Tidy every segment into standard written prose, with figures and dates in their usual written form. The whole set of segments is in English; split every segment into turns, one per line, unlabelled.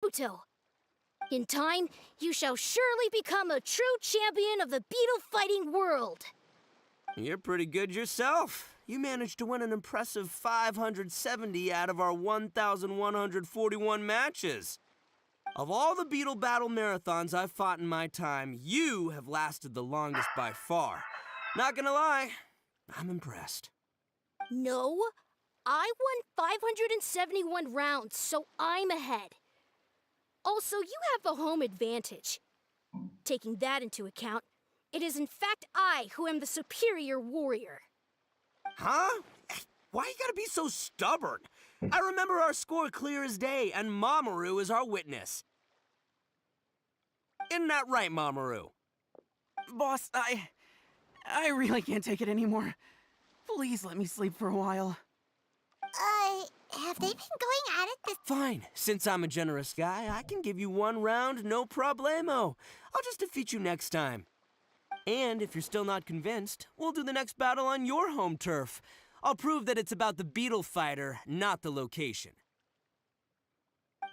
Naruto. In time, you shall surely become a true champion of the beetle fighting world.
You're pretty good yourself. You managed to win an impressive 570 out of our 1,141 matches. Of all the beetle battle marathons I've fought in my time, you have lasted the longest by far. Not gonna lie, I'm impressed.
No, I won 571 rounds, so I'm ahead. Also, you have the home advantage. Taking that into account, it is in fact I who am the superior warrior.
Huh? Why you gotta be so stubborn? I remember our score clear as day, and Mamoru is our witness. Isn't that right, Mamoru?
Boss, I really can't take it anymore. Please let me sleep for a while.
Have they been going at it this...
Fine. Since I'm a generous guy, I can give you one round, no problemo. I'll just defeat you next time. And if you're still not convinced, we'll do the next battle on your home turf. I'll prove that it's about the beetle fighter, not the location.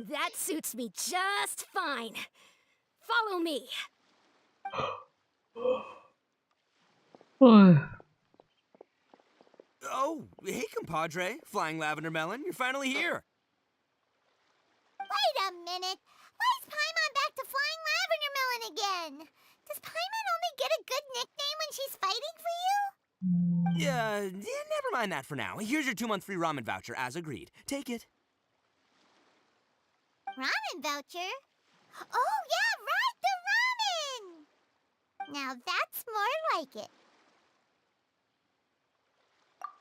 That suits me just fine. Follow me.
Oh, hey, compadre. Flying Lavender Melon, you're finally here.
Wait a minute. Why is Paimon back to Flying Lavender Melon again? Does Paimon only get a good nickname when she's fighting for you?
Yeah, never mind that for now. Here's your 2-month free ramen voucher, as agreed. Take it.
Ramen voucher? Oh, yeah, right, the ramen! Now that's more like it.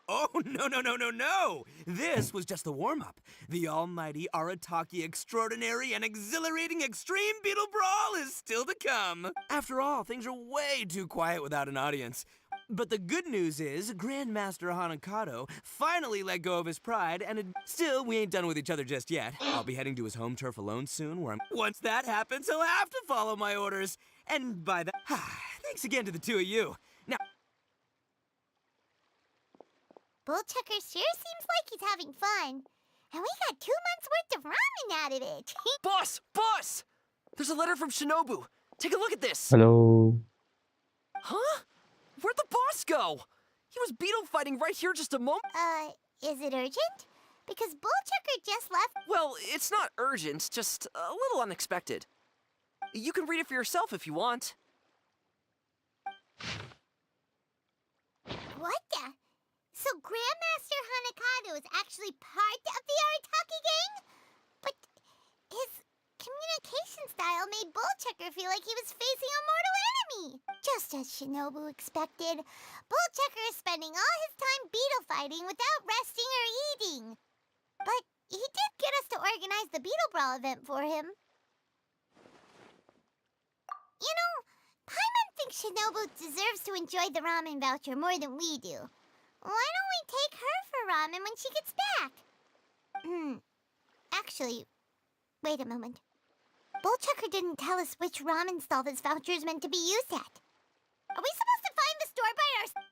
Oh, no. This was just the warm-up. The almighty Arataki extraordinary and exhilarating extreme beetle brawl is still to come. After all, things are way too quiet without an audience. But the good news is, Grandmaster Hanakado finally let go of his pride, and still, we ain't done with each other just yet. I'll be heading to his home turf alone soon, once that happens, he'll have to follow my orders. And by that, thanks again to the two of you. Now,
Bullchucker sure seems like he's having fun. And we got 2 months worth of ramen out of it.
Boss! There's a letter from Shinobu. Take a look at this.
Hello.
Huh? Where'd the boss go? He was beetle fighting right here just a moment.
Is it urgent? Because Bullchucker just left.
Well, it's not urgent, just a little unexpected. You can read it for yourself if you want.
What the? So Grandmaster Hanakado is actually part of the Arataki gang? But his communication style made Bullchucker feel like he was facing a mortal enemy. Just as Shinobu expected, Bullchucker is spending all his time beetle fighting without resting or eating. But he did get us to organize the Beetle Brawl event for him. You know, Paimon thinks Shinobu deserves to enjoy the ramen voucher more than we do. Why don't we take her for ramen when she gets back? Actually, wait a moment. Bullchucker didn't tell us which ramen stall this voucher is meant to be used at. Are we supposed to find the store by ourselves?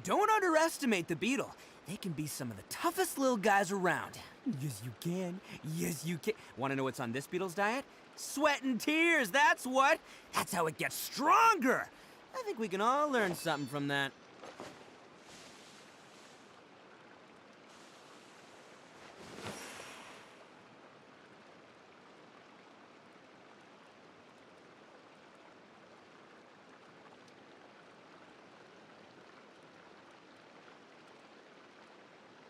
Don't underestimate the beetle. They can be some of the toughest little guys around. Yes, you can. Yes, you can. Want to know what's on this beetle's diet? Sweat and tears, that's what. That's how it gets stronger. I think we can all learn something from that.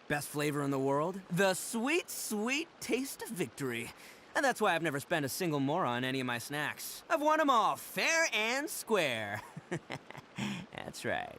Best flavor in the world? The sweet, sweet taste of victory. And that's why I've never spent a single more on any of my snacks. I've won them all, fair and square. That's right.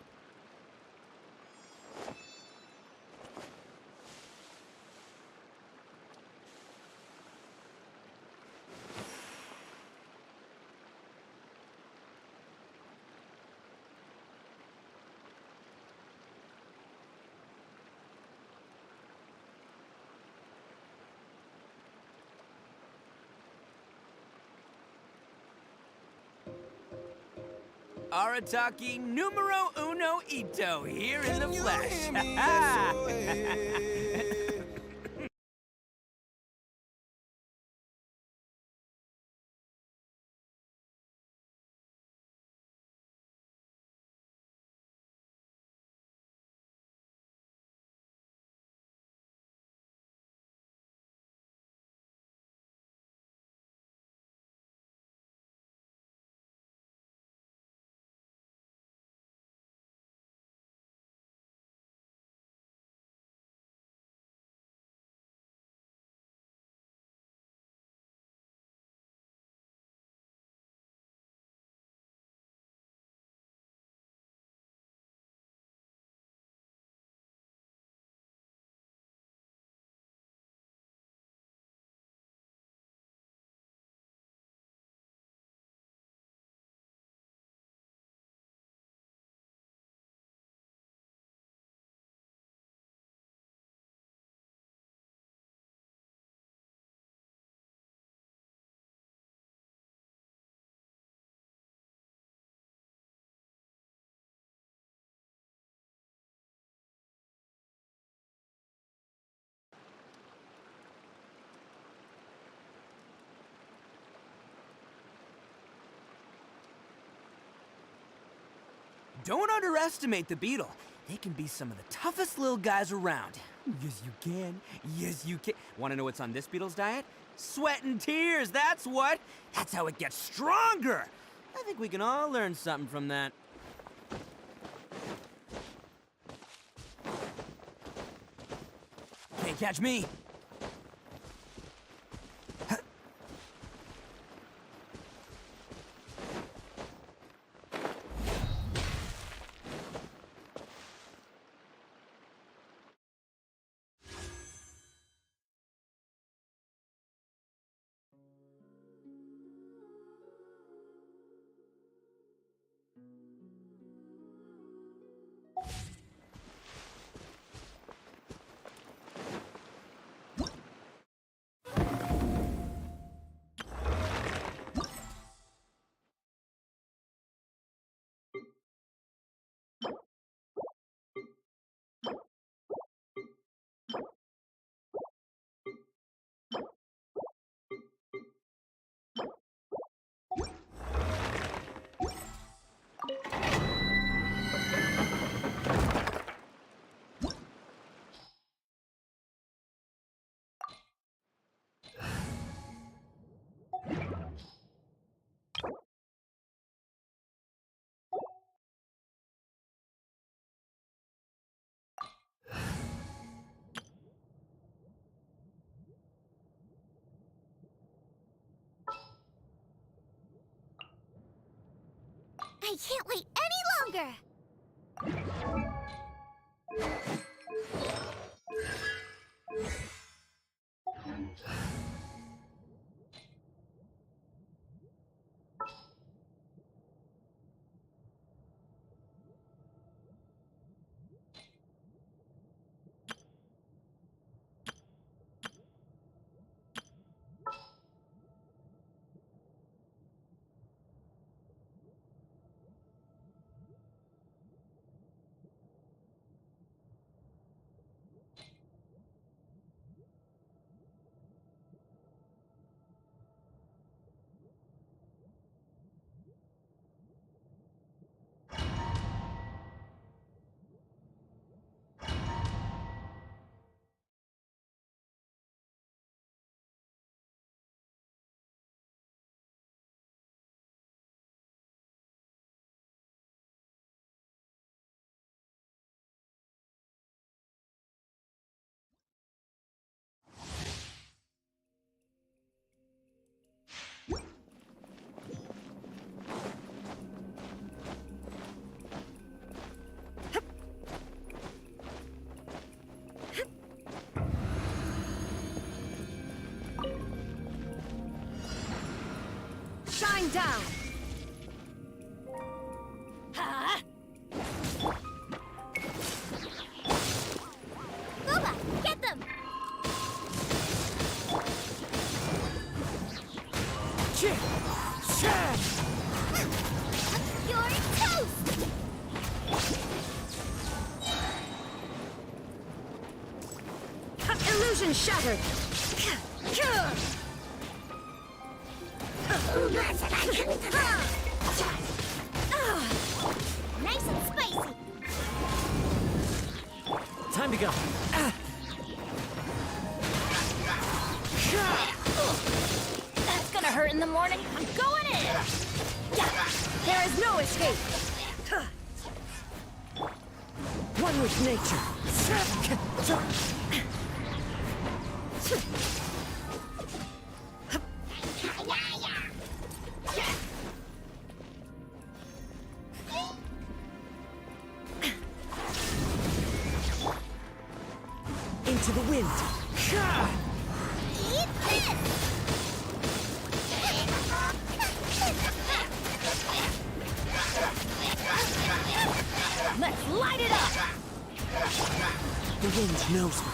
Arataki numero uno ito, here in the flesh. Don't underestimate the beetle. They can be some of the toughest little guys around. Yes, you can. Yes, you can. Want to know what's on this beetle's diet? Sweat and tears, that's what. That's how it gets stronger. I think we can all learn something from that. Can't catch me.
I can't wait any longer!
Shine down! Huh?
Booba, get them! You're toast!
Illusion shattered!
Nice and spicy!
Time to go.
That's gonna hurt in the morning. I'm going in! There is no escape!
One with nature. Into the wind.
Eat this!
Let's light it up!
The wind knows me.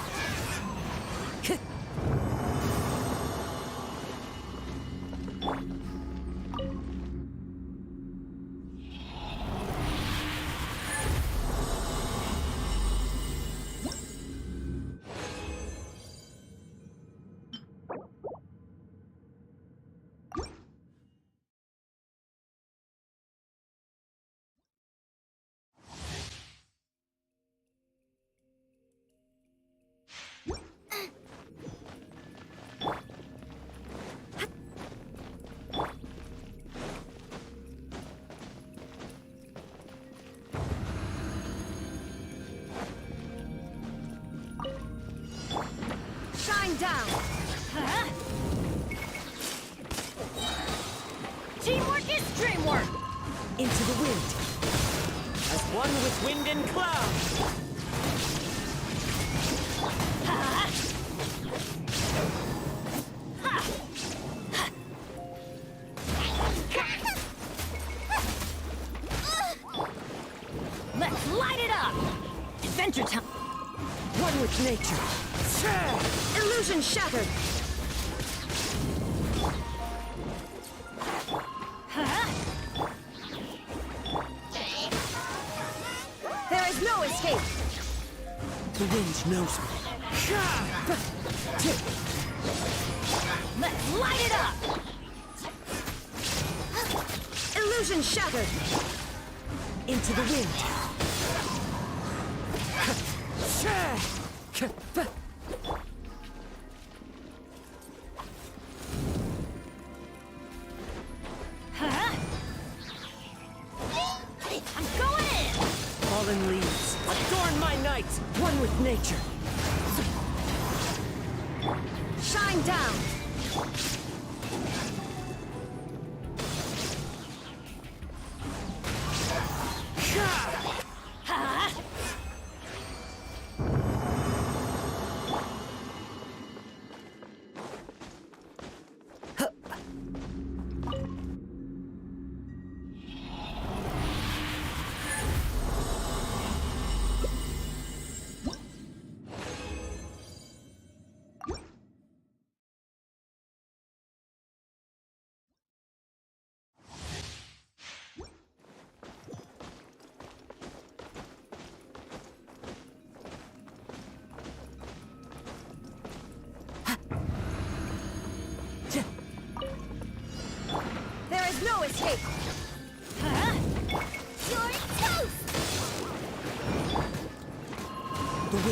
Shine down! Huh? Teamwork is dreamwork!
Into the wind. As one with wind and cloud.
Huh? Ha! Let's light it up! Adventure time!
One with nature.
Illusion shattered! Huh? There is no escape!
The wind knows me.
Let's light it up! Illusion shattered!
Into the wind.
Huh? I'm going in!
Fallen leaves. Adorn my night. One with nature.
Shine down!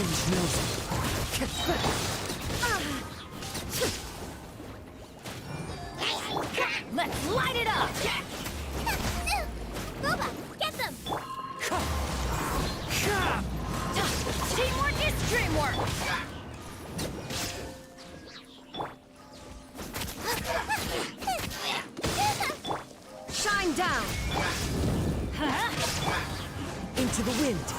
wind knows it.
Let's light it up!
Boba, get them!
Teamwork is dreamwork! Shine down!
Into the wind.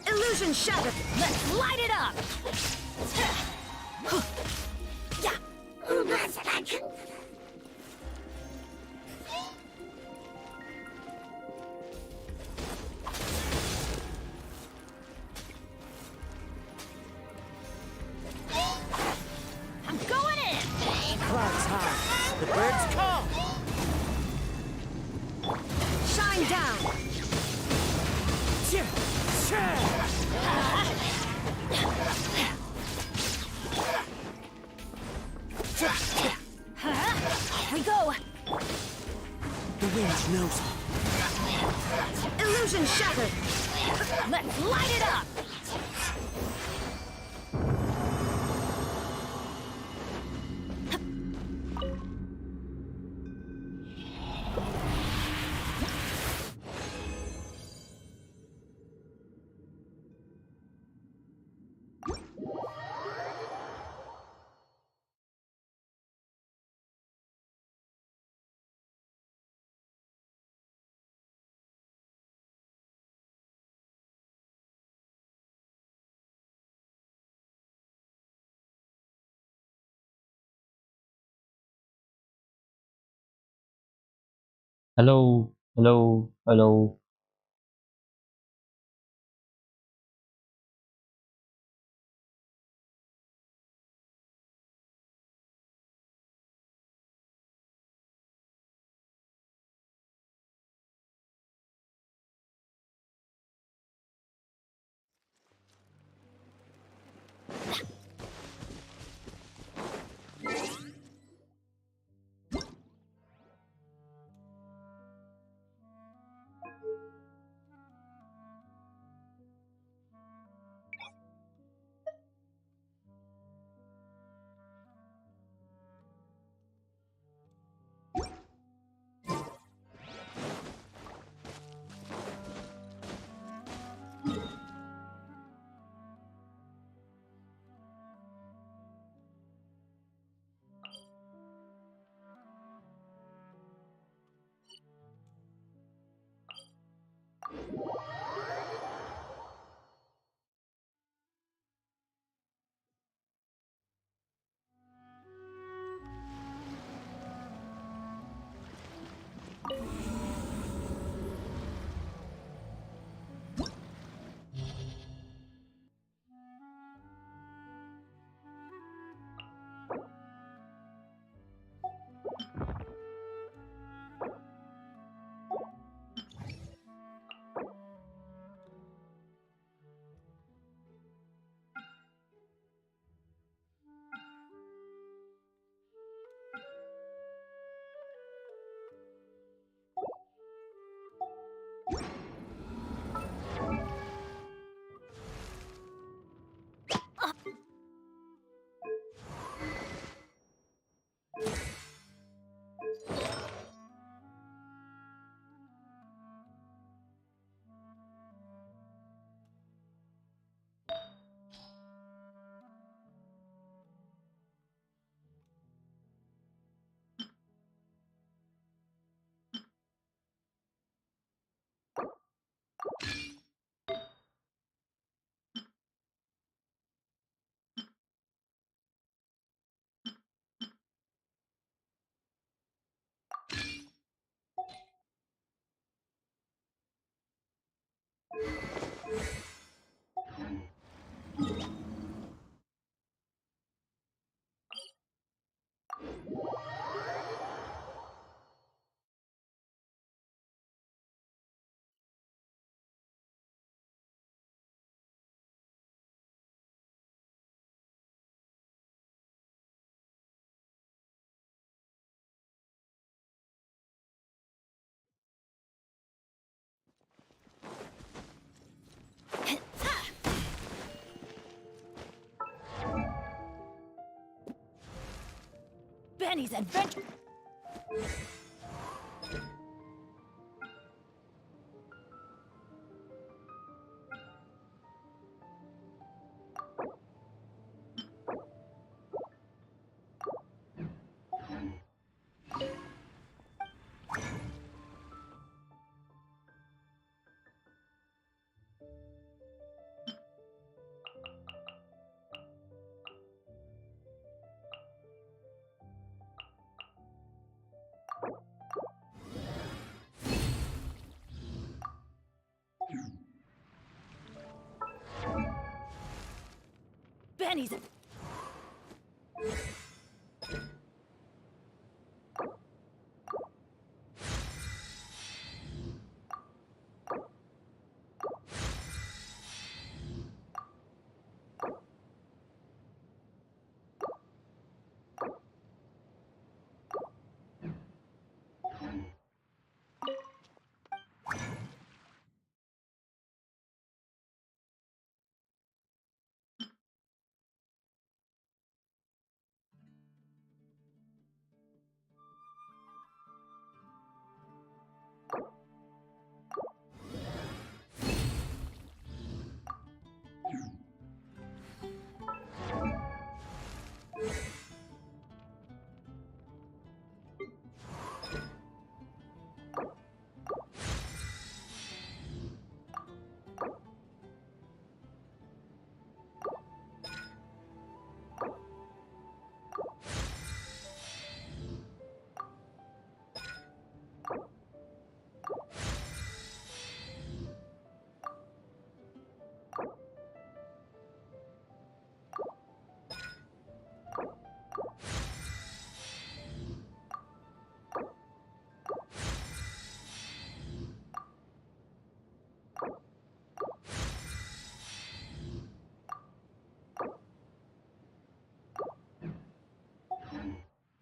Illusion shattered! Let's light it up! I'm going in!
Clouds high. The birds call.
Shine down! Here we go!
The wind knows it.
Illusion shattered! Let's light it up!
Hello, hello, hello.
Benny's adventure. Benny's.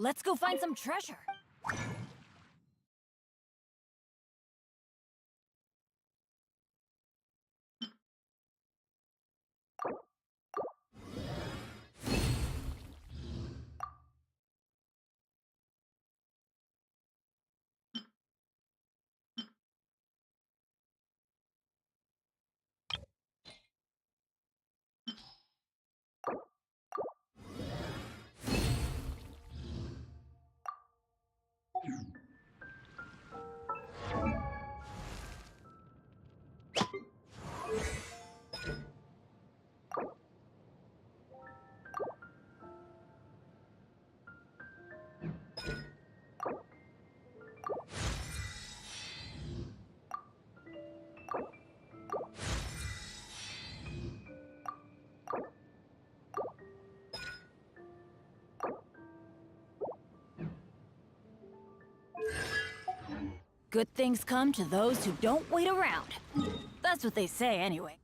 Let's go find some treasure. Good things come to those who don't wait around. That's what they say anyway.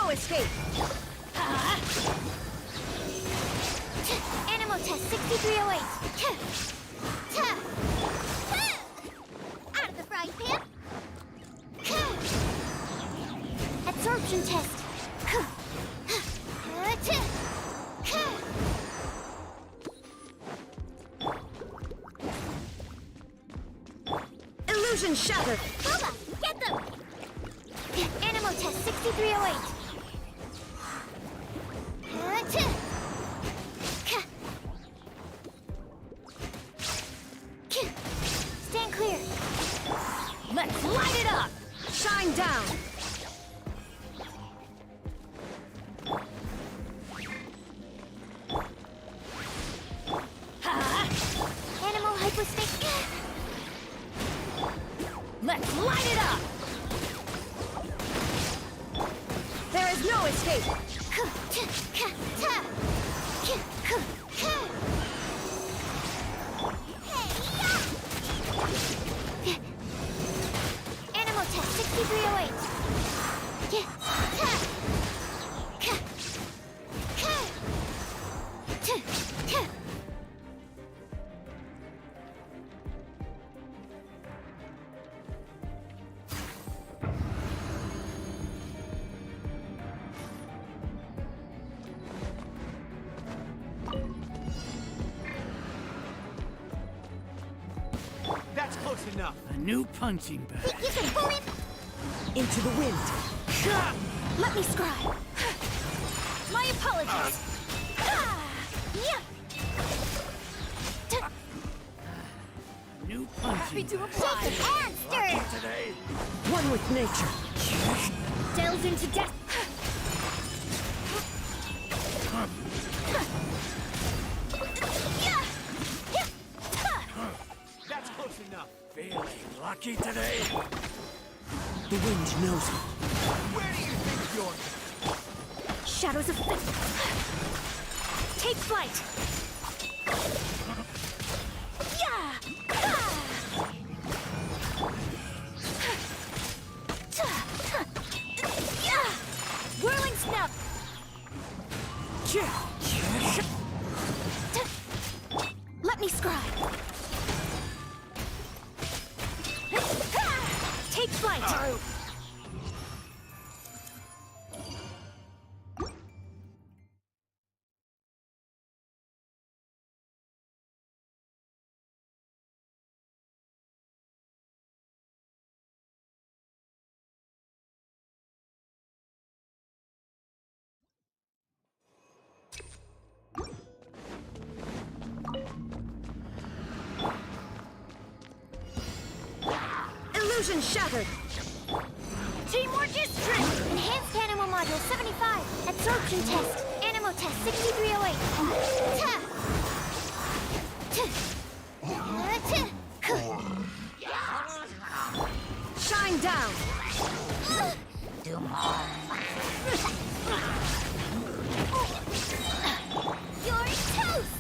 no escape!
Animal test 6308. Out of the frying pan. Absorption test.
Illusion shattered!
Boba, get them! Animal test 6308. Stand clear.
Let's light it up! Shine down!
Animal hyposphere.
Let's light it up! There is no escape!
Animal test 6308.
That's close enough.
A new punching bag.
You can pull him.
Into the wind!
Let me scribe.
My apologies!
New
Happy
punching
to
bag.
apply!
And stir.
Today.
One with nature!
Delve into death.
That's close enough.
Feeling lucky today.
The wind knows me.
Where do you think you're going?
Shadows of fate. Take flight.
Whirling snap!
Let me scribe. Take flight.
Illusion shattered!
Teamwork is strength. Enhanced animal module 75. Absorption test. Animal test 6308.
Shine down!
You're toast.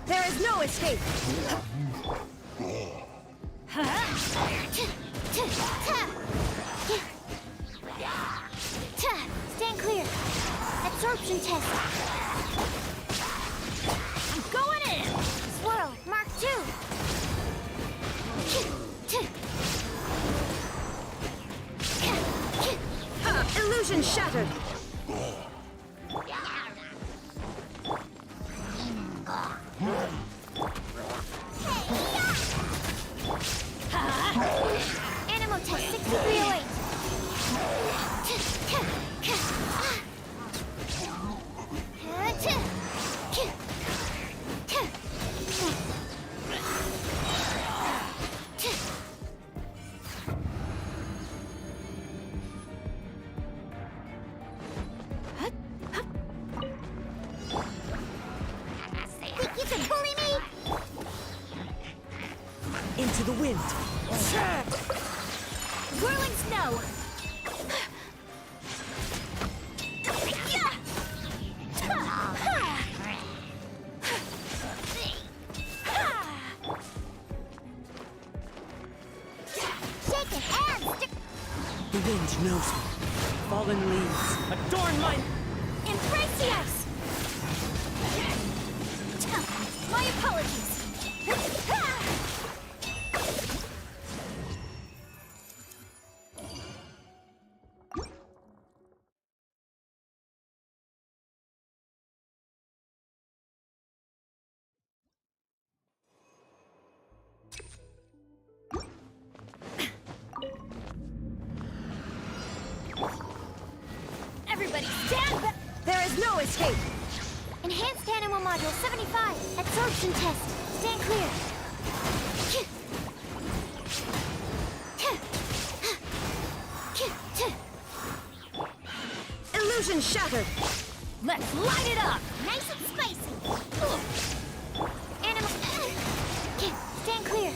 There is no escape!
Stand clear. Absorption test.
I'm going in!
Swirl, Mark 2.
Illusion shattered!
Animal test 6308. Think you can bully me?
Into the wind!
Whirling snow.
wind knows me. Fallen leaves adorn my...
Embrace the ice! My apologies! Everybody stand back! There is no escape!
Enhanced animal module 75. Absorption test. Stand clear.
Illusion shattered! Let's light it up!
Nice and spicy. Animal. Stand clear.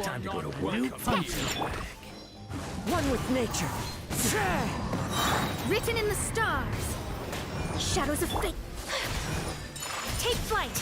Time to go to work.
One with nature. Written in the stars. Shadows of fate. Take flight.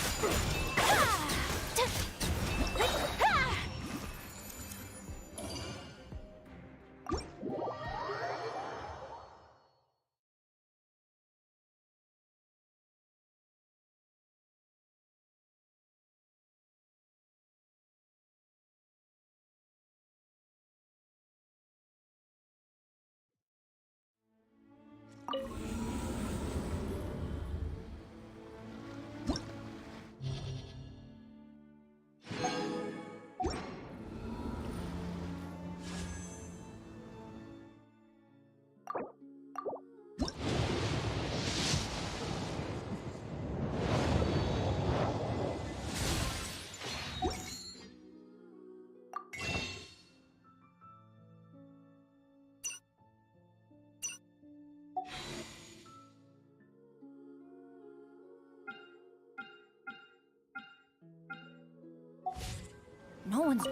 No one's...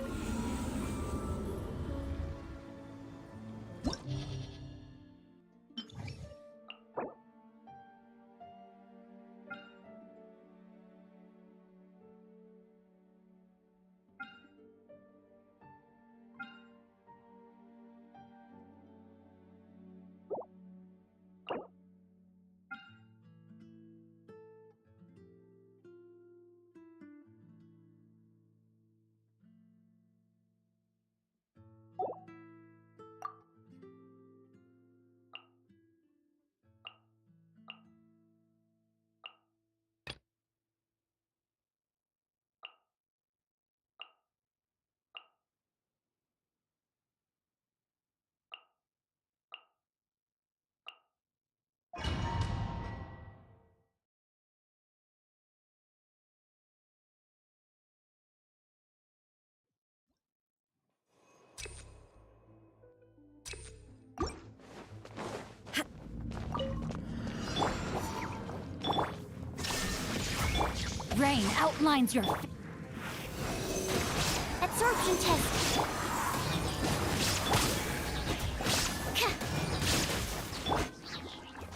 Rain outlines your...
Absorption test.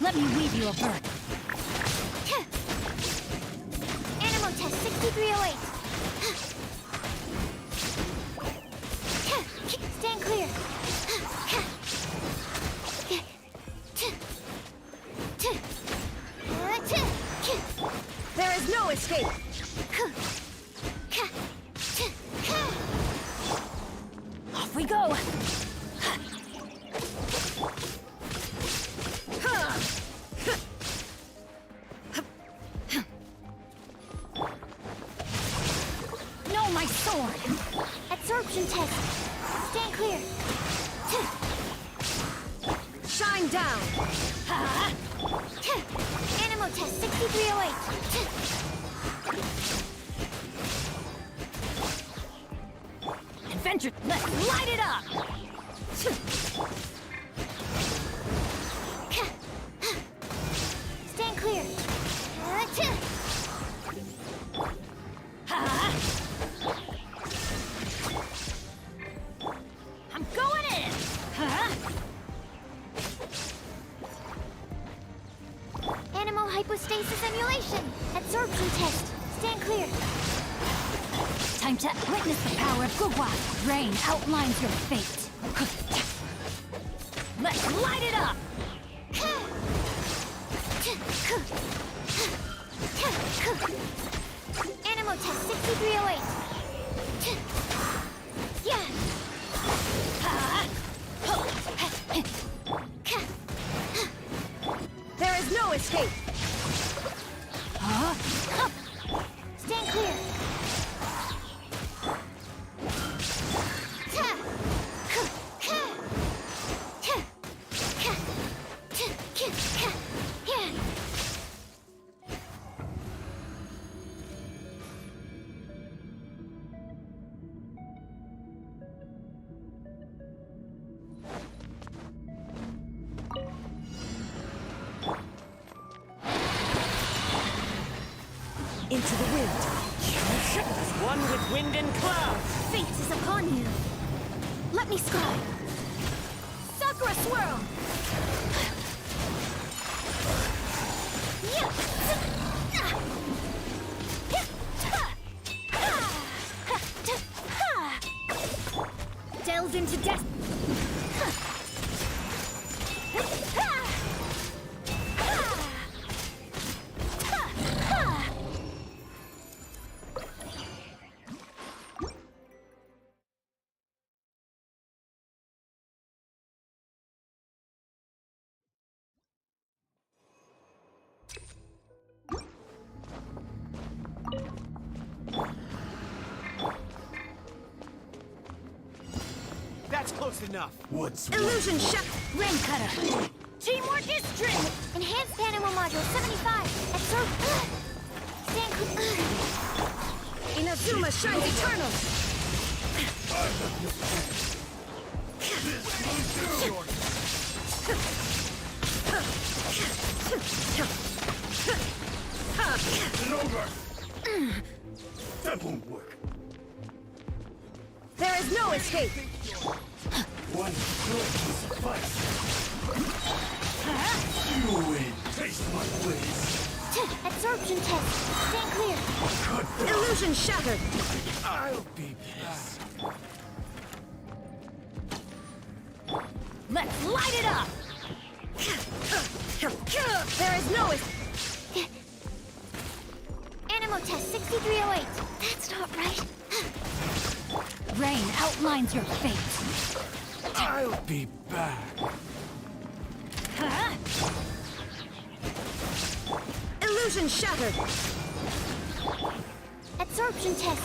Let me weave you a bird.
Animal test 6308. Stand clear.
There is no escape!
Off we go! No, my sword!
Absorption test. Stand clear.
Shine down!
Animal test 6308.
Adventure, let's light it up!
Stand clear. hypostasis emulation. Absorption test. Stand clear.
Time to witness the power of Gugwa. Rain outlines your fate. Let's light it up!
Animal test 6308. Yeah.
There is no escape!
Stand clear.
Into the wind. As one with wind and cloud.
Fate is upon you. Let me scry. Sakura swirl. Delve into death.
That's close enough.
Illusion shut. Rain cutter.
Teamwork is strength!
Enhanced animal module 75. Absorb. Stand clear.
Inazuma shines eternal.
That won't work.
There is no escape.
One click will suffice. You win. Taste my ways.
Absorption test. Stand clear.
Cut down.
Illusion shattered.
I'll be back.
Let's light it up!
There is no escape.
Animal test 6308. That's not right.
Rain outlines your fate.
I'll be back.
Illusion shattered.
Absorption test.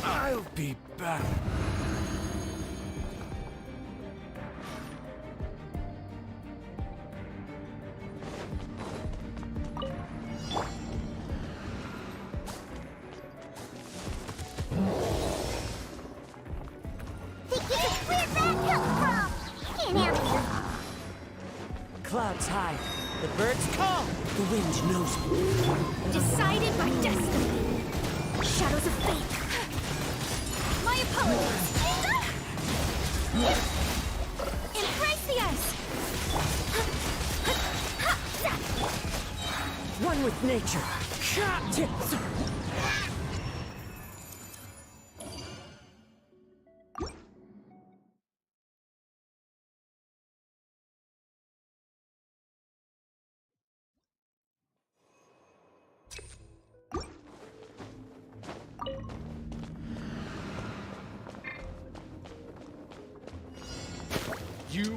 I'll be back.
Clouds high. The birds call. The wind knows me.
Decided by destiny. Shadows of fate. My apologies. Embrace the ice.
One with nature.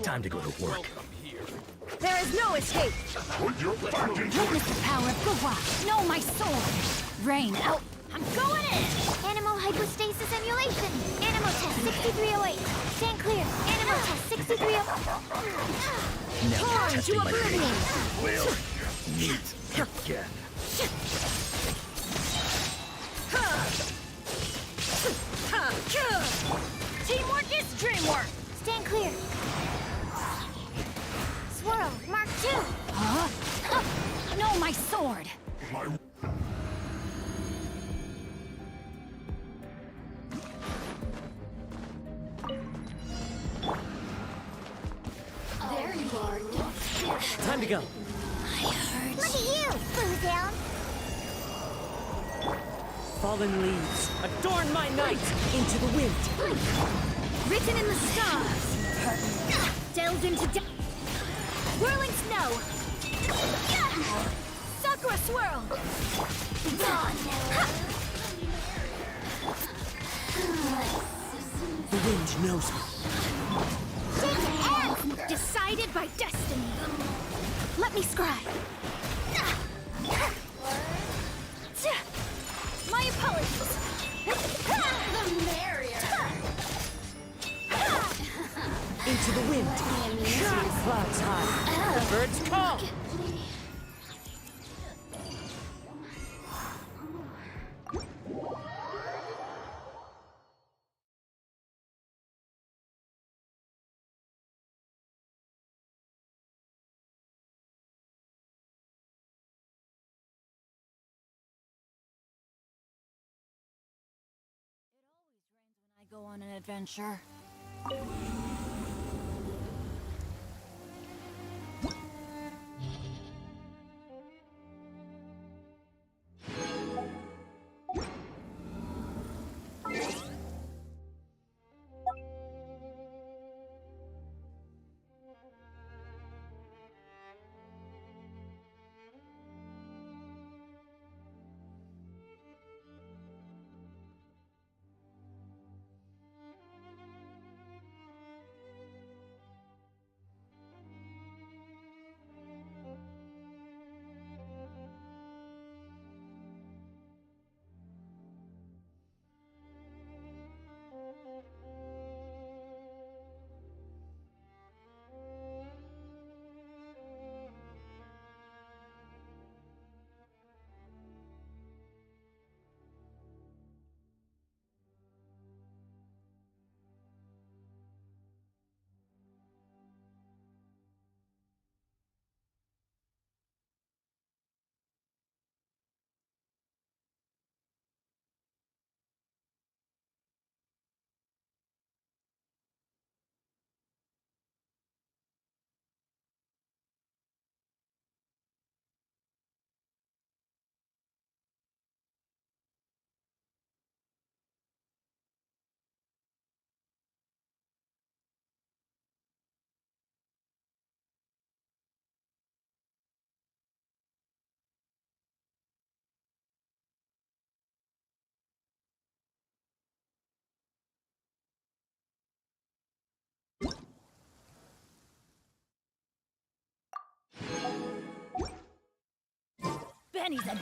Time to go to work.
There is no escape.
Put your back into
Witness the power of Gugwa. Know my sword. Rain out. I'm going in!
Animal hypostasis emulation. Animal test 6308. Stand clear. Animal test 6308.
Torn to oblivion.
We'll meet again.
Teamwork is dreamwork!
Stand clear. Swirl. Mark 2.
Huh? Know my sword.
My
go.
Look at you, Boozound.
Fallen leaves, adorn my night into the wind.
Written in the stars. Delved into whirling snow. Sakura swirl.
The wind knows me.
Decided by destiny. Let me scribe. My apologies. The merrier.
Into the wind. Clouds high. The birds call.
I go on an adventure. Benny's in.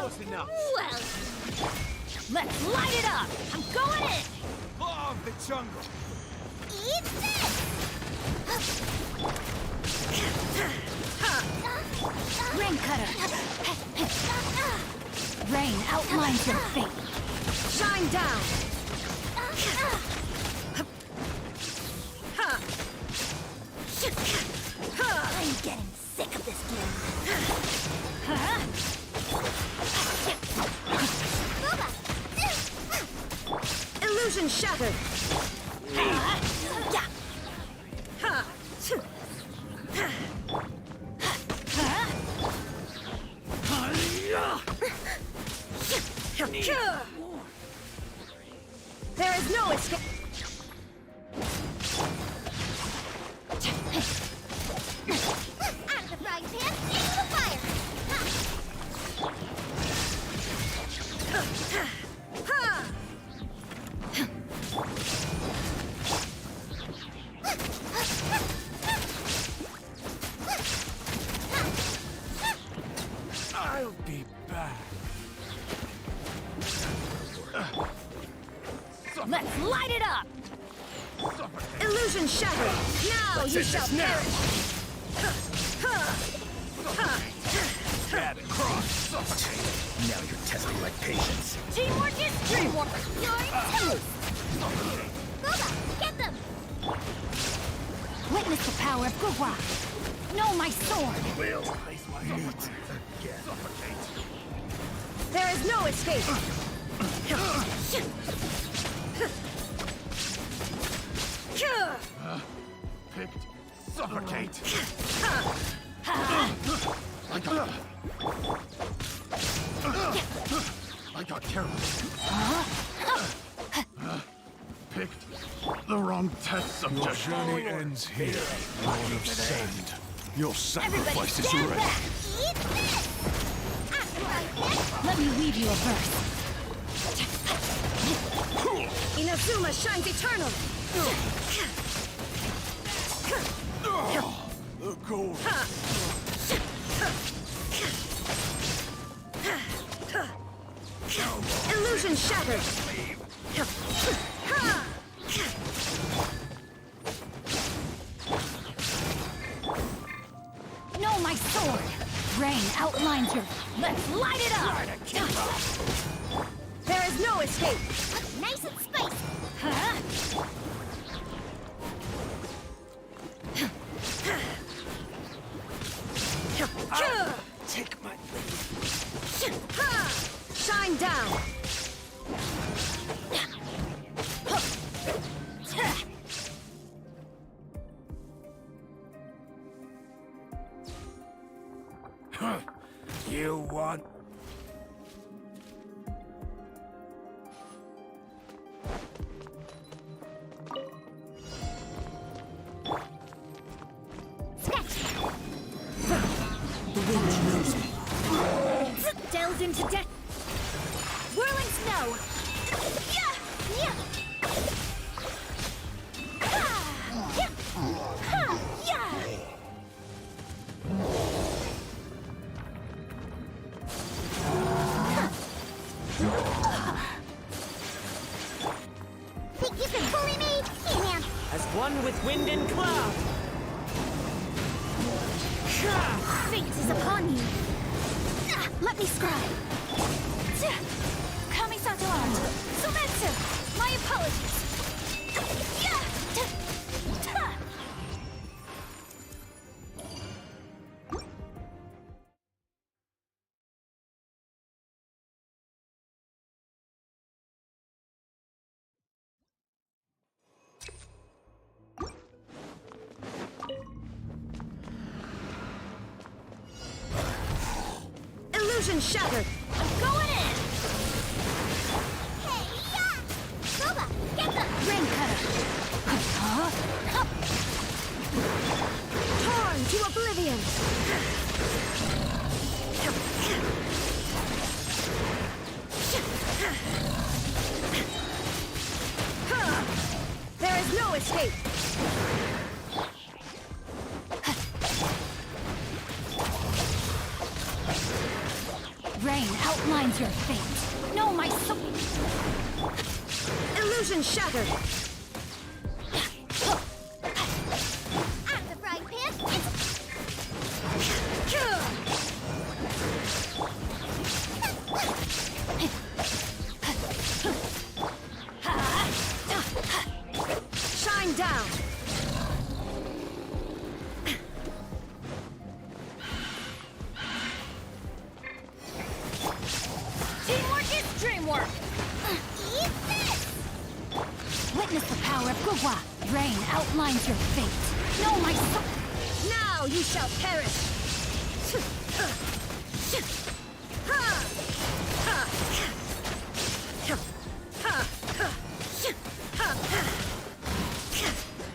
close enough.
Well,
Let's light it up! I'm going in!
Law of the jungle.
Eat this!
Rain cutter! Rain outlines your fate.
shine down.
I'm getting sick of this game.
Illusion shattered. There is no escape.
Out of the frying pan, into the fire!
I'll be back.
Let's light it up!
Illusion shattered. Now you shall perish.
Jab and cross. Suffocate. Now you're testing my patience.
Teamwork is teamwork!
You're toast! Boba, get them!
Witness the power of Gugwa! Know my sword!
Will meet again.
There is no escape.
Picked. Suffocate. I got careless. Picked the wrong test subject. Your journey ends here, Lord of Sand. Your sacrifice is
stand
ready.
back!
Eat this! Out of the frying pan,
Let me weave you a verse.
Inazuma shines eternal.
The gold.
Illusion shattered.
Know my sword! Rain outlines your... Let's light it up!
There is no escape.
look nice and spicy!
Take my
Shine down.
You want?
Delves into death. Whirling snow.
Yeah! Yeah! Think you can bully me? Yeah.
As one with wind and cloud.
Fate is upon you.
Let me scribe. Kamisato art. Sumetsu! My apologies.
Illusion shattered.
I'm going in!
Hey, yeah! Boba, get them!
Rain cutter!
Torn to oblivion. There is no escape.
Rain outlines your fate. No, my soul.
Illusion shattered.
At the frying pan.
Shine down.
Teamwork is dreamwork.
Eat this!
Witness the power of Gugwa. Rain outlines your fate. No, my soul.
Now you shall perish.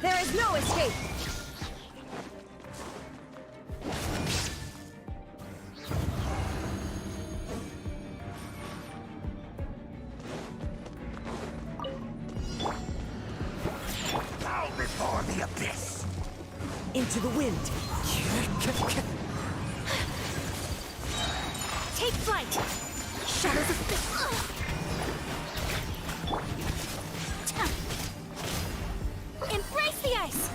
There is no escape.
Bow before the abyss.
Into the wind.
Take flight. Shadows of Embrace the ice.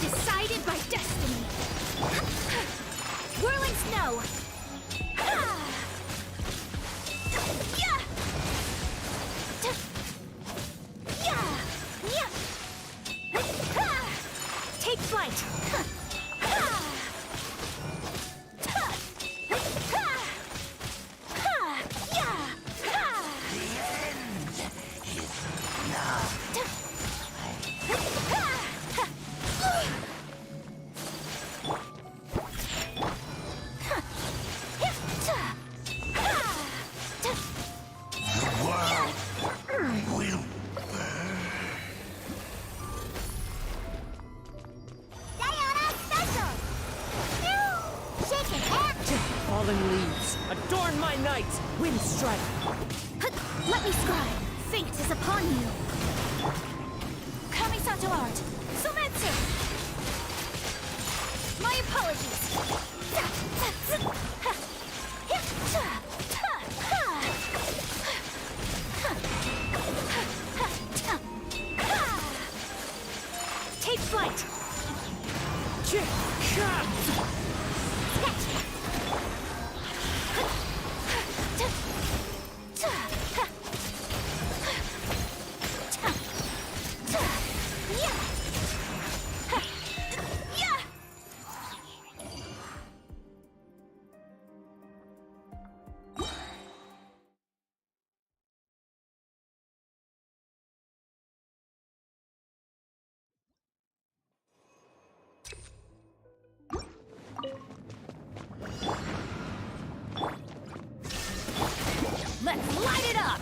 Decided by destiny. Whirling snow. Take flight.
Diana Special! Shake and act!
Fallen leaves. Adorn my night. Wind strike.
Let me scribe. Fate is upon you.
Kamisato art. Sumetsu. My apologies.
Take flight.
Let's light it up!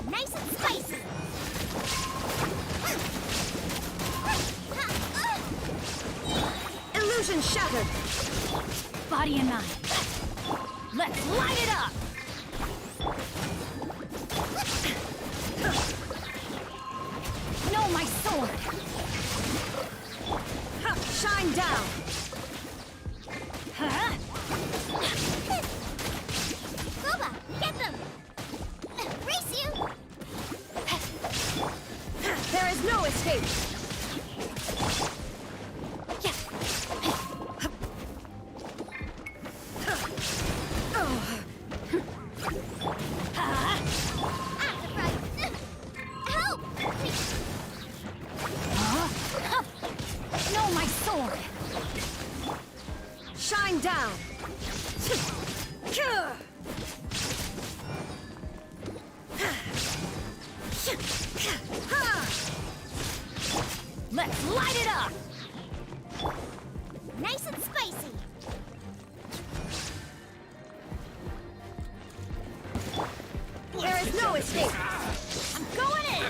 Nice and spicy!
Illusion shattered.
Body and mind. Let's light it up! No, my sword!
Shine down.
Boba, get them! Race you!
There is no escape.
Help!
No, my sword!
Shine down.
Let's light it up!
Nice and spicy!
There is no escape.
I'm going in!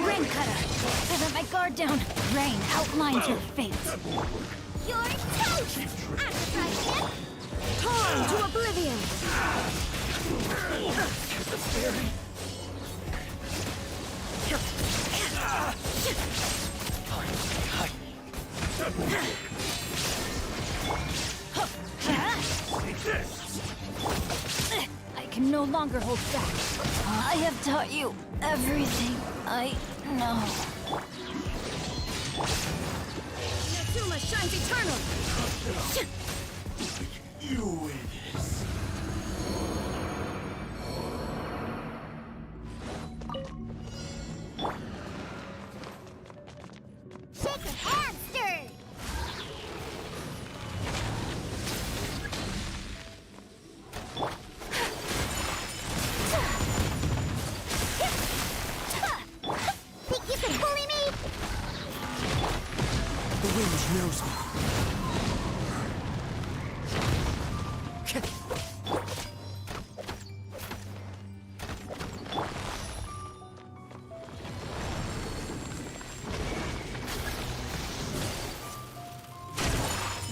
Rain cutter! Feather my guard down. Rain outlines your fate.
You're toast! At the frying pan.
Torn to oblivion.
I can no longer hold back. I have taught you everything I know.
Inazuma shines eternal!
You it is.
Shaken and stirred! Think you can bully me?
The wind knows me.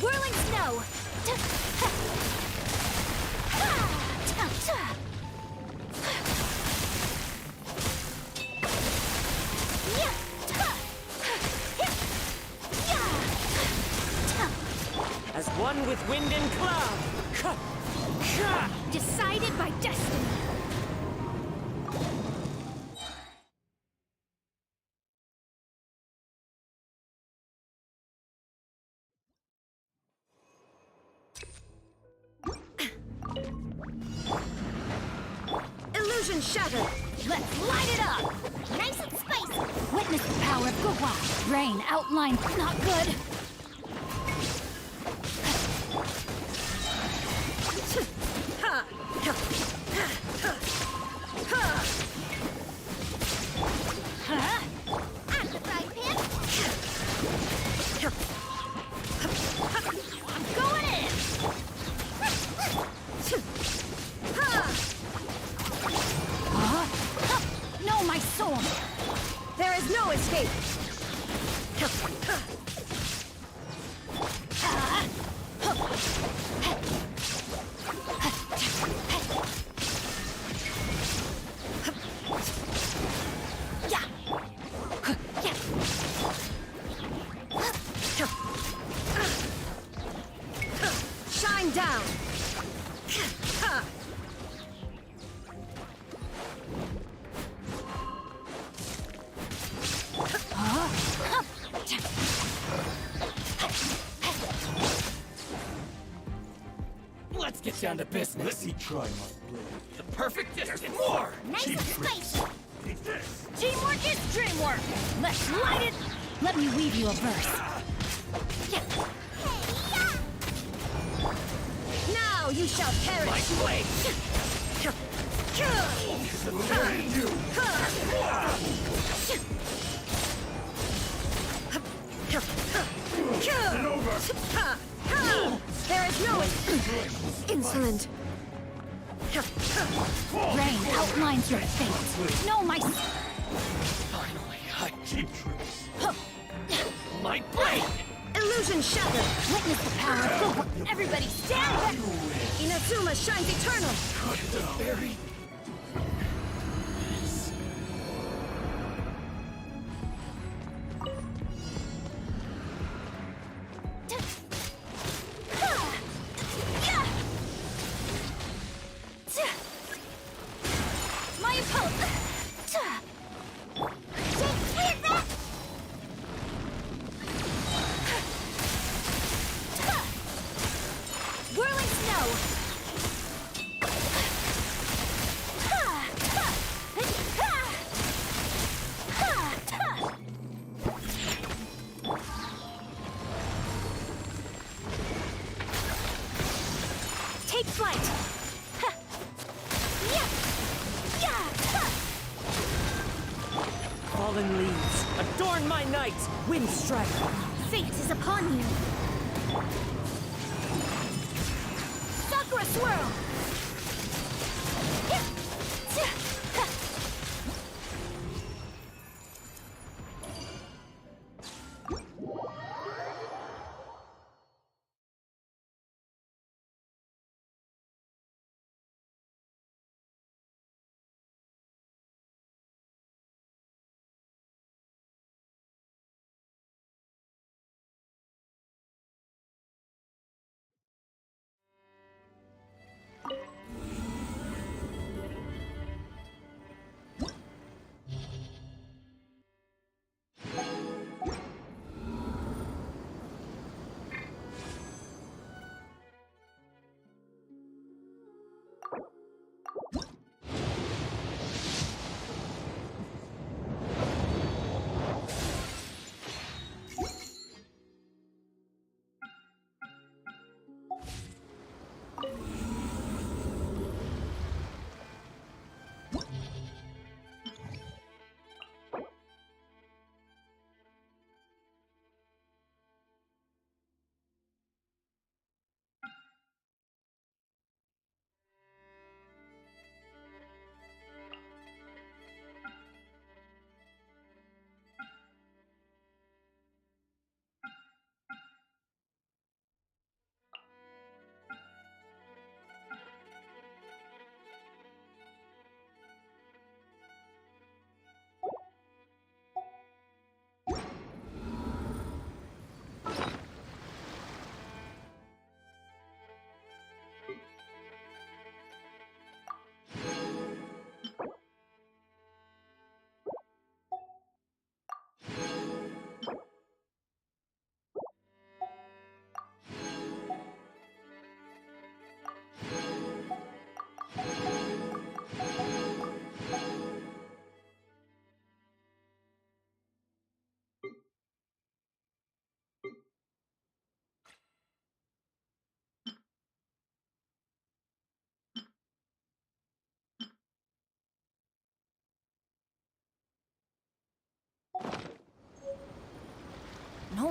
Whirling snow!
As one with wind and cloud.
Decided by destiny! Illusion shattered!
Let's light it up!
Nice and spicy!
Witness the power of Gugwa. Rain outline not good.
And the frying pan!
I'm going in!
No, my sword!
There is no escape! Shine down!
Let's get down to business.
Let me try my blade.
The perfect distance. More!
Nice and spicy!
Take this.
Teamwork is dreamwork! Let's light it! Let me weave you a verse.
Now you shall perish!
My blade!
There is no insolent!
Rain outlines your fate. No, my...
Finally, I
Cheap tricks.
my blade!
Illusion shattered!
Witness the power of Gugwa. Everybody stand back!
Inazuma shines eternal!
Very
My opponent...
Whirling snow! Take flight!
fallen leaves. Adorn my night! Wind strike!
Fate is upon you! Sakura swirl!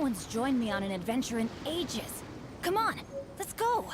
one's joined me on an adventure in ages. Come on, let's go!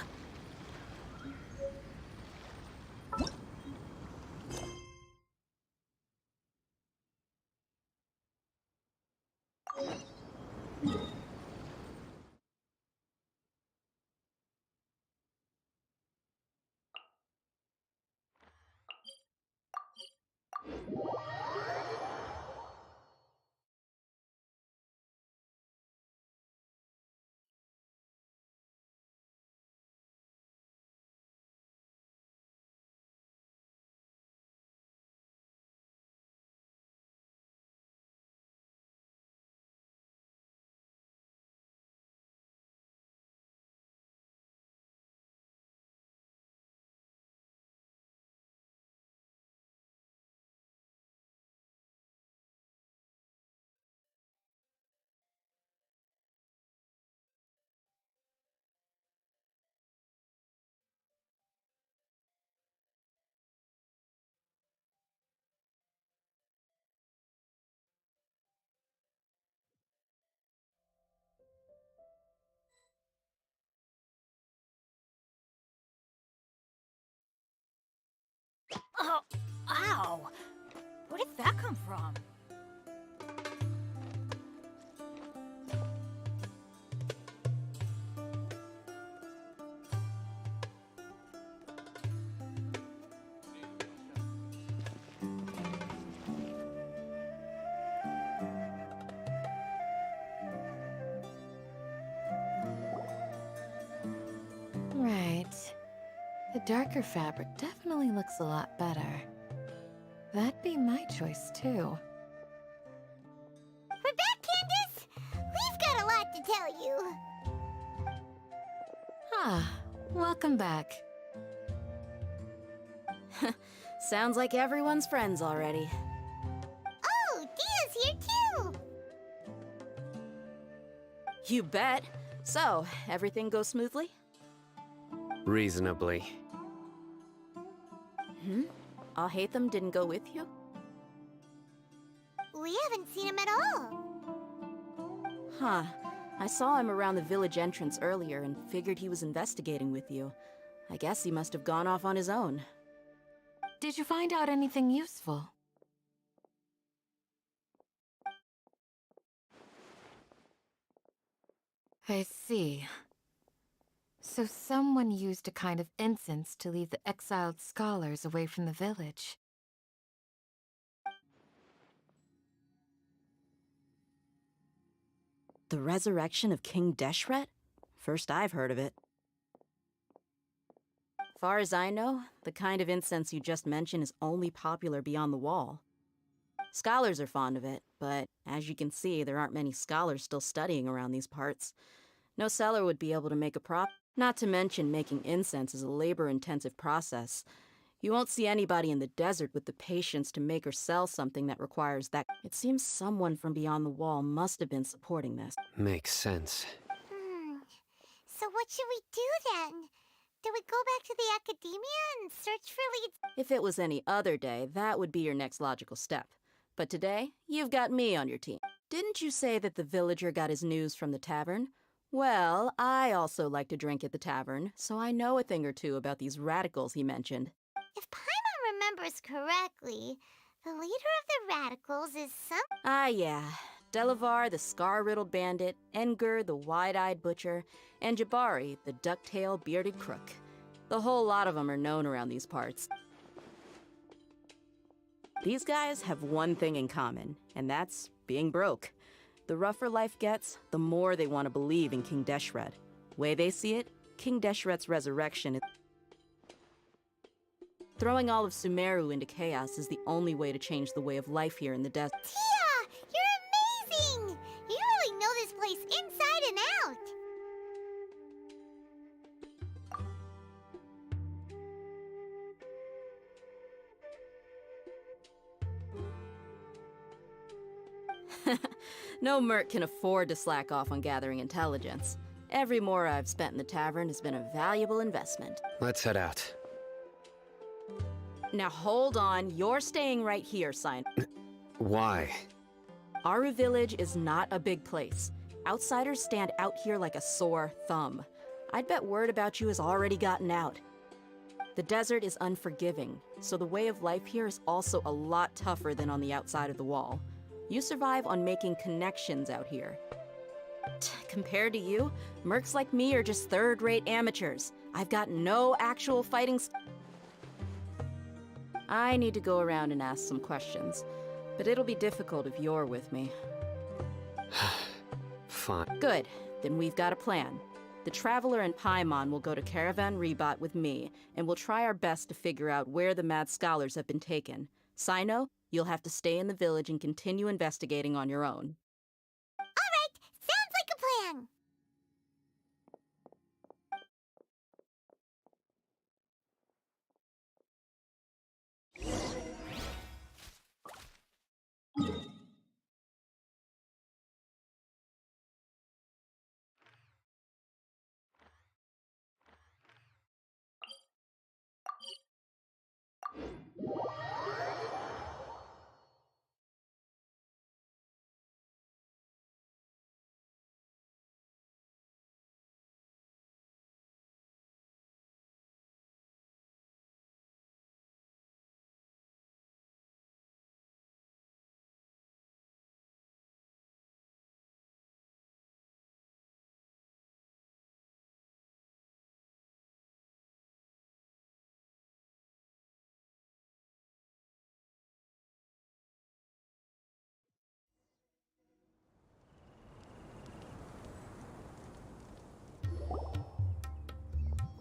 Oh, ow! Where did that come from?
Right. The darker fabric definitely looks a lot better. That'd be my choice, too.
We're back, Candace! We've got a lot to tell you.
Ah, welcome back.
Sounds like everyone's friends already.
Oh, Dia's here too!
You bet. So, everything goes smoothly?
Reasonably.
I'll hate them didn't go with you?
We haven't seen him at all.
Huh. I saw him around the village entrance earlier and figured he was investigating with you. I guess he must have gone off on his own.
Did you find out anything useful? I see. So someone used a kind of incense to lead the exiled scholars away from the village.
The resurrection of King Deshret? First I've heard of it. Far as I know, the kind of incense you just mentioned is only popular beyond the wall. Scholars are fond of it, but as you can see, there aren't many scholars still studying around these parts. No seller would be able to make a profit. Not to mention making incense is a labor-intensive process. You won't see anybody in the desert with the patience to make or sell something that requires that. It seems someone from beyond the wall must have been supporting this.
Makes sense.
So what should we do then? Do we go back to the academia and search for leads?
If it was any other day, that would be your next logical step. But today, you've got me on your team. Didn't you say that the villager got his news from the tavern? Well, I also like to drink at the tavern, so I know a thing or two about these radicals he mentioned.
If Paimon remembers correctly, the leader of the radicals is some...
Ah, yeah. Delavar, the scar-riddled bandit, Engur, the wide-eyed butcher, and Jabari, the duck-tail bearded crook. The whole lot of them are known around these parts. These guys have one thing in common, and that's being broke. The rougher life gets, the more they want to believe in King Deshret. Way they see it, King Deshret's resurrection is... Throwing all of Sumeru into chaos is the only way to change the way of life here in the desert.
Tia! You're amazing! You really know this place inside and out!
No merc can afford to slack off on gathering intelligence. Every more I've spent in the tavern has been a valuable investment.
Let's head out.
Now hold on, you're staying right here, Sign.
Why?
Aru Village is not a big place. Outsiders stand out here like a sore thumb. I'd bet word about you has already gotten out. The desert is unforgiving, so the way of life here is also a lot tougher than on the outside of the wall. You survive on making connections out here. Compared to you, mercs like me are just third-rate amateurs. I've got no actual fighting I need to go around and ask some questions, but it'll be difficult if you're with me.
Fine.
Good, then we've got a plan. The Traveler and Paimon will go to Caravan Rebot with me, and we'll try our best to figure out where the Mad Scholars have been taken. Sino, you'll have to stay in the village and continue investigating on your own.
All right, sounds like a plan.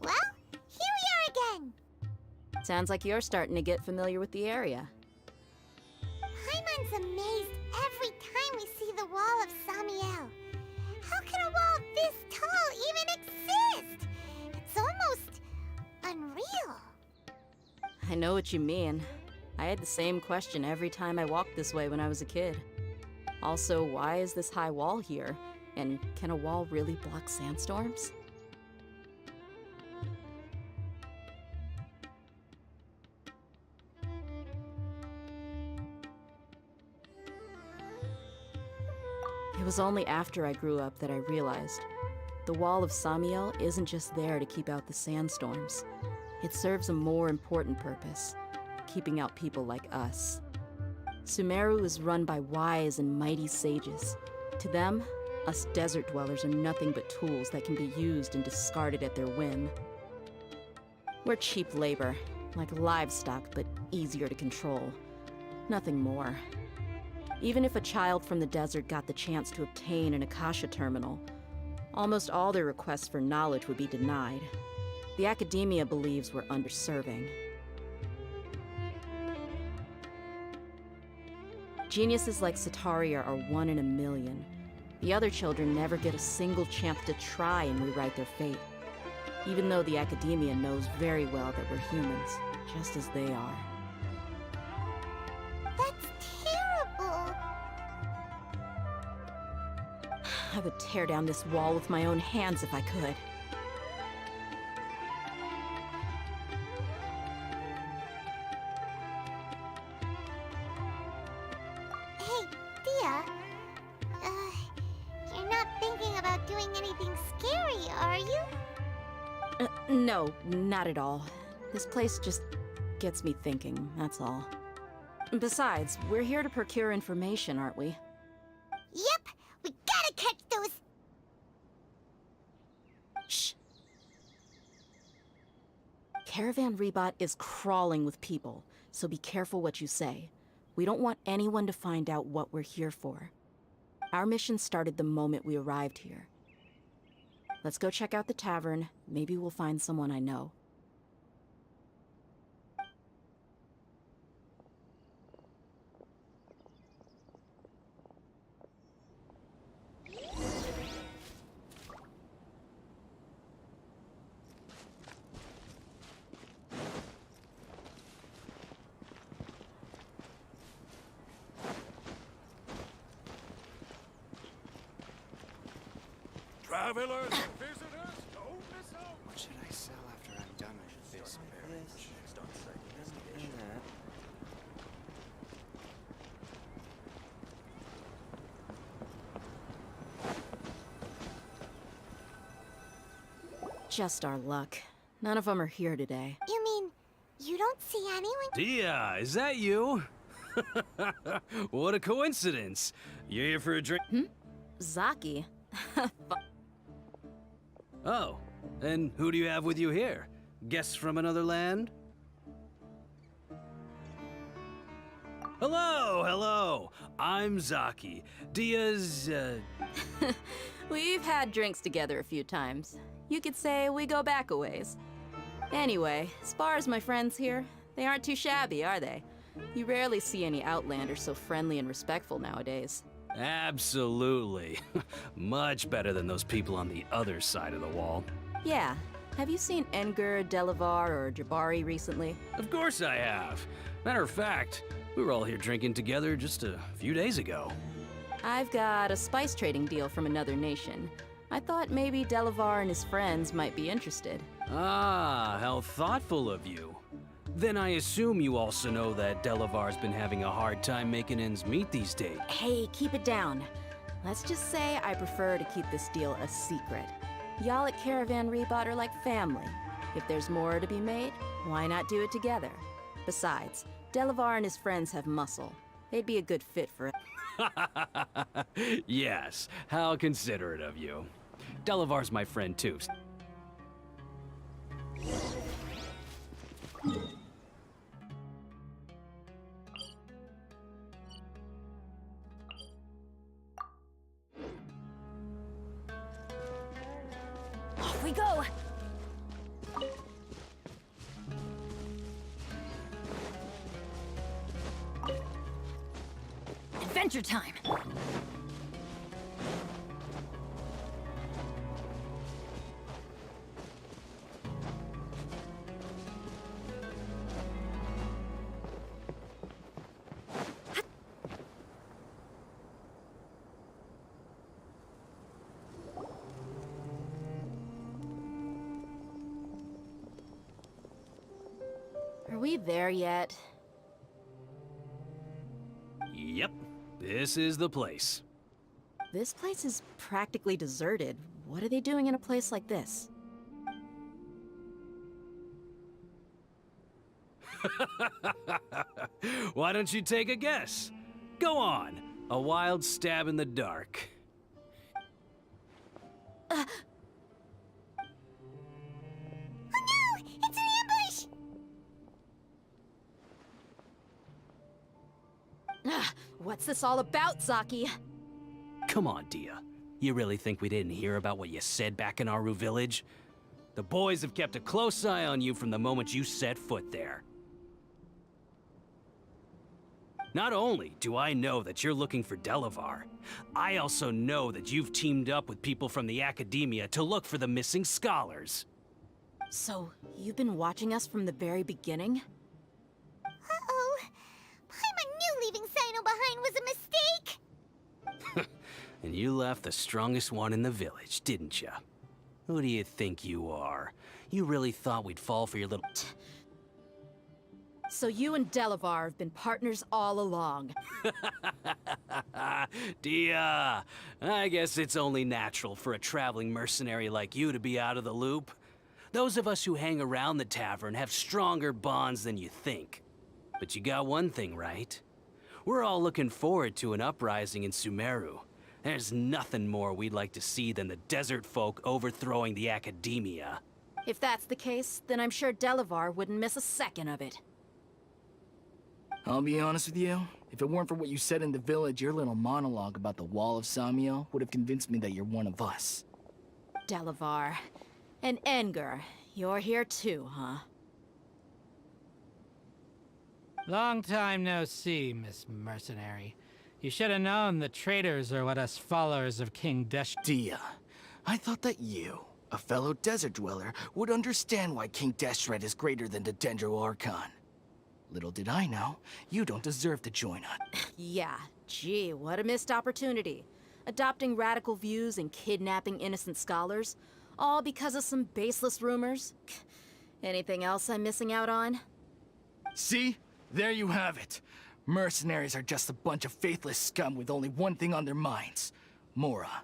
Well, here we are again.
Sounds like you're starting to get familiar with the area.
Paimon's amazed every time we see the wall of Samiel. How can a wall this tall even exist? It's almost unreal.
I know what you mean. I had the same question every time I walked this way when I was a kid. Also, why is this high wall here? And can a wall really block sandstorms? It was only after I grew up that I realized the Wall of Samiel isn't just there to keep out the sandstorms. It serves a more important purpose, keeping out people like us. Sumeru is run by wise and mighty sages. To them, us desert dwellers are nothing but tools that can be used and discarded at their whim. We're cheap labor, like livestock, but easier to control. Nothing more. Even if a child from the desert got the chance to obtain an Akasha terminal, almost all their requests for knowledge would be denied. The academia believes we're underserving. Geniuses like Sataria are one in a million. The other children never get a single chance to try and rewrite their fate, even though the academia knows very well that we're humans, just as they are.
That's terrible.
I would tear down this wall with my own hands if I could.
Hey, Dia. You're not thinking about doing anything scary, are you?
No, not at all. This place just gets me thinking, that's all. Besides, we're here to procure information, aren't we?
Yep, we gotta catch those.
Shh. Caravan Rebot is crawling with people, so be careful what you say. We don't want anyone to find out what we're here for. Our mission started the moment we arrived here. Let's go check out the tavern. Maybe we'll find someone I know.
Travelers and visitors, don't miss out.
What should I sell after I'm done with this marriage?
Just our luck. None of them are here today.
You mean, you don't see anyone?
Dia, is that you? What a coincidence. You here for a drink?
Zaki?
Oh, and who do you have with you here? Guests from another land? Hello, hello. I'm Zaki. Dia's,
We've had drinks together a few times. You could say we go back a ways. Anyway, as far as my friends here, they aren't too shabby, are they? You rarely see any Outlanders so friendly and respectful nowadays.
Absolutely. Much better than those people on the other side of the wall.
Yeah. Have you seen Edgar, Delavar, or Jabari recently?
Of course I have. Matter of fact, we were all here drinking together just a few days ago.
I've got a spice trading deal from another nation. I thought maybe Delavar and his friends might be interested.
Ah, how thoughtful of you. Then I assume you also know that Delavar's been having a hard time making ends meet these days.
Hey, keep it down. Let's just say I prefer to keep this deal a secret. Y'all at Caravan Rebot are like family. If there's more to be made, why not do it together? Besides, Delavar and his friends have muscle. They'd be a good fit for it.
Yes, how considerate of you. Delavar's my friend too.
Off we go! Adventure time!
Are we there yet?
Yep, this is the place.
This place is practically deserted. What are they doing in a place like this?
Why don't you take a guess? Go on, a wild stab in the dark.
Oh no! It's an ambush!
What's this all about, Zaki?
Come on, Dia. You really think we didn't hear about what you said back in Aru village? The boys have kept a close eye on you from the moment you set foot there. Not only do I know that you're looking for Delavar, I also know that you've teamed up with people from the academia to look for the missing scholars.
So, you've been watching us from the very beginning?
Uh-oh. Paimon knew leaving Sino behind was a mistake!
And you left the strongest one in the village, didn't ya? Who do you think you are? You really thought we'd fall for your little...
So you and Delavar have been partners all along.
Dia, I guess it's only natural for a traveling mercenary like you to be out of the loop. Those of us who hang around the tavern have stronger bonds than you think. But you got one thing right. We're all looking forward to an uprising in Sumeru. There's nothing more we'd like to see than the desert folk overthrowing the academia.
If that's the case, then I'm sure Delavar wouldn't miss a second of it.
I'll be honest with you, if it weren't for what you said in the village, your little monologue about the Wall of Samiel would have convinced me that you're one of us.
Delavar. And Edgar, you're here too, huh?
Long time no see, Miss Mercenary. You should have known the traitors are what us followers of King Desh...
Dia, I thought that you, a fellow desert dweller, would understand why King Deshret is greater than the Dendro Archon. Little did I know, you don't deserve to join us.
Yeah, gee, what a missed opportunity. Adopting radical views and kidnapping innocent scholars, all because of some baseless rumors. Anything else I'm missing out on?
See? There you have it. Mercenaries are just a bunch of faithless scum with only one thing on their minds. Mora.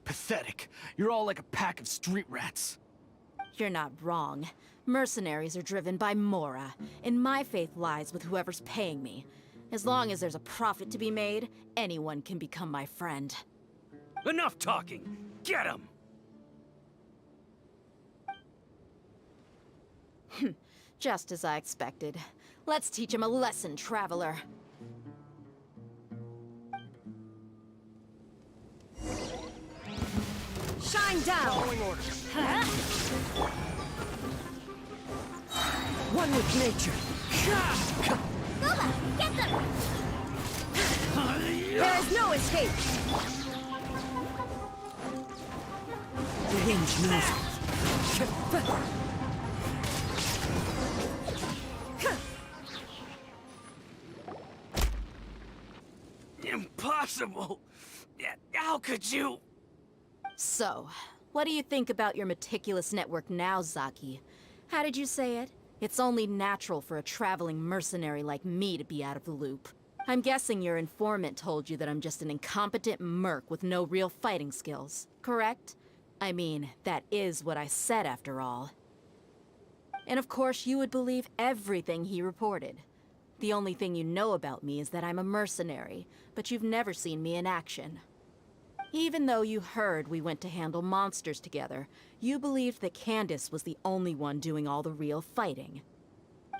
Pathetic. You're all like a pack of street rats.
You're not wrong. Mercenaries are driven by Mora, and my faith lies with whoever's paying me. As long as there's a profit to be made, anyone can become my friend.
Enough talking! Get him!
Just as I expected. Let's teach him a lesson, traveler.
Shine down!
Following orders.
One with nature.
Booba, get them!
There is no escape! The hinge knows it.
Impossible! How could you?
So, what do you think about your meticulous network now, Zaki? How did you say it? It's only natural for a traveling mercenary like me to be out of the loop. I'm guessing your informant told you that I'm just an incompetent merc with no real fighting skills, correct? I mean, that is what I said after all. And of course you would believe everything he reported. The only thing you know about me is that I'm a mercenary, but you've never seen me in action. Even though you heard we went to handle monsters together, you believed that Candace was the only one doing all the real fighting.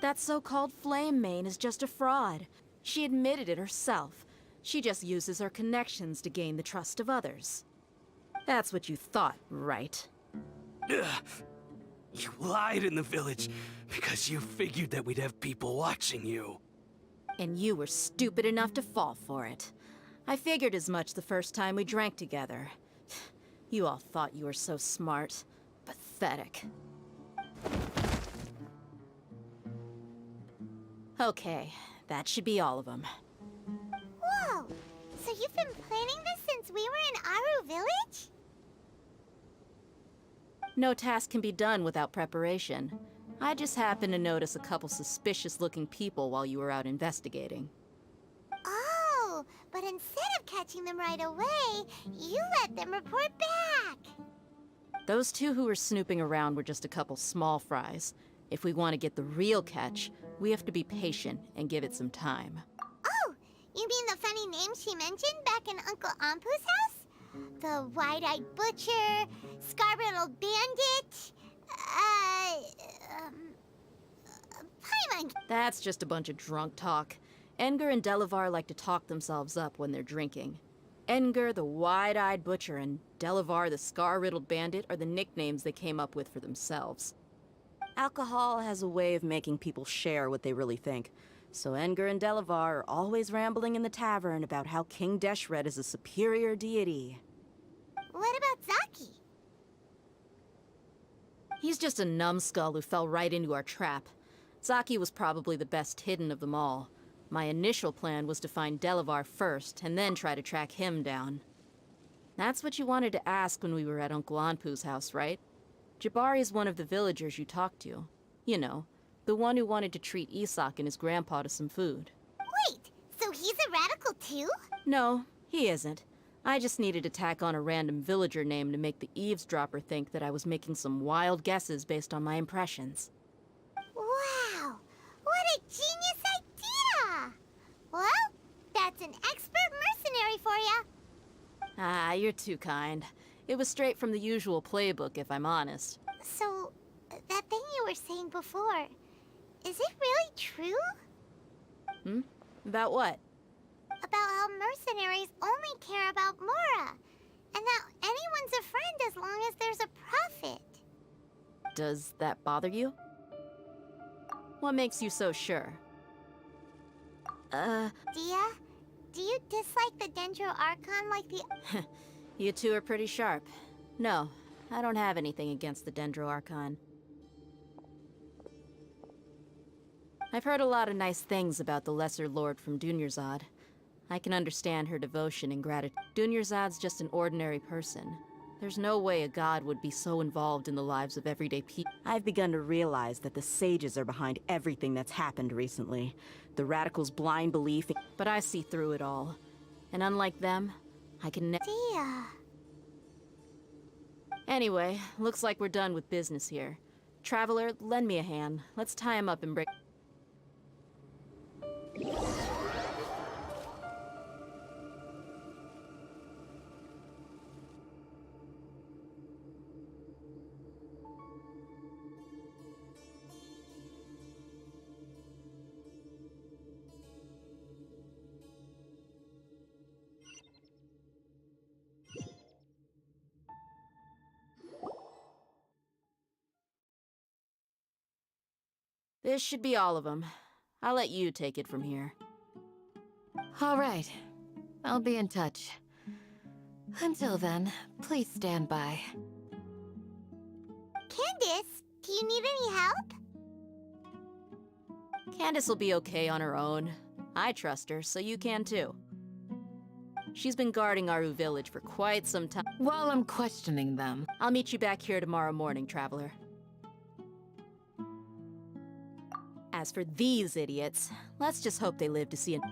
That so-called Flame Mane is just a fraud. She admitted it herself. She just uses her connections to gain the trust of others. That's what you thought, right?
Ugh. You lied in the village because you figured that we'd have people watching you.
And you were stupid enough to fall for it. I figured as much the first time we drank together. You all thought you were so smart. Pathetic. Okay, that should be all of them.
Whoa! So you've been planning this since we were in Aru Village?
No task can be done without preparation. I just happened to notice a couple suspicious-looking people while you were out investigating.
Oh, but instead of catching them right away, you let them report back.
Those two who were snooping around were just a couple small fries. If we want to get the real catch, we have to be patient and give it some time.
Oh, you mean the funny name she mentioned back in Uncle Ampu's house? The wide-eyed butcher, scar-riddled bandit, Paimon.
That's just a bunch of drunk talk. Edgar and Delavar like to talk themselves up when they're drinking. Edgar, the wide-eyed butcher, and Delavar, the scar-riddled bandit, are the nicknames they came up with for themselves. Alcohol has a way of making people share what they really think. So Edgar and Delavar are always rambling in the tavern about how King Deshret is a superior deity.
What about Zaki?
He's just a numbskull who fell right into our trap. Zaki was probably the best hidden of them all. My initial plan was to find Delavar first, and then try to track him down. That's what you wanted to ask when we were at Uncle Anpu's house, right? Jabari is one of the villagers you talked to. You know, the one who wanted to treat Isak and his grandpa to some food.
Wait, so he's a radical too?
No, he isn't. I just needed to tack on a random villager name to make the eavesdropper think that I was making some wild guesses based on my impressions.
Wow, what a genius idea! Well, that's an expert mercenary for you.
Ah, you're too kind. It was straight from the usual playbook, if I'm honest.
So, that thing you were saying before, is it really true?
Hmm? About what?
About how mercenaries only care about Mora, and that anyone's a friend as long as there's a profit.
Does that bother you? What makes you so sure?
Dia, do you dislike the Dendro Archon like the...
You two are pretty sharp. No, I don't have anything against the Dendro Archon. I've heard a lot of nice things about the Lesser Lord from Dunyarzad. I can understand her devotion and gratitude. Dunyarzad's just an ordinary person. There's no way a god would be so involved in the lives of everyday people. I've begun to realize that the sages are behind everything that's happened recently. The radicals' blind belief, but I see through it all. And unlike them, I can
Dia...
Anyway, looks like we're done with business here. Traveler, lend me a hand. Let's tie him up and break. This should be all of them. I'll let you take it from here.
All right. I'll be in touch. Until then, please stand by.
Candace, do you need any help?
Candace will be okay on her own. I trust her, so you can too. She's been guarding Aru Village for quite some time.
While I'm questioning them,
I'll meet you back here tomorrow morning, Traveler. As for these idiots, let's just hope they live to see it.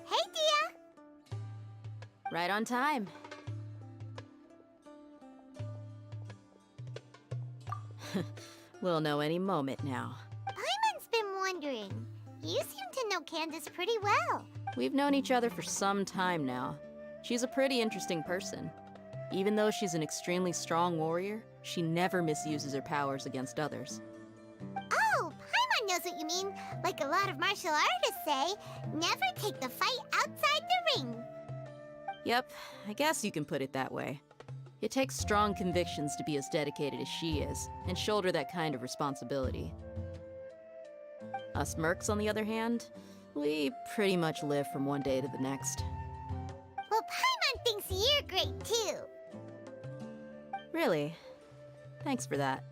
Hey, Dia!
Right on time. We'll know any moment now.
Paimon's been wondering. You seem to know Candace pretty well.
We've known each other for some time now. She's a pretty interesting person. Even though she's an extremely strong warrior, she never misuses her powers against others.
Oh, Paimon knows what you mean. Like a lot of martial artists say, never take the fight outside the ring.
Yep, I guess you can put it that way. It takes strong convictions to be as dedicated as she is, and shoulder that kind of responsibility. Us mercs, on the other hand, we pretty much live from one day to the next.
Well, Paimon thinks you're great too.
Really? Thanks for that.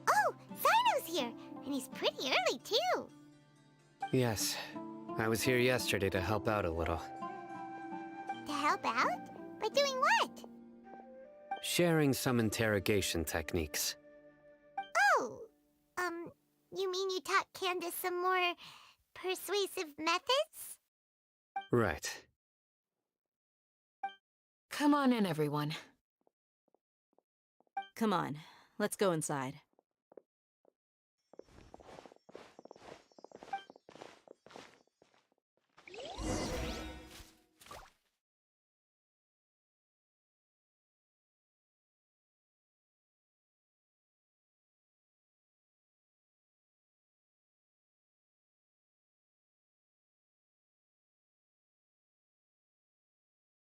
Oh, Zino's here, and he's pretty early too.
Yes. I was here yesterday to help out a little.
To help out? By doing what?
Sharing some interrogation techniques.
Oh, you mean you taught Candace some more persuasive methods?
Right.
come on in, everyone.
Come on, let's go inside.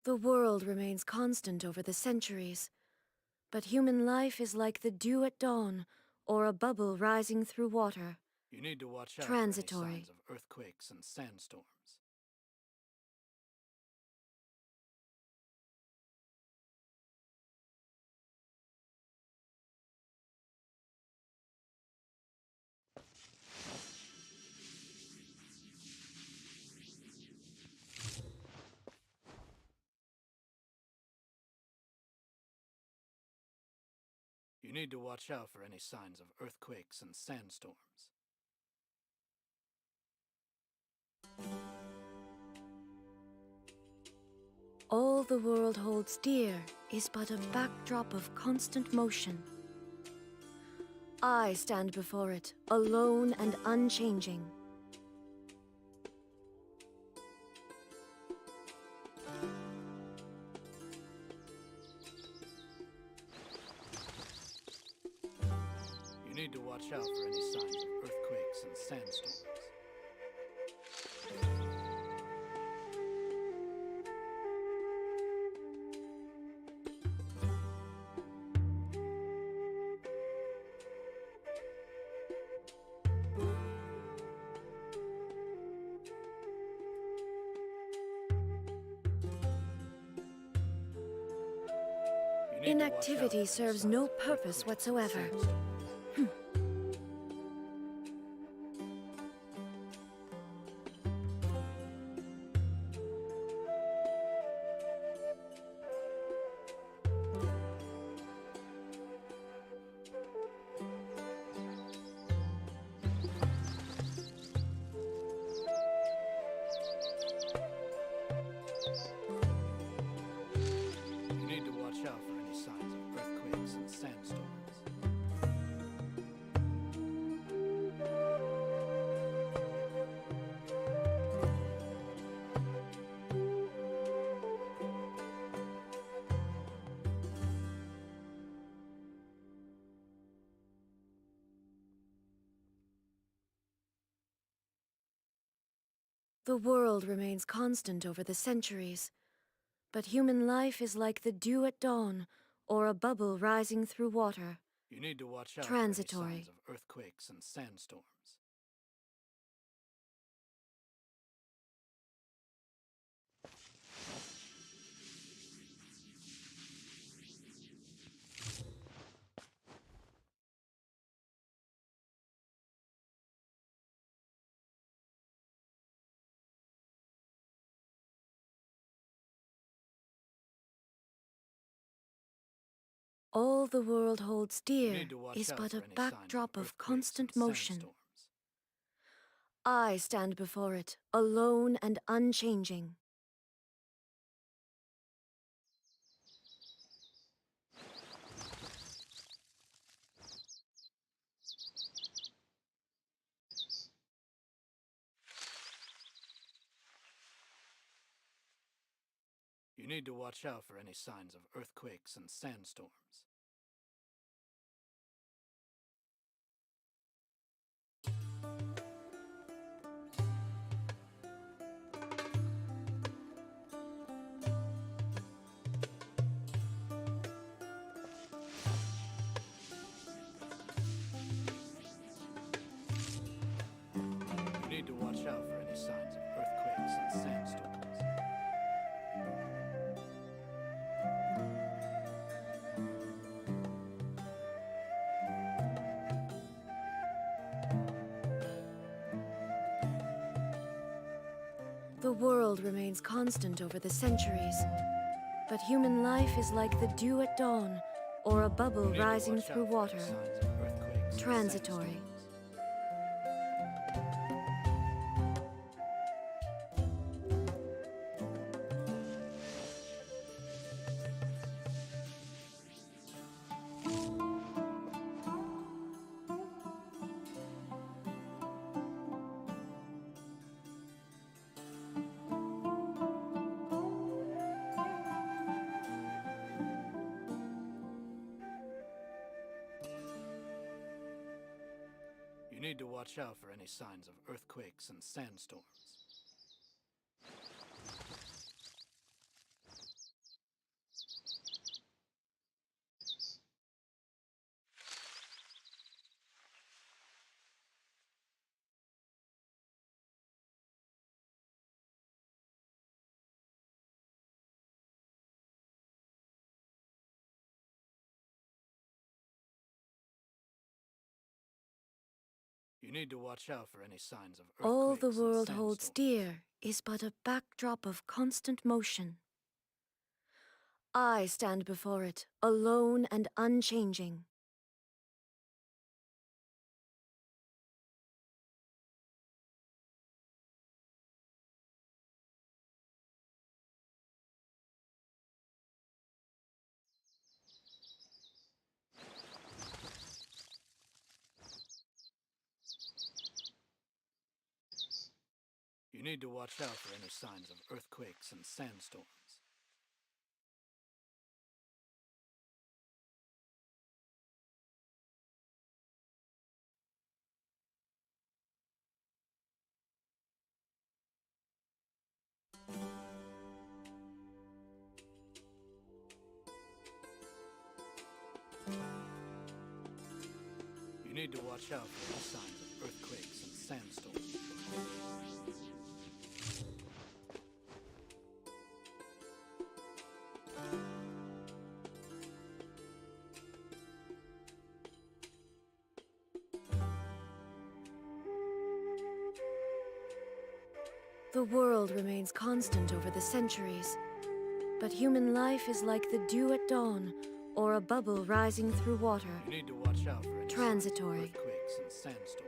The world remains constant over the centuries, but human life is like the dew at dawn, or a bubble rising through water.
You need to watch out
Transitory.
for any signs of earthquakes and sandstorms. You need to watch out for any signs of earthquakes and sandstorms.
All the world holds dear is but a backdrop of constant motion. I stand before it, alone and unchanging.
You need to watch out for any signs of earthquakes and sandstorms.
Inactivity serves no purpose whatsoever.
You need to watch out for any signs of earthquakes and sandstorms.
The world remains constant over the centuries, but human life is like the dew at dawn, or a bubble rising through water.
You need to watch out
Transitory.
for any signs of earthquakes and sandstorms.
All the world holds
You
dear
need to watch
is
out
but
for
a
any signs of
backdrop of
earthquakes
constant
and
motion.
sandstorms.
I stand before it, alone and unchanging.
You need to watch out for any signs of earthquakes and sandstorms. You need to watch out for any signs of earthquakes and sandstorms.
The world remains constant over the centuries, but human life is like the dew at dawn, or a bubble
You need to
rising
watch
through
out for
water.
any signs of earthquakes and
Transitory.
sandstorms. You need to watch out for any signs of earthquakes and sandstorms. You need to watch out for any signs of earthquakes
All the
and
world holds
sandstorms.
dear is but a backdrop of constant motion. I stand before it, alone and unchanging.
You need to watch out for any signs of earthquakes and sandstorms. You need to watch out for any signs of earthquakes and sandstorms.
The world remains constant over the centuries, but human life is like the dew at dawn, or a bubble rising through water.
You need to watch out for any
Transitory.
earthquakes and sandstorms.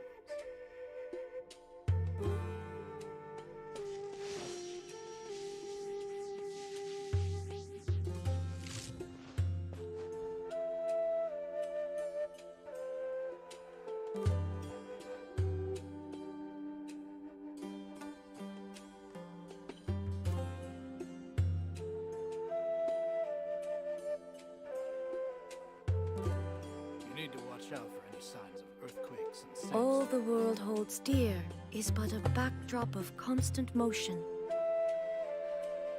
You need to watch out for any signs of earthquakes and sandstorms.
All the world holds dear is but a backdrop of constant motion.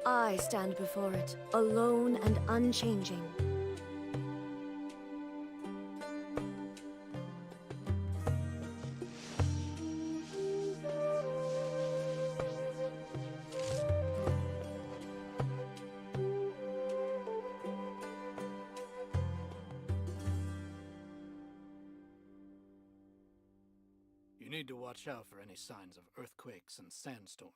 I stand before it, alone and unchanging.
You need to watch out for any signs of earthquakes and sandstorms.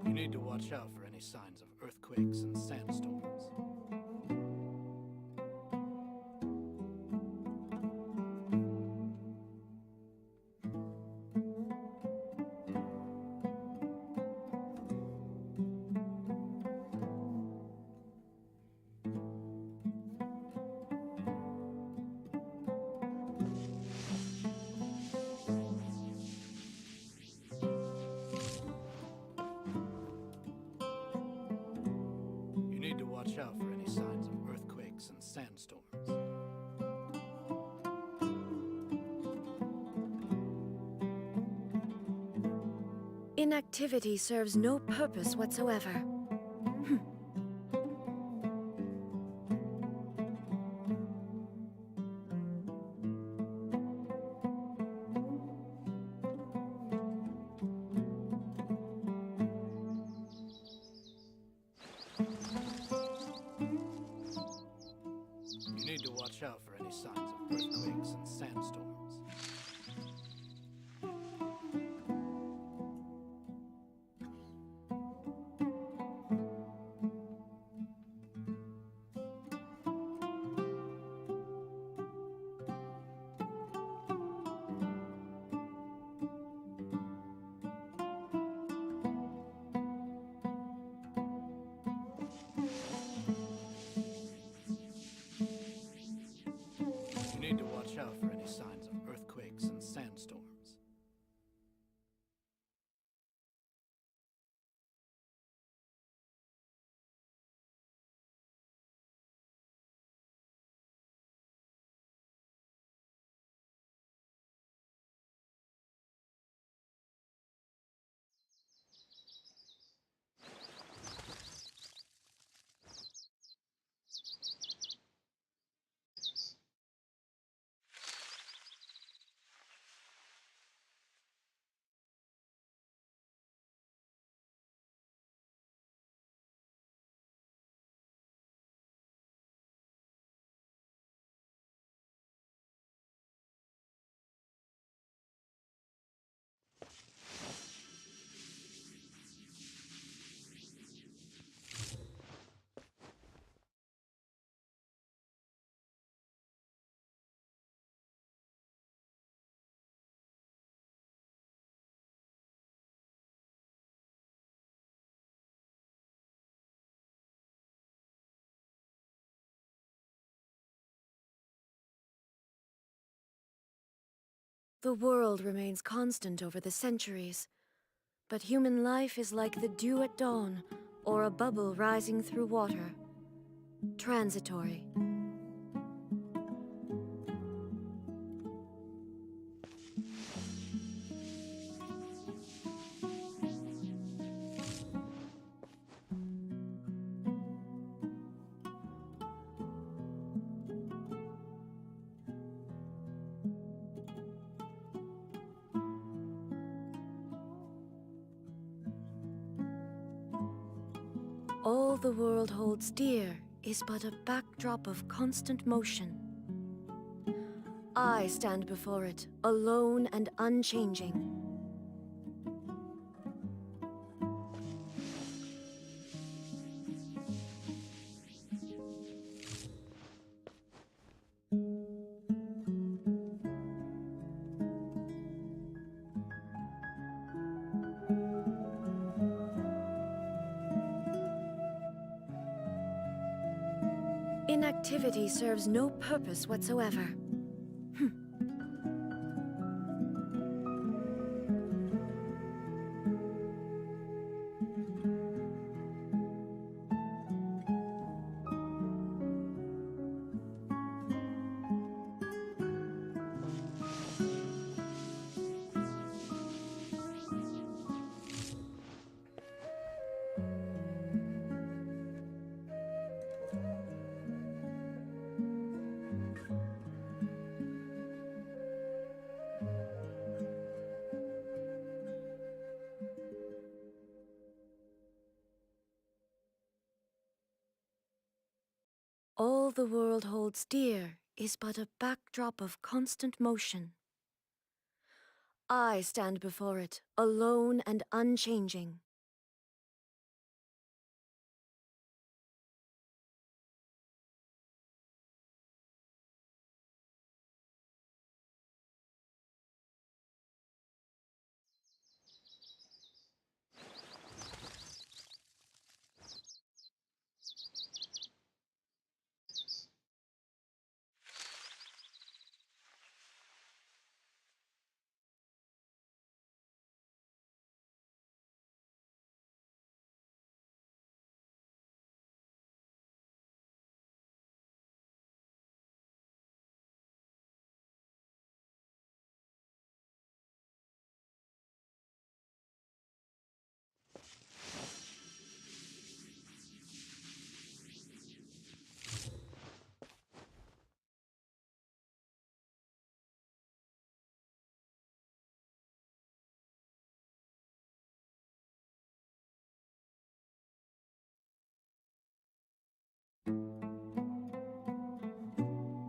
You need to watch out for any signs of earthquakes and sandstorms. You need to watch out for any signs of earthquakes and sandstorms.
Inactivity serves no purpose whatsoever.
You need to watch out for any signs of earthquakes and sandstorms.
The world remains constant over the centuries, but human life is like the dew at dawn, or a bubble rising through water. Transitory. All the world holds dear is but a backdrop of constant motion. I stand before it, alone and unchanging. Inactivity serves no purpose whatsoever. All the world holds dear is but a backdrop of constant motion. I stand before it, alone and unchanging.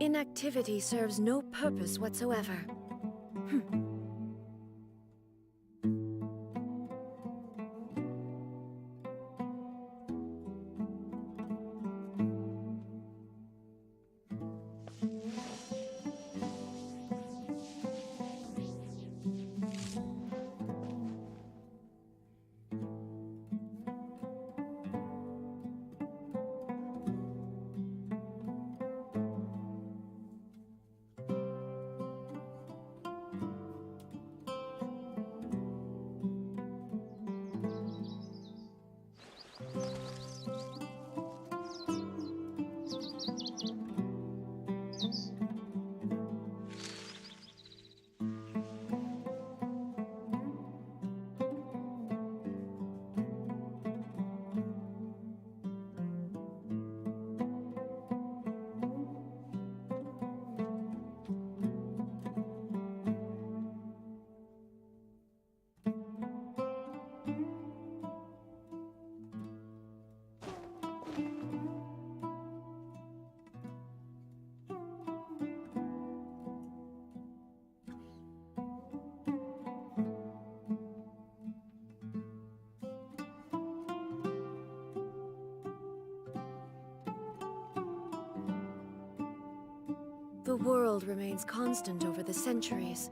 Inactivity serves no purpose whatsoever. The world remains constant over the centuries,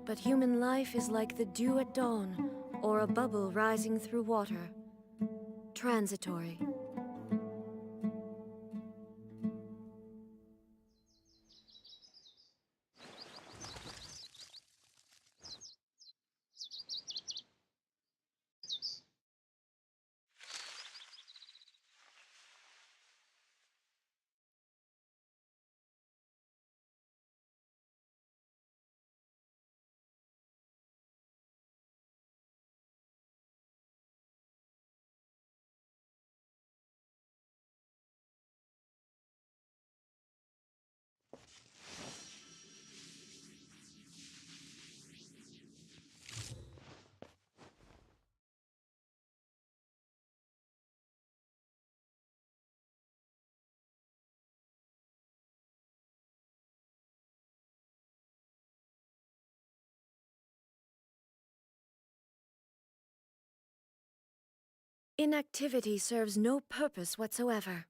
but human life is like the dew at dawn, or a bubble rising through water. Transitory. Inactivity serves no purpose whatsoever.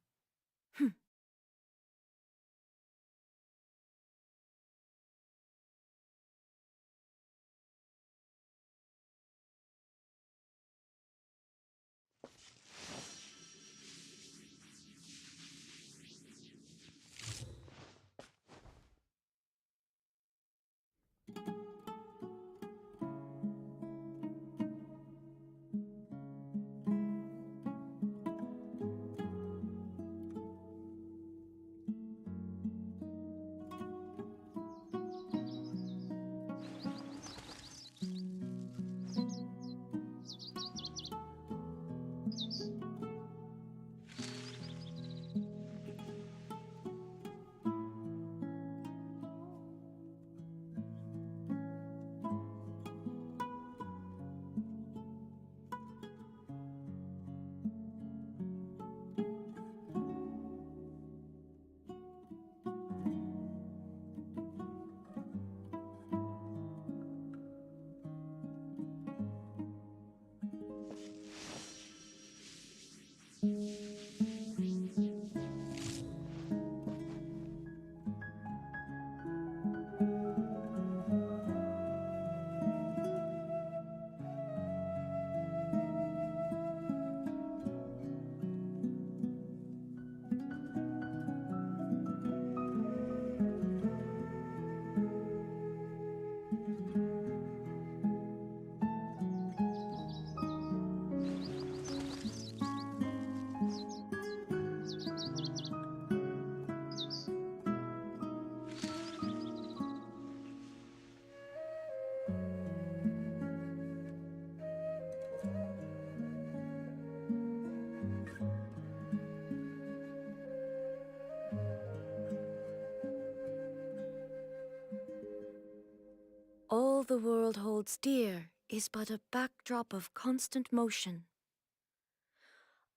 All the world holds dear is but a backdrop of constant motion.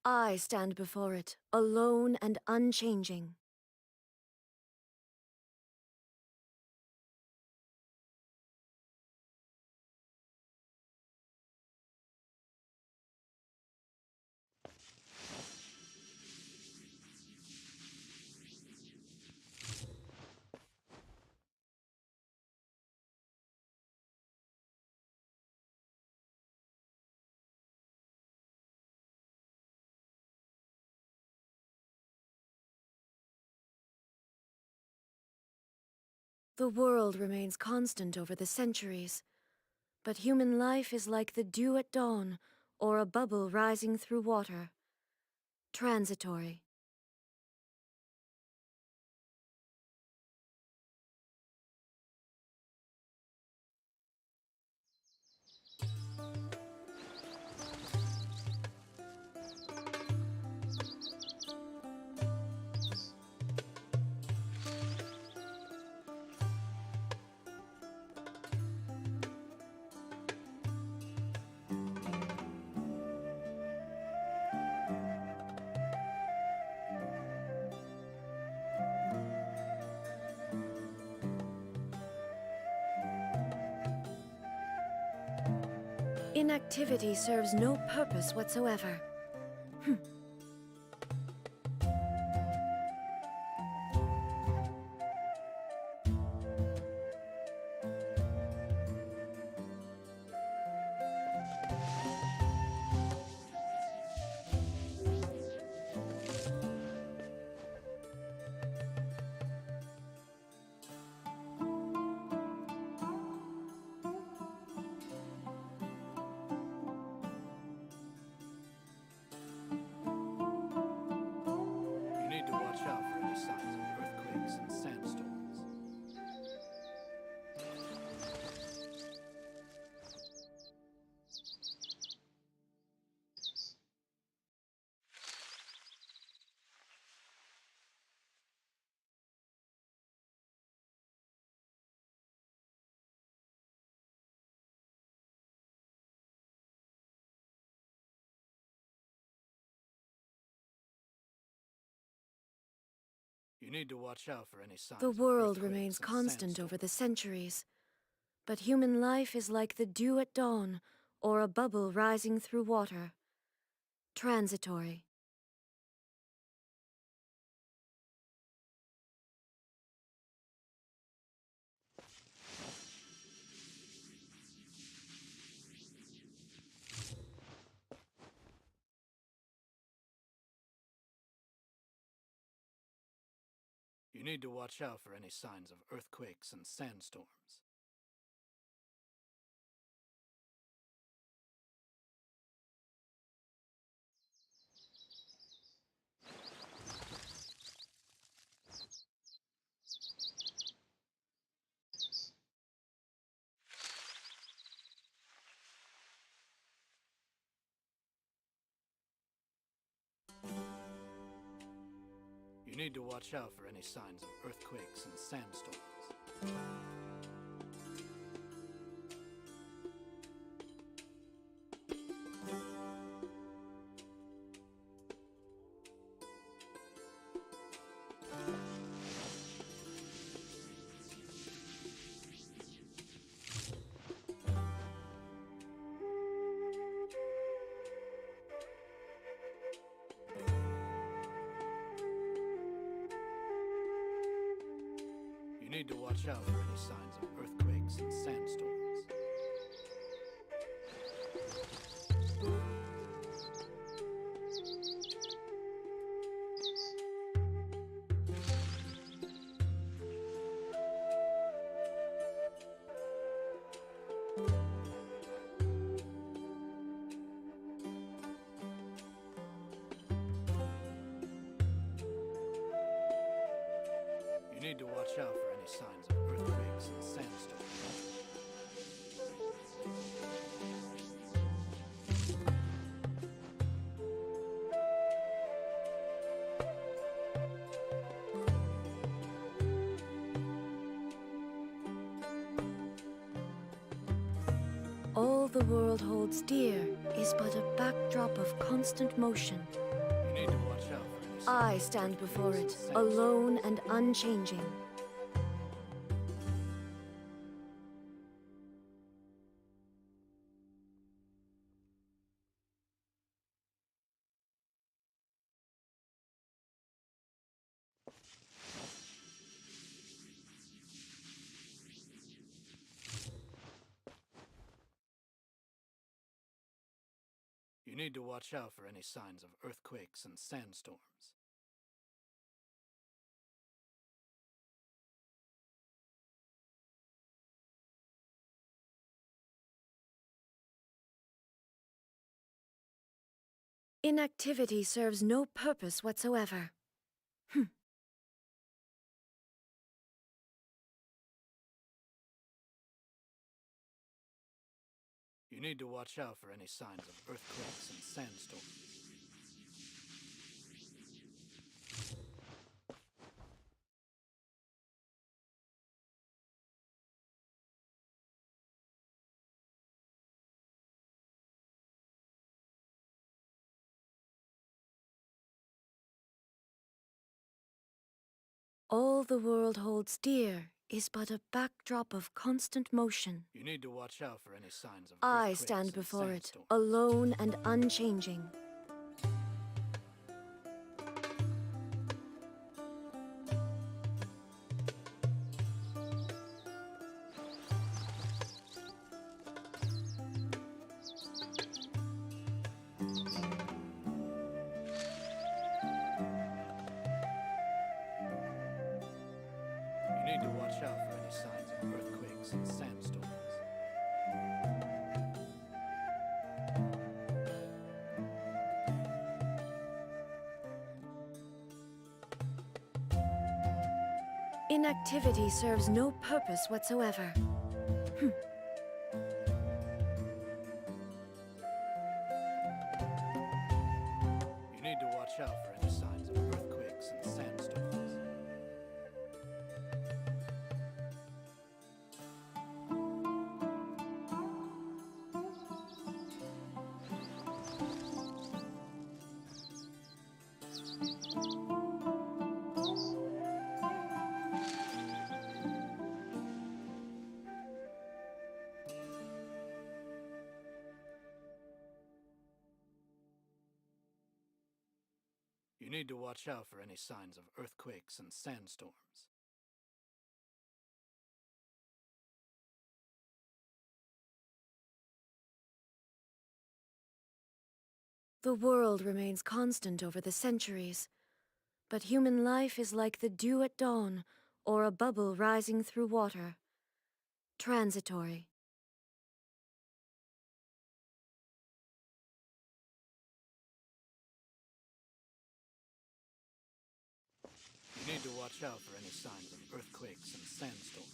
I stand before it, alone and unchanging. The world remains constant over the centuries, but human life is like the dew at dawn or a bubble rising through water. Transitory. Inactivity serves no purpose whatsoever.
You need to watch out for any signs of earthquakes and sandstorms. You need to watch out for any signs
The
of
world
earthquakes
remains
and
constant over
sandstorms.
the centuries, but human life is like the dew at dawn or a bubble rising through water. transitory.
You need to watch out for any signs of earthquakes and sandstorms. You need to watch out for any signs of earthquakes and sandstorms. You need to watch out for any signs of earthquakes and sandstorms. You need to watch out for any signs of earthquakes and sandstorms.
All the world holds dear is but a backdrop of constant motion.
You need to watch out for any signs
I
of
stand before
earthquakes
it,
and sandstorms.
alone and unchanging.
You need to watch out for any signs of earthquakes and sandstorms.
Inactivity serves no purpose whatsoever.
You need to watch out for any signs of earthquakes and sandstorms.
All the world holds dear is but a backdrop of constant motion.
You need to watch out for any signs of
I
earthquakes
stand
and
before it,
sandstorms.
alone and unchanging.
You need to watch out for any signs of earthquakes and sandstorms.
Inactivity serves no purpose whatsoever.
You need to watch out for any signs of earthquakes and sandstorms. You need to watch out for any signs of earthquakes and sandstorms.
The world remains constant over the centuries, but human life is like the dew at dawn or a bubble rising through water. Transitory.
You need to watch out for any signs of earthquakes and sandstorms.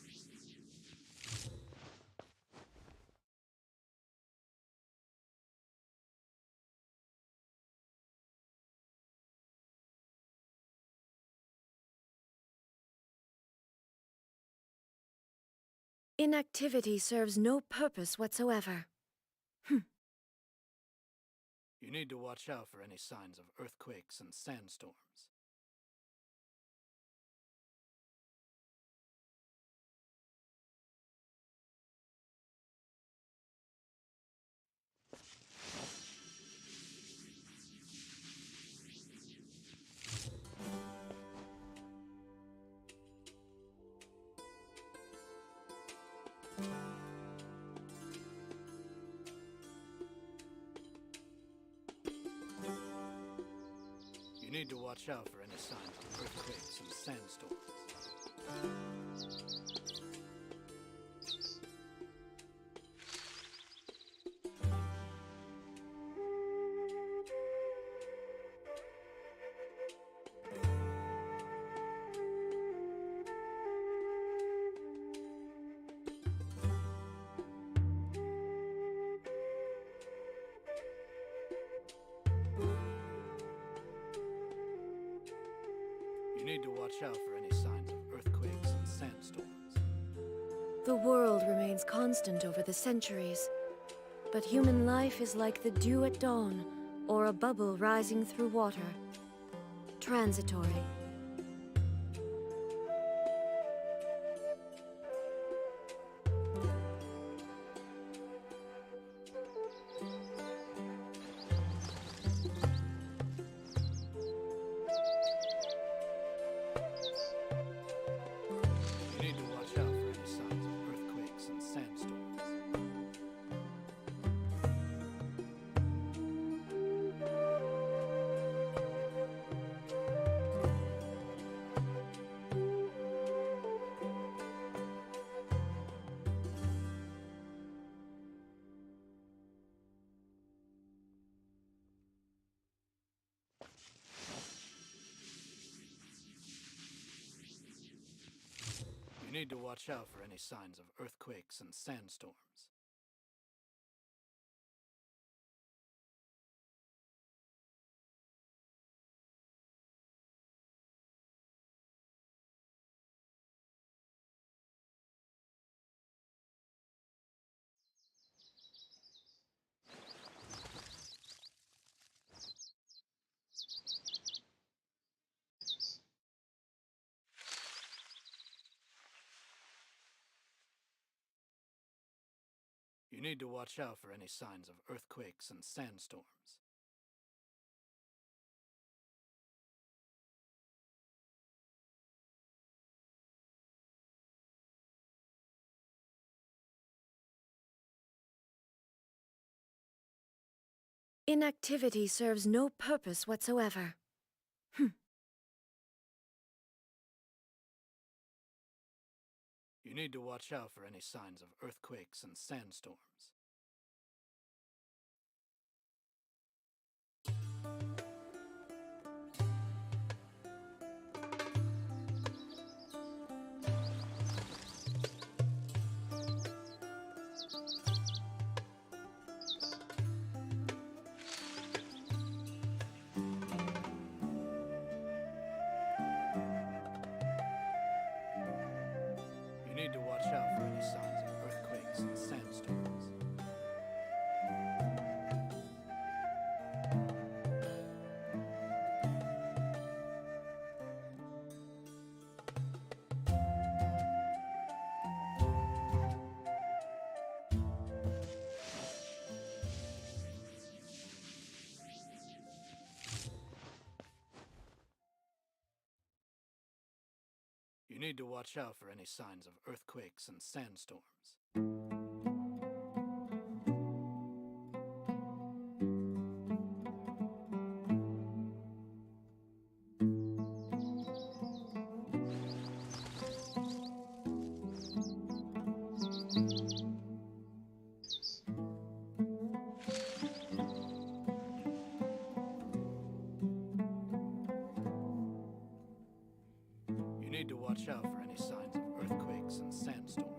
Inactivity serves no purpose whatsoever.
You need to watch out for any signs of earthquakes and sandstorms. You need to watch out for any signs of earthquakes and sandstorms. You need to watch out for any signs of earthquakes and sandstorms.
The world remains constant over the centuries, but human life is like the dew at dawn or a bubble rising through water. Transitory.
You need to watch out for any signs of earthquakes and sandstorms. You need to watch out for any signs of earthquakes and sandstorms. You need to watch out for any signs of earthquakes and sandstorms.
Inactivity serves no purpose whatsoever.
You need to watch out for any signs of earthquakes and sandstorms. You need to watch out for any signs of earthquakes and sandstorms. need to watch out for any signs of earthquakes and sandstorms. You need to watch out for any signs of earthquakes and sandstorms.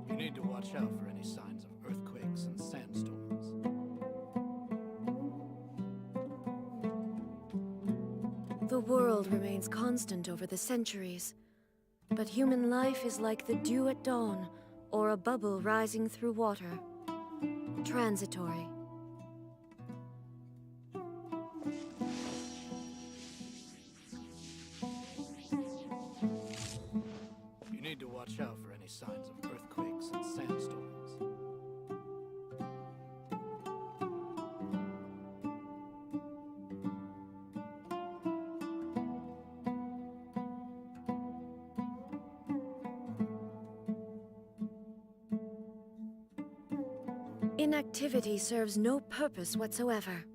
You need to watch out for any signs of earthquakes and sandstorms.
The world remains constant over the centuries, but human life is like the dew at dawn or a bubble rising through water. Transitory.
You need to watch out for any signs of earthquakes and sandstorms.
Inactivity serves no purpose whatsoever.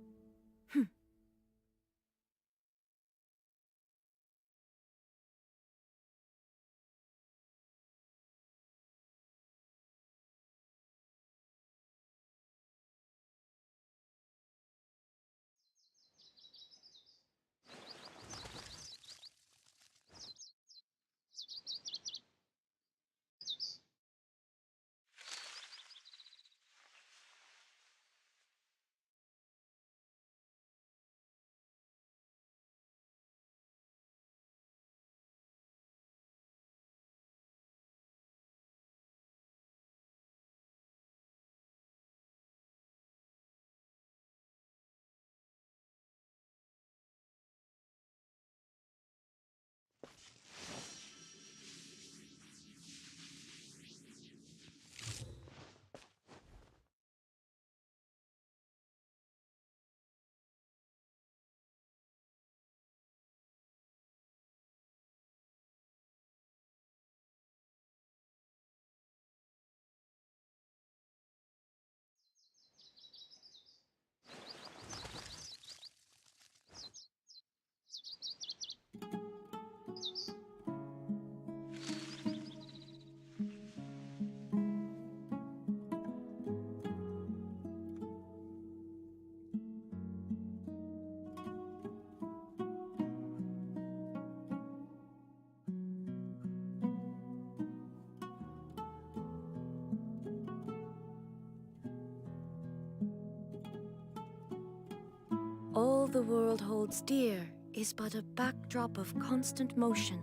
All the world holds dear is but a backdrop of constant motion.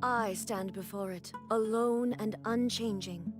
I stand before it, alone and unchanging.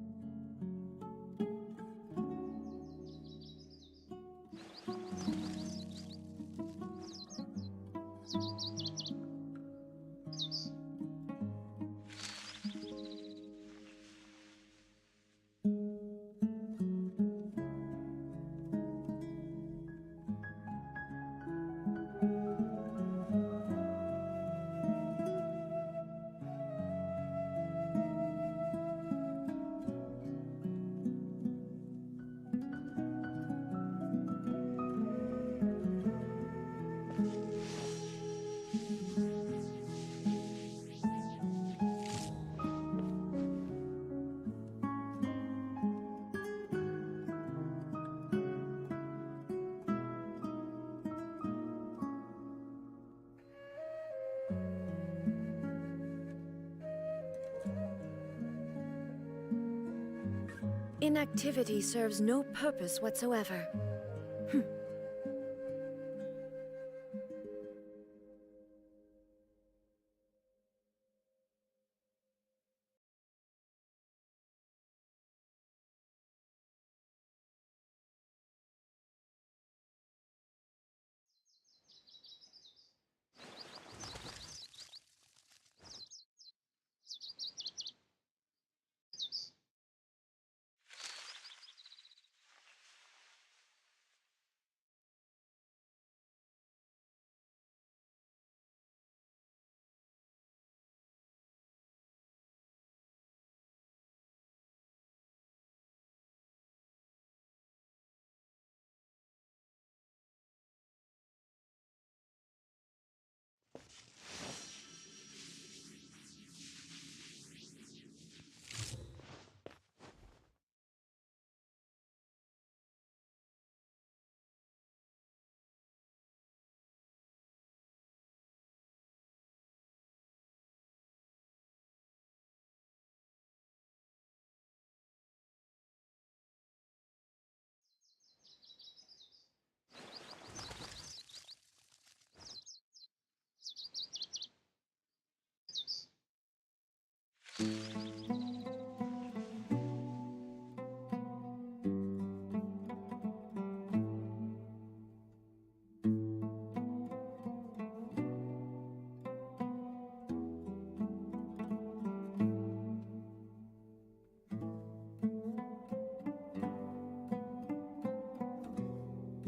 Inactivity serves no purpose whatsoever.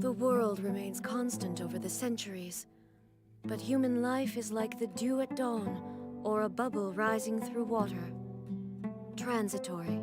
The world remains constant over the centuries, but human life is like the dew at dawn or a bubble rising through water. Transitory.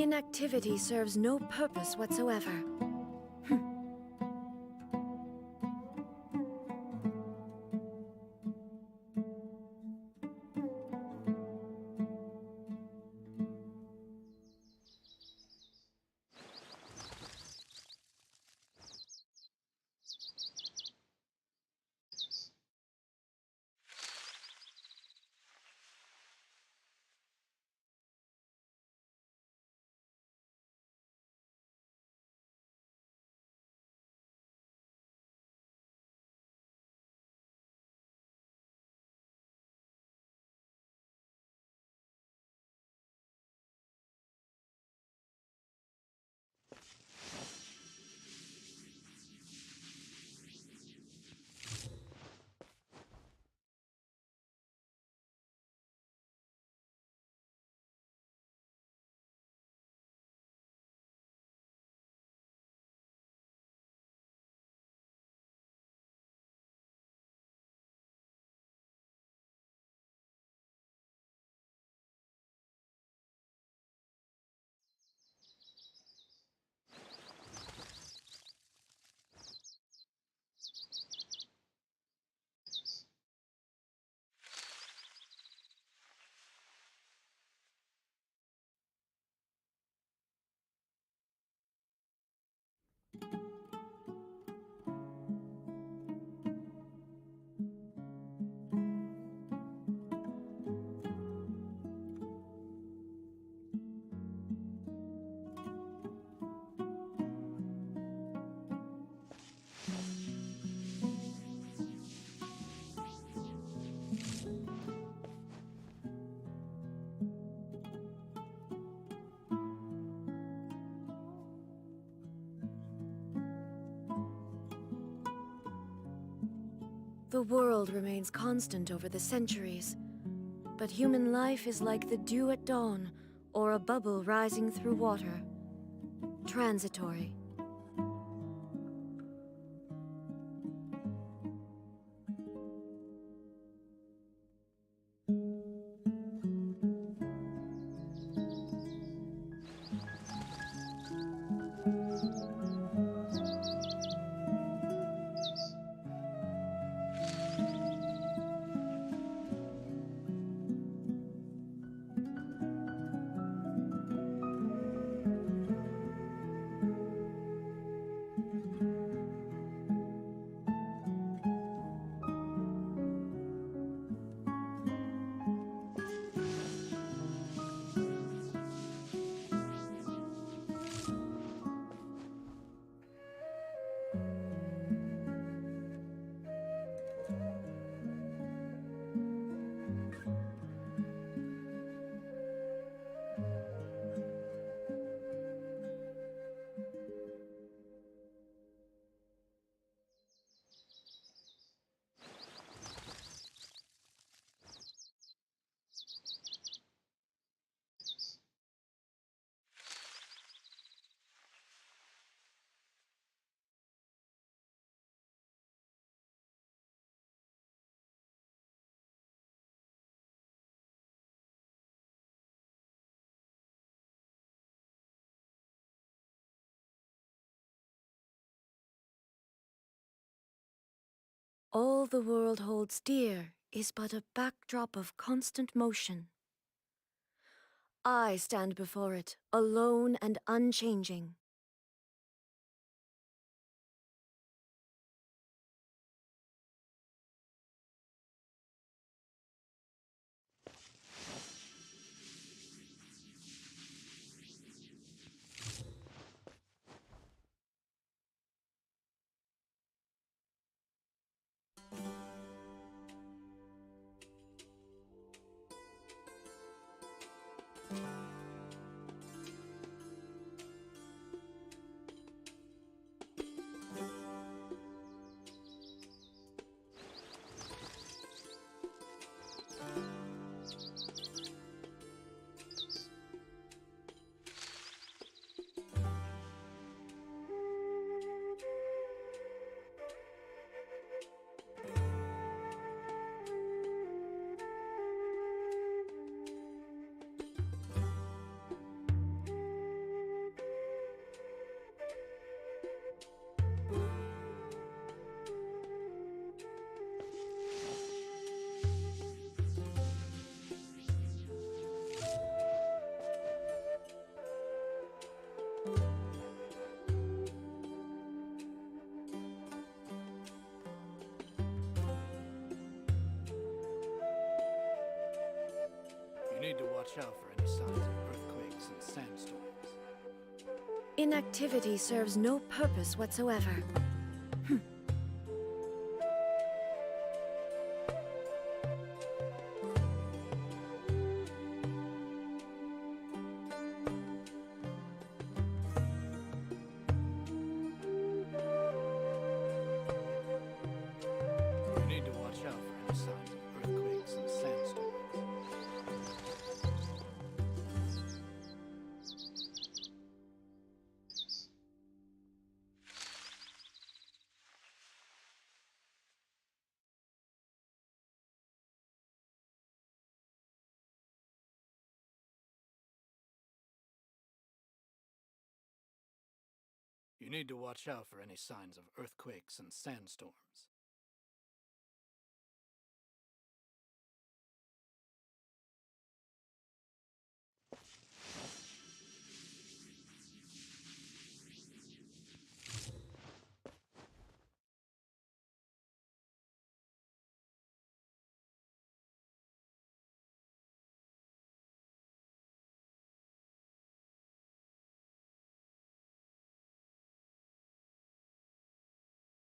Inactivity serves no purpose whatsoever. The world remains constant over the centuries, but human life is like the dew at dawn or a bubble rising through water. Transitory. All the world holds dear is but a backdrop of constant motion. I stand before it, alone and unchanging.
You need to watch out for any signs of earthquakes and sandstorms.
Inactivity serves no purpose whatsoever.
You need to watch out for any signs of earthquakes and sandstorms. You need to watch out for any signs of earthquakes and sandstorms.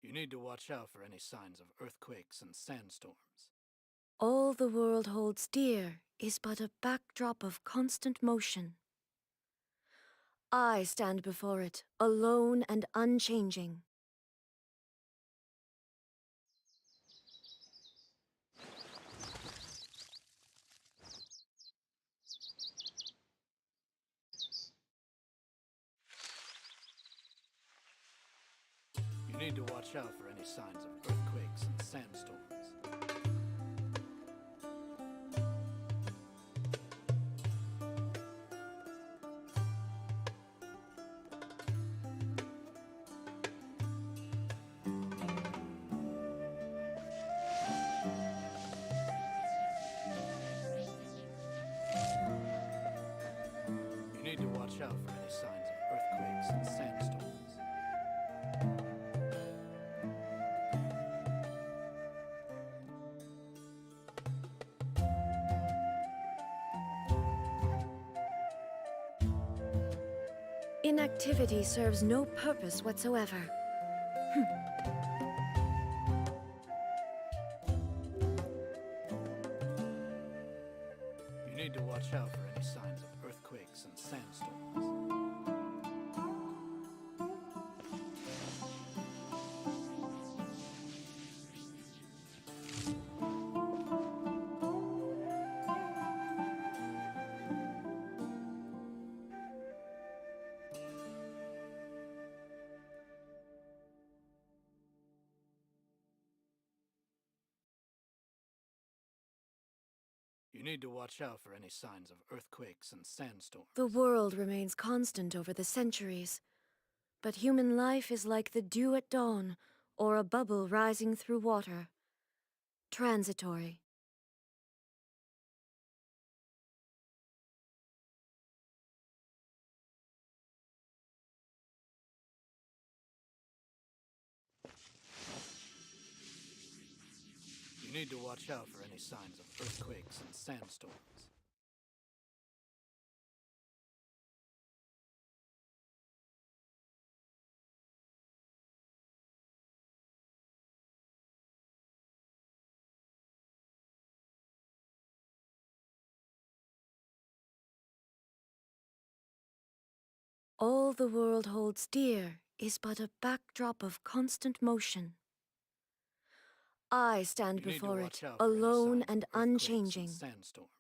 You need to watch out for any signs of earthquakes and sandstorms.
All the world holds dear is but a backdrop of constant motion. I stand before it, alone and unchanging.
You need to watch out for any signs of earthquakes and sandstorms. You need to watch out for any signs of earthquakes and sandstorms.
Inactivity serves no purpose whatsoever.
You need to watch out for any signs of earthquakes and sandstorms. You need to watch out for any signs of earthquakes and sandstorms.
The world remains constant over the centuries, but human life is like the dew at dawn, or a bubble rising through water. Transitory.
You need to watch out for any signs of earthquakes and sandstorms.
All the world holds dear is but a backdrop of constant motion. I stand
You need to
before
watch
it,
out for any
alone
signs of
and
earthquakes and
unchanging.
sandstorms.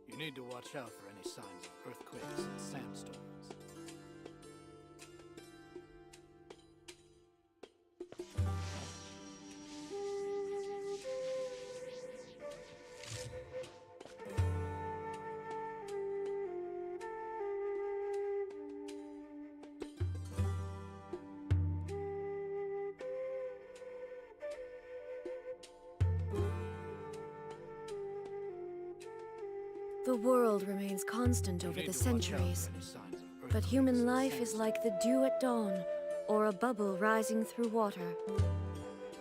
You need to watch out for any signs of earthquakes and sandstorms.
The world remains constant over the centuries, but human life is like the dew at dawn, or a bubble rising through water.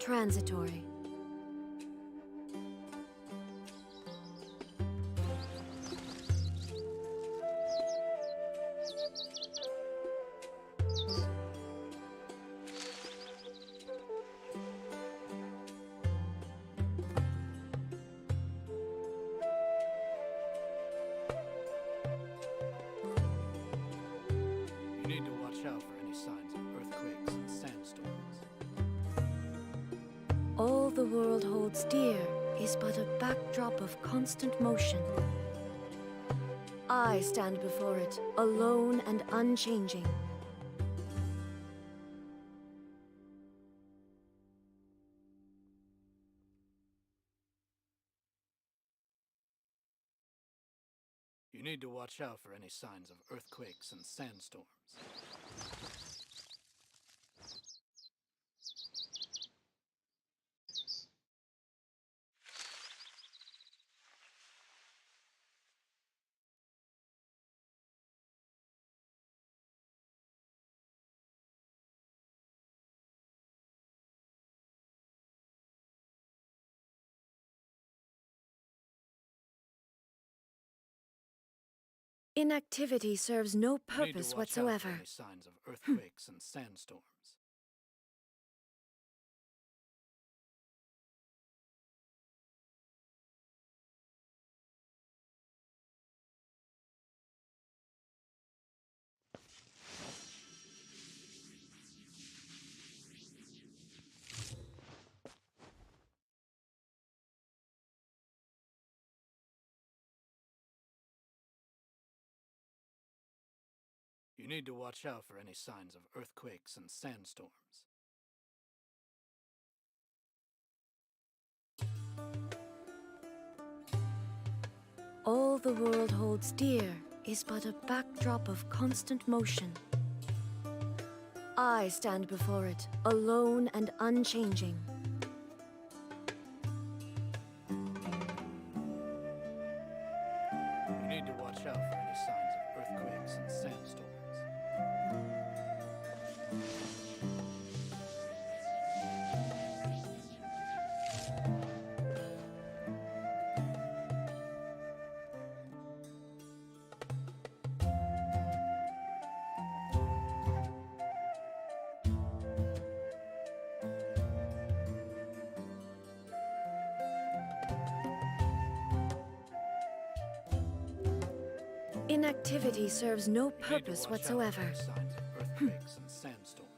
Transitory.
You need to watch out for any signs of earthquakes and sandstorms.
All the world holds dear is but a backdrop of constant motion. I stand before it, alone and unchanging.
You need to watch out for any signs of earthquakes and sandstorms.
Inactivity serves no
You need to
purpose
watch out for
whatsoever.
any signs of earthquakes and sandstorms. You need to watch out for any signs of earthquakes and sandstorms.
All the world holds dear is but a backdrop of constant motion. I stand before it, alone and unchanging.
You need to watch out for any signs of earthquakes and sandstorms.
Inactivity serves no
You need to
purpose
watch out
whatsoever.
for any signs of earthquakes and sandstorms.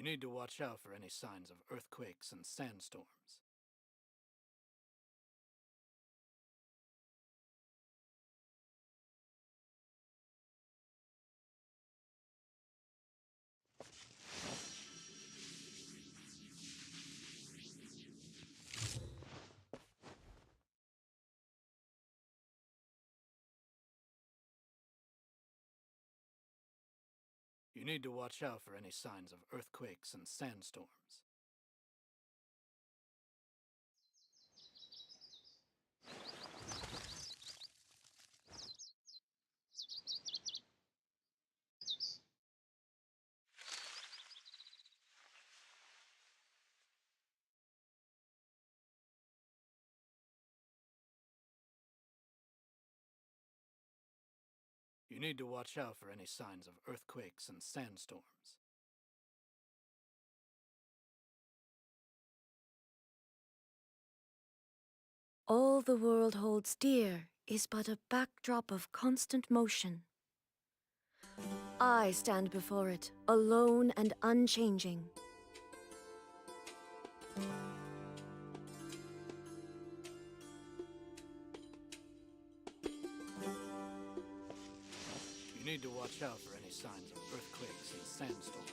need to watch out for any signs of earthquakes and sandstorms. You need to watch out for any signs of earthquakes and sandstorms. You need to watch out for any signs of earthquakes and sandstorms.
All the world holds dear is but a backdrop of constant motion. I stand before it, alone and unchanging.
You need to watch out for any signs of earthquakes and sandstorms.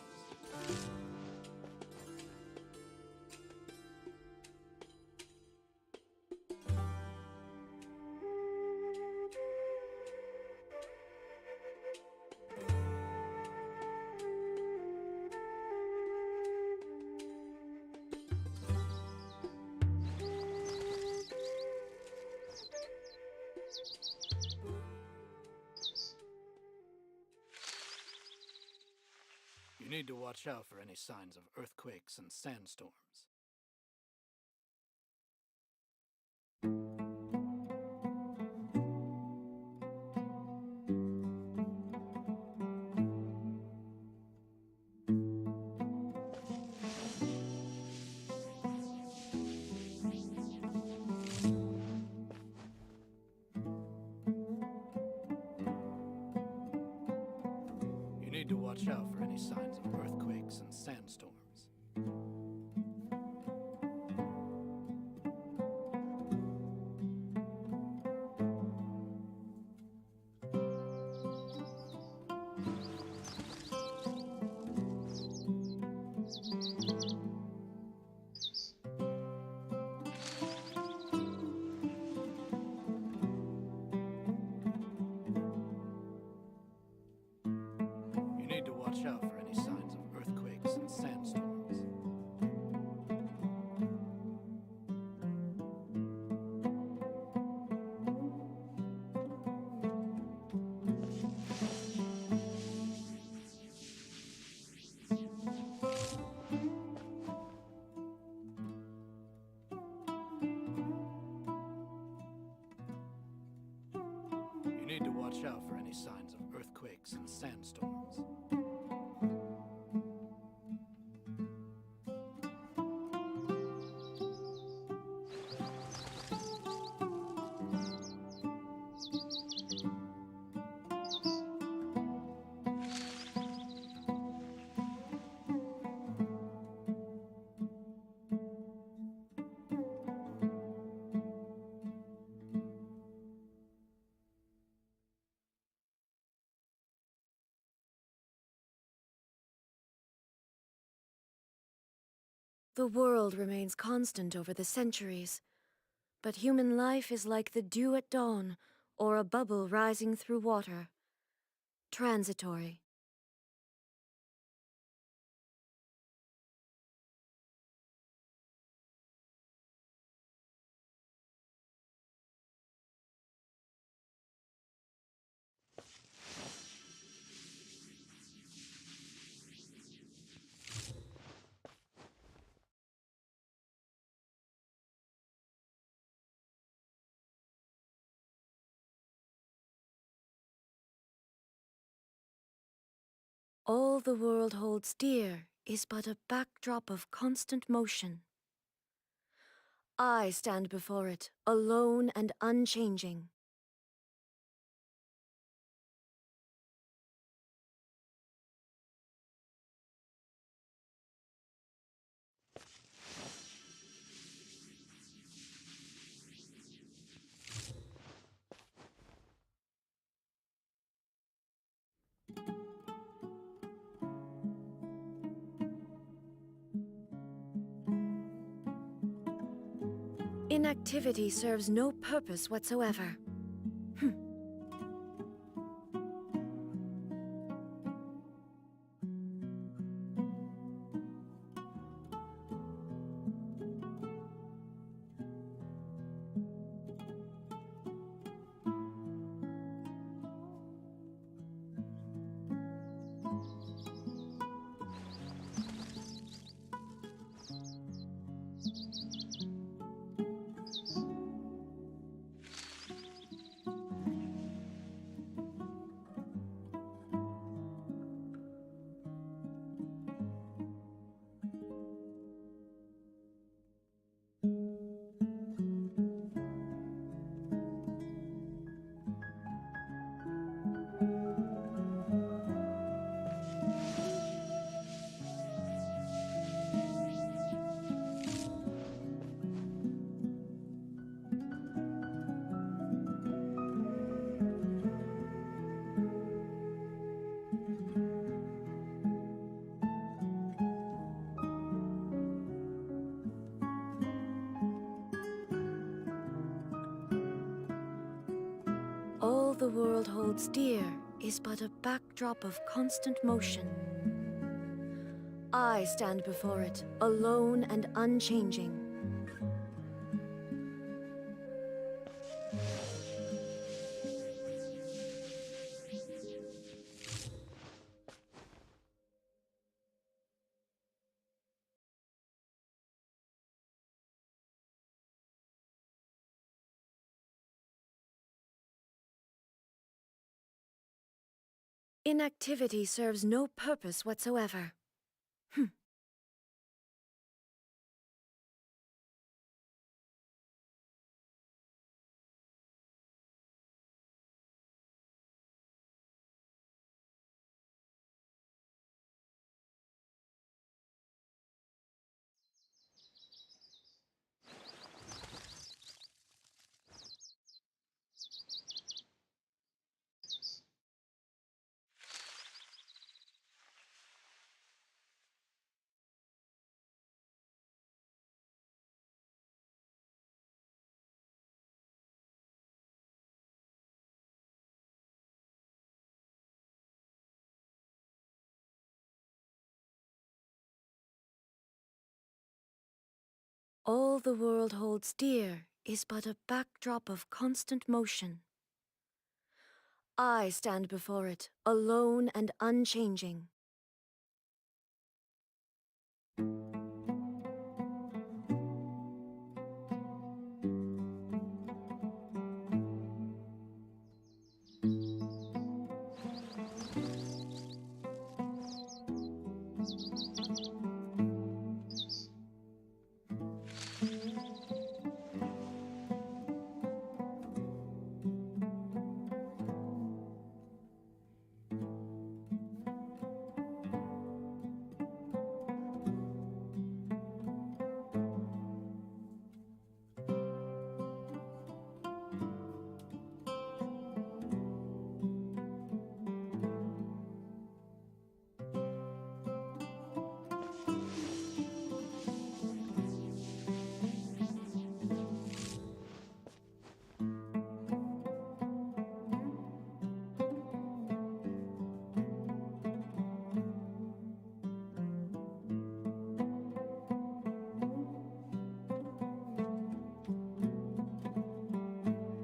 You need to watch out for any signs of earthquakes and sandstorms. You need to watch out for any signs of earthquakes and sandstorms. You need to watch out for any signs of earthquakes and sandstorms. You need to watch out for any signs of earthquakes and sandstorms.
The world remains constant over the centuries, but human life is like the dew at dawn or a bubble rising through water. Transitory. All the world holds dear is but a backdrop of constant motion. I stand before it, alone and unchanging. Inactivity serves no purpose whatsoever. All the world holds dear is but a backdrop of constant motion. I stand before it, alone and unchanging. Inactivity serves no purpose whatsoever. All the world holds dear is but a backdrop of constant motion. I stand before it, alone and unchanging.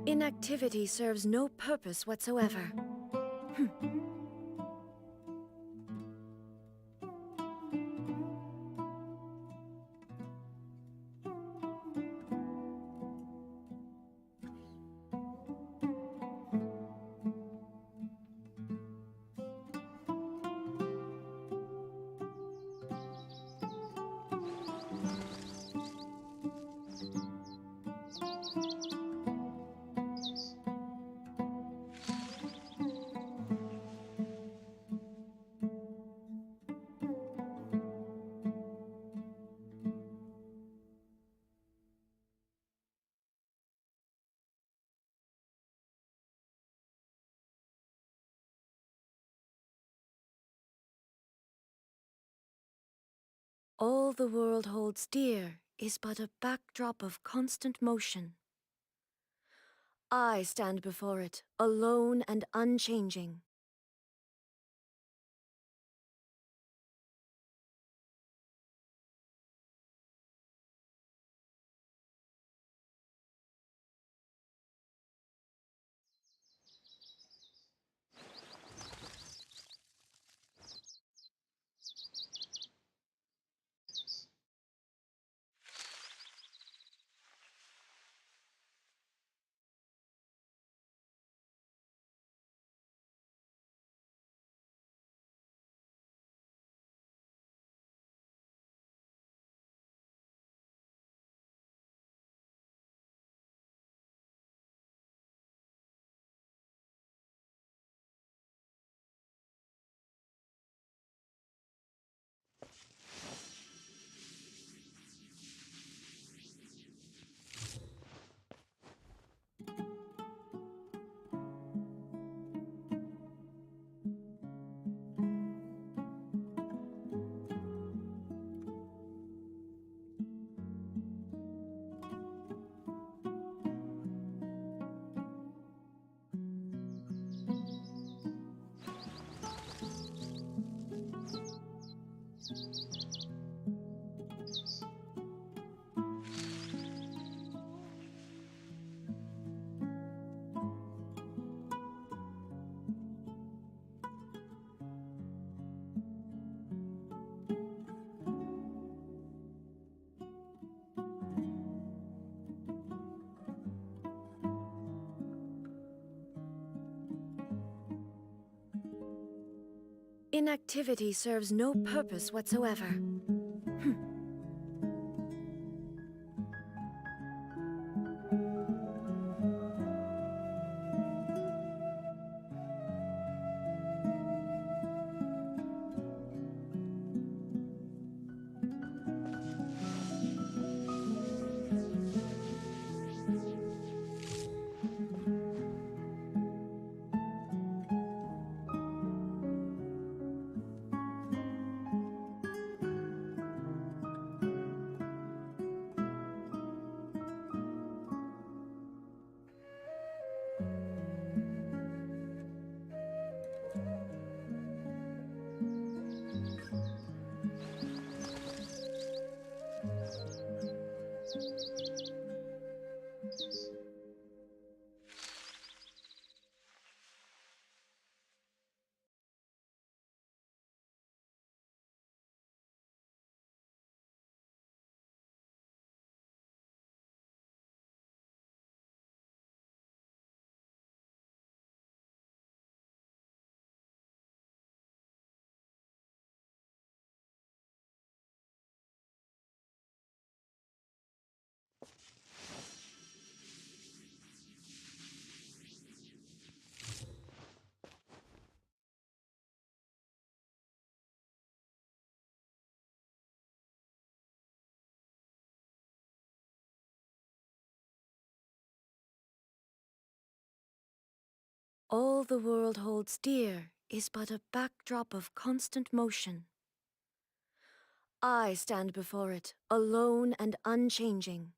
Inactivity serves no purpose whatsoever. All the world holds dear is but a backdrop of constant motion. I stand before it, alone and unchanging. Inactivity serves no purpose whatsoever. All the world holds dear is but a backdrop of constant motion. I stand before it, alone and unchanging.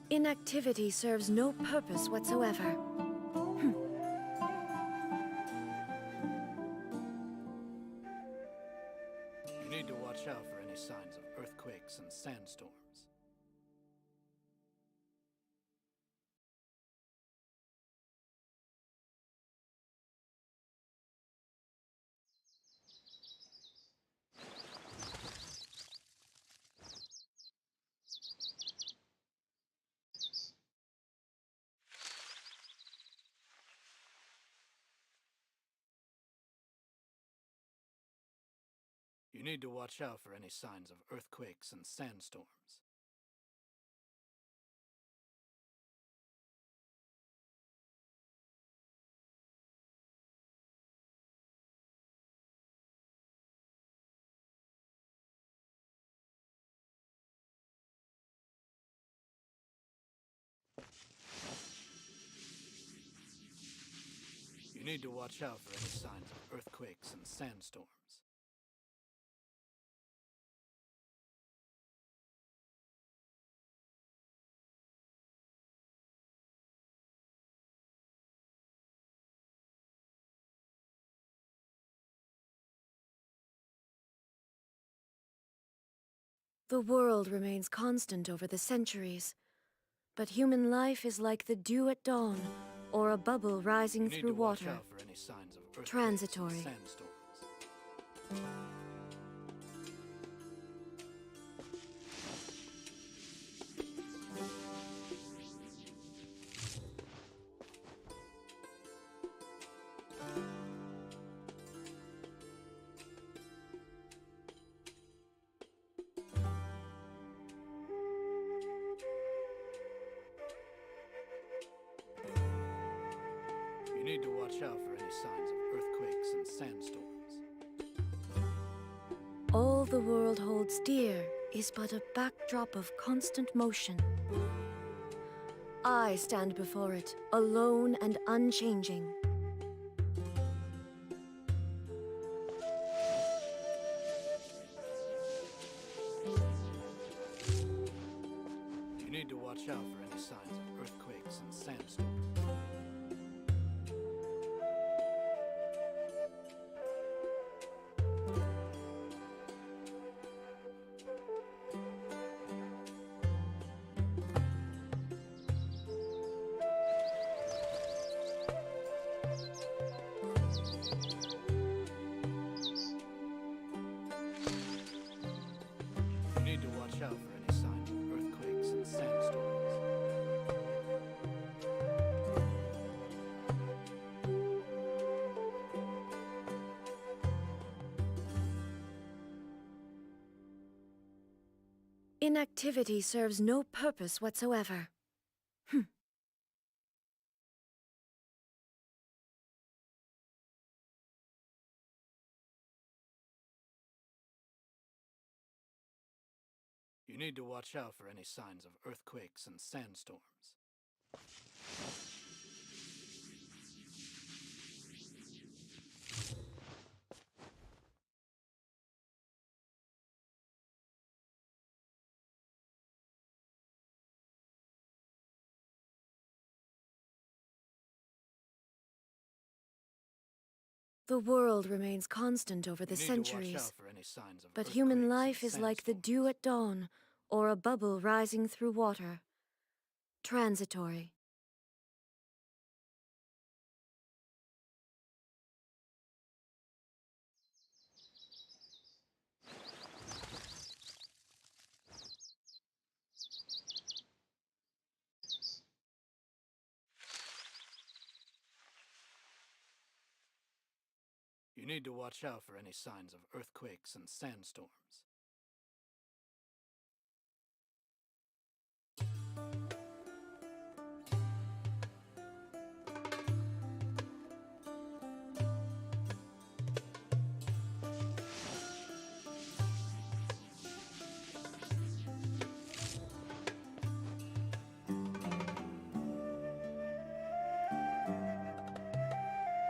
Inactivity serves no purpose whatsoever.
need to watch out for any signs of earthquakes and sandstorms. You need to watch out for any signs of earthquakes and sandstorms.
The world remains constant over the centuries, but human life is like the dew at dawn, or a bubble rising through water.
You need to watch out for any signs of earthquakes
Transitory.
and sandstorms. You need to watch out for any signs of earthquakes and sandstorms.
All the world holds dear is but a backdrop of constant motion. I stand before it, alone and unchanging.
You need to watch out for any signs of earthquakes and sandstorms. You need to watch out for any signs of earthquakes and sandstorms.
Inactivity serves no purpose whatsoever.
You need to watch out for any signs of earthquakes and sandstorms.
The world remains constant over the
You need to watch
centuries,
out for any signs of
but human
earthquakes
life
and
is like the
sandstorms.
dew at dawn, or a bubble rising through water. Transitory.
You need to watch out for any signs of earthquakes and sandstorms.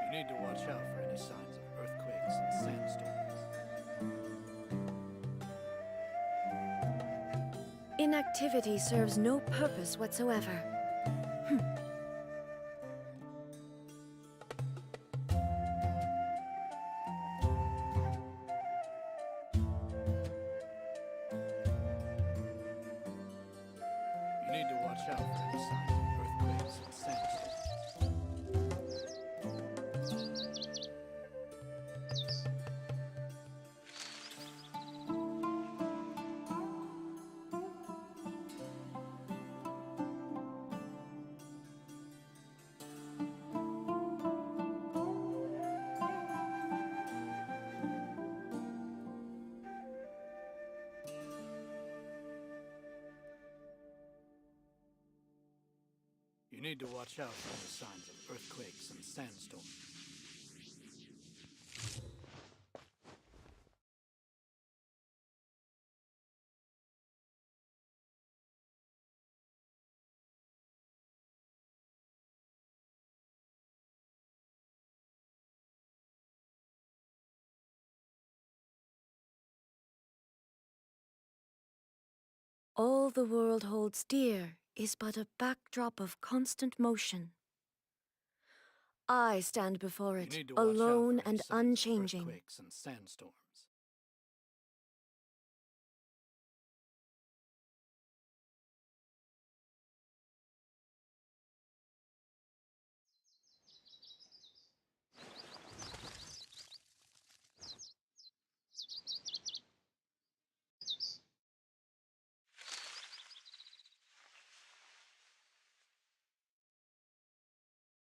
You need to watch out for any signs of earthquakes and sandstorms.
Inactivity serves no purpose whatsoever.
You need to watch out for any signs of earthquakes and sandstorms. You need to watch out for any signs of earthquakes and sandstorms.
All the world holds dear is but a backdrop of constant motion. I stand before
You
it,
need to watch out
alone
for any
and
signs of
unchanging.
earthquakes and sandstorms.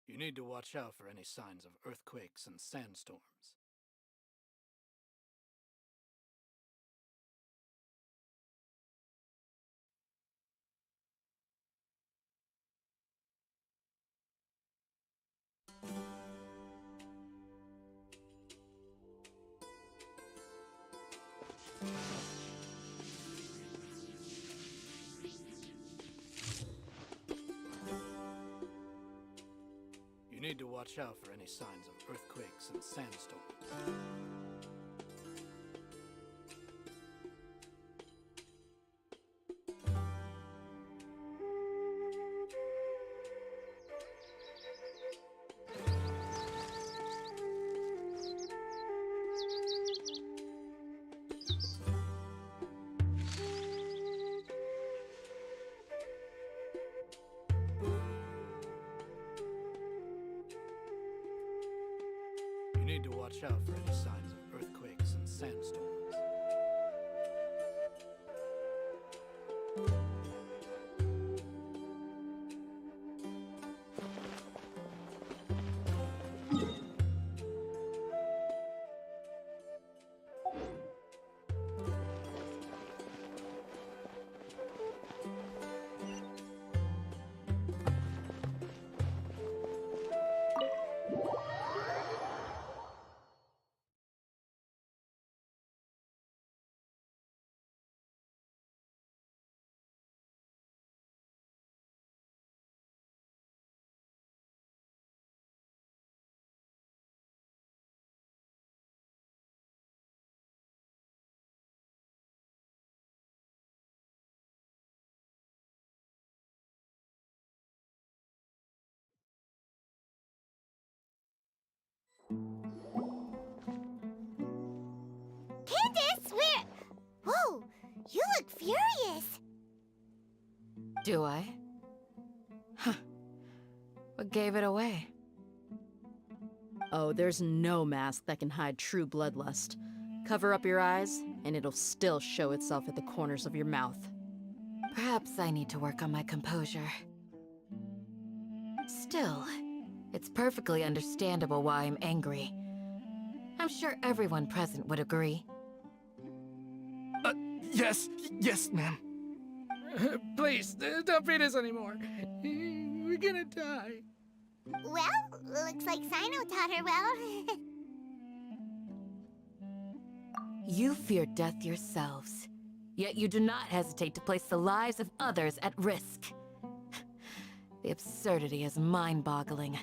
You need to watch out for any signs of earthquakes and sandstorms. You need to watch out for any signs of earthquakes and sandstorms. You need to watch out for any signs of earthquakes and sandstorms.
Candace, where? Whoa, you look furious.
Do I? Huh. What gave it away?
Oh, there's no mask that can hide true bloodlust. Cover up your eyes, and it'll still show itself at the corners of your mouth.
Perhaps I need to work on my composure. Still, it's perfectly understandable why I'm angry. I'm sure everyone present would agree.
Yes, ma'am.
Please, don't beat us anymore. We're gonna die.
Well, looks like Sino taught her well.
You fear death yourselves, yet you do not hesitate to place the lives of others at risk. The absurdity is mind-boggling.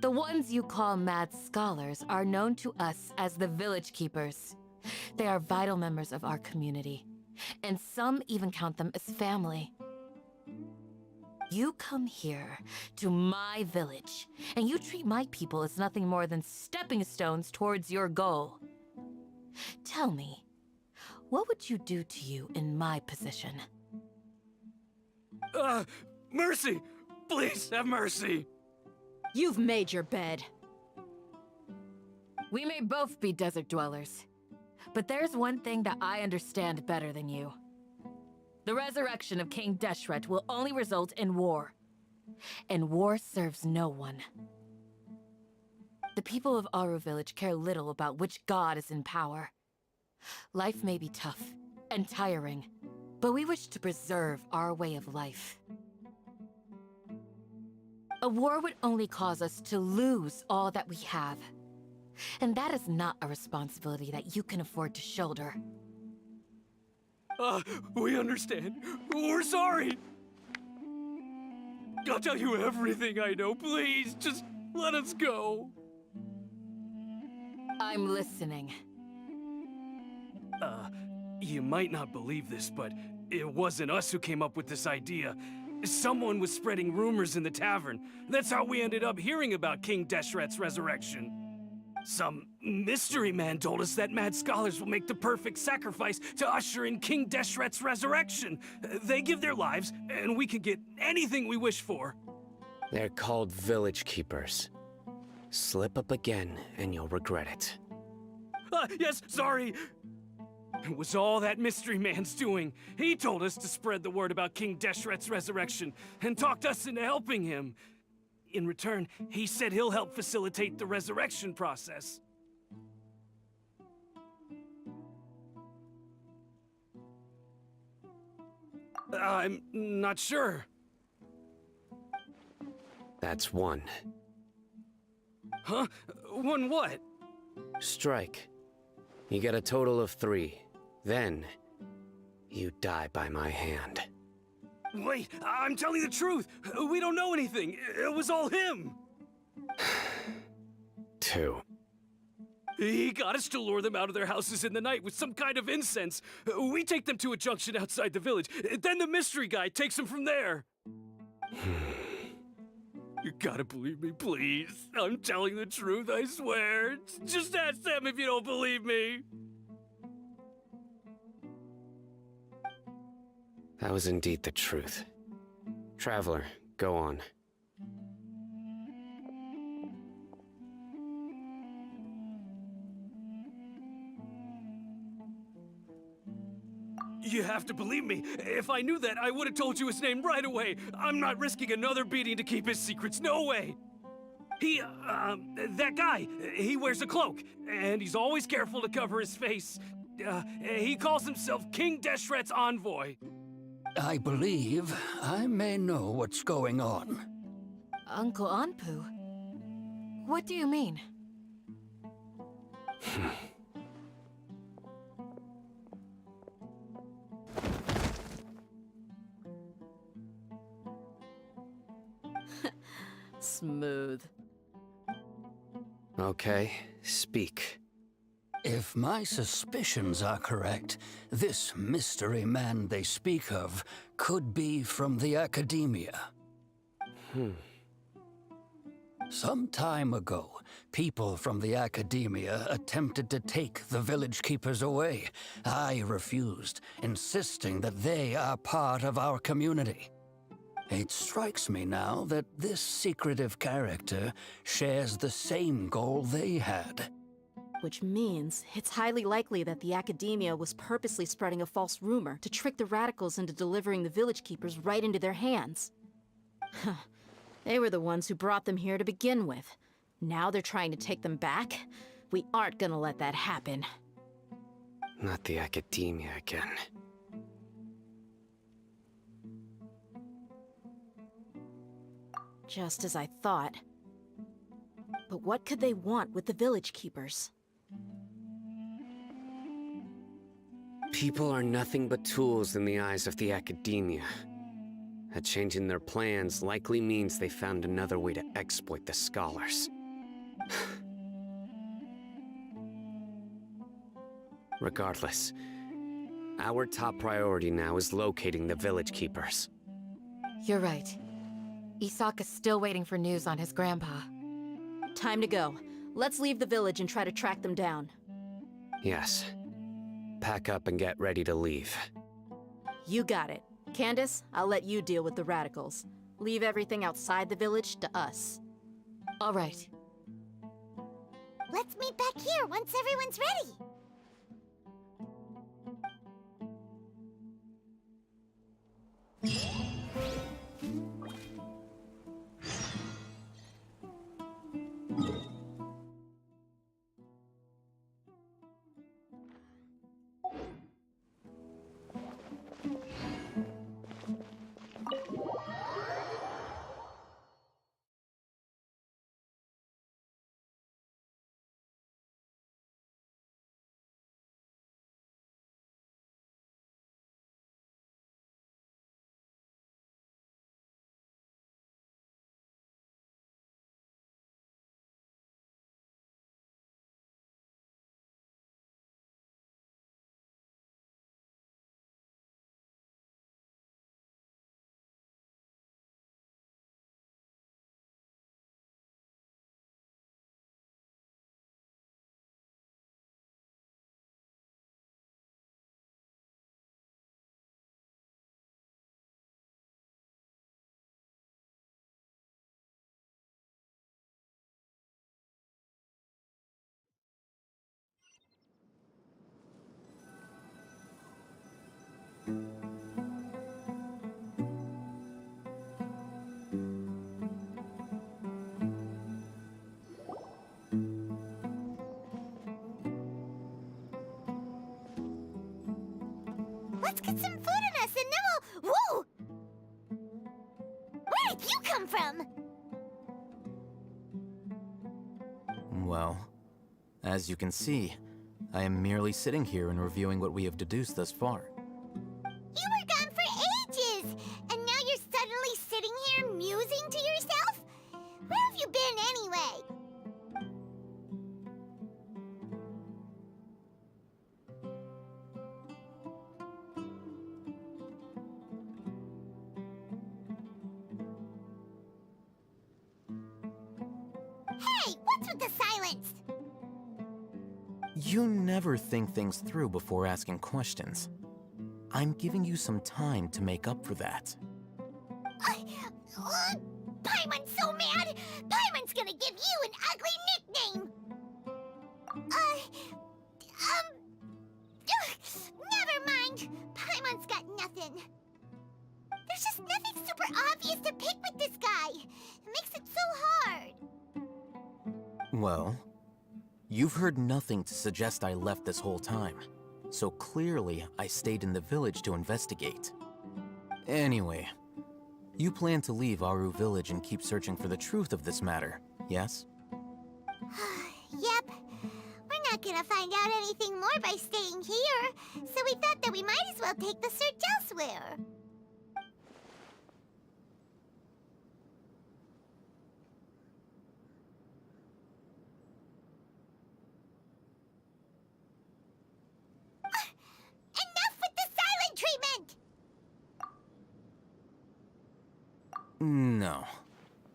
The ones you call mad scholars are known to us as the Village Keepers. They are vital members of our community, and some even count them as family. You come here, to my village, and you treat my people as nothing more than stepping stones towards your goal. Tell me, what would you do to you in my position?
Mercy! Please have mercy!
You've made your bed.
We may both be desert dwellers, but there's one thing that I understand better than you. The resurrection of King Deshret will only result in war, and war serves no one. The people of Aru Village care little about which god is in power. Life may be tough and tiring, but we wish to preserve our way of life. A war would only cause us to lose all that we have. And that is not a responsibility that you can afford to shoulder.
We understand. We're sorry. I'll tell you everything I know. Please, just let us go.
I'm listening.
You might not believe this, but it wasn't us who came up with this idea. Someone was spreading rumors in the tavern. That's how we ended up hearing about King Deshret's resurrection. Some mystery man told us that mad scholars will make the perfect sacrifice to usher in King Deshret's resurrection. They give their lives, and we can get anything we wish for.
They're called village keepers. Slip up again, and you'll regret it.
Yes, sorry. It was all that mystery man's doing. He told us to spread the word about King Deshret's resurrection, and talked us into helping him. In return, he said he'll help facilitate the resurrection process. I'm not sure.
That's one.
Huh? One what?
Strike. You get a total of 3. Then, you die by my hand.
Wait, I'm telling the truth. We don't know anything. It was all him.
2.
He got us to lure them out of their houses in the night with some kind of incense. We take them to a junction outside the village. Then the mystery guy takes them from there. You gotta believe me, please. I'm telling the truth, I swear. Just ask them if you don't believe me.
That was indeed the truth. Traveler, go on.
You have to believe me. If I knew that, I would have told you his name right away. I'm not risking another beating to keep his secrets. No way. That guy, he wears a cloak, and he's always careful to cover his face. He calls himself King Deshret's envoy.
I believe I may know what's going on.
Uncle Anpu? What do you mean?
Smooth.
Okay, speak.
If my suspicions are correct, this mystery man they speak of could be from the academia. Some time ago, people from the academia attempted to take the village keepers away. I refused, insisting that they are part of our community. It strikes me now that this secretive character shares the same goal they had.
Which means it's highly likely that the academia was purposely spreading a false rumor to trick the radicals into delivering the village keepers right into their hands. They were the ones who brought them here to begin with. Now they're trying to take them back? We aren't gonna let that happen.
Not the academia again.
Just as I thought. But what could they want with the village keepers?
People are nothing but tools in the eyes of the academia. A change in their plans likely means they found another way to exploit the scholars. Regardless, our top priority now is locating the village keepers.
You're right. Isak is still waiting for news on his grandpa.
Time to go. Let's leave the village and try to track them down.
Yes. Pack up and get ready to leave.
You got it. Candace, I'll let you deal with the radicals. Leave everything outside the village to us.
All right.
Let's meet back here once everyone's ready. Let's get some food in us and then we'll... Whoa! Where did you come from?
Well, as you can see, I am merely sitting here and reviewing what we have deduced thus far.
You were gone for ages, and now you're suddenly sitting here musing to yourself? Where have you been anyway? Hey, what's with the silence?
You never think things through before asking questions. I'm giving you some time to make up for that.
Paimon's so mad! Paimon's gonna give you an ugly nickname! Never mind. Paimon's got nothing. There's just nothing super obvious to pick with this guy. It makes it so hard.
Well, you've heard nothing to suggest I left this whole time, so clearly I stayed in the village to investigate. Anyway, you plan to leave Aru Village and keep searching for the truth of this matter, yes?
Yep. We're not gonna find out anything more by staying here, so we thought that we might as well take the search elsewhere. Enough with the silent treatment!
No.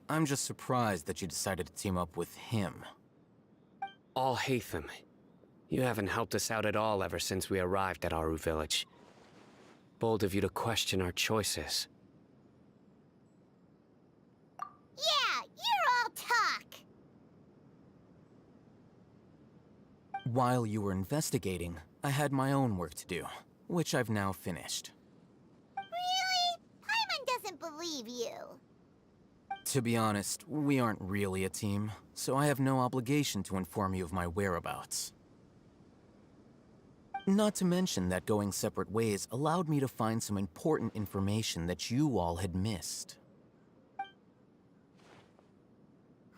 I'm just surprised that you decided to team up with him.
Alhaitham, you haven't helped us out at all ever since we arrived at Aru Village. Bold of you to question our choices.
Yeah, you're all talk!
While you were investigating, I had my own work to do, which I've now finished.
Really? Paimon doesn't believe you.
To be honest, we aren't really a team, so I have no obligation to inform you of my whereabouts. Not to mention that going separate ways allowed me to find some important information that you all had missed.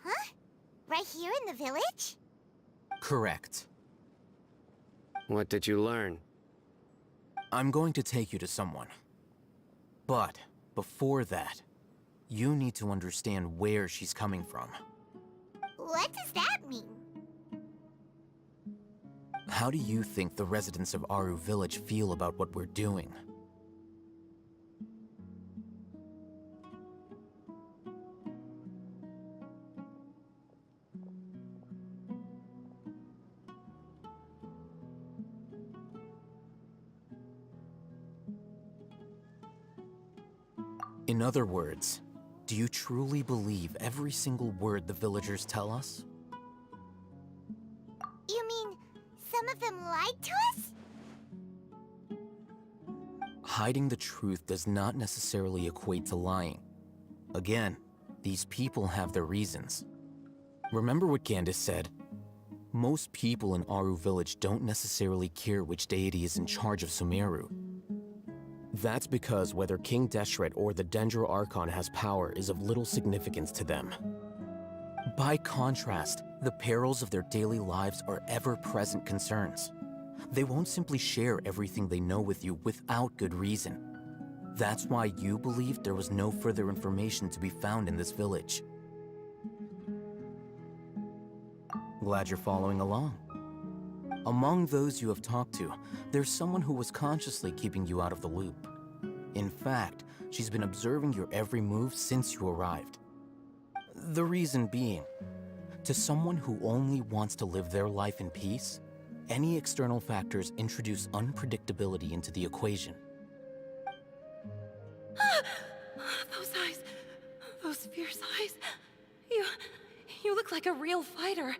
Huh? Right here in the village?
Correct.
What did you learn?
I'm going to take you to someone. But before that, you need to understand where she's coming from.
What does that mean?
How do you think the residents of Aru Village feel about what we're doing? In other words, do you truly believe every single word the villagers tell us?
You mean some of them lied to us?
Hiding the truth does not necessarily equate to lying. Again, these people have their reasons. Remember what Gandis said? Most people in Aru Village don't necessarily care which deity is in charge of Sumeru. That's because whether King Deshret or the Dendro Archon has power is of little significance to them. By contrast, the perils of their daily lives are ever-present concerns. They won't simply share everything they know with you without good reason. That's why you believed there was no further information to be found in this village. Glad you're following along. Among those you have talked to, there's someone who was consciously keeping you out of the loop. In fact, she's been observing your every move since you arrived. The reason being, to someone who only wants to live their life in peace, any external factors introduce unpredictability into the equation.
Those eyes. Those fierce eyes. You look like a real fighter.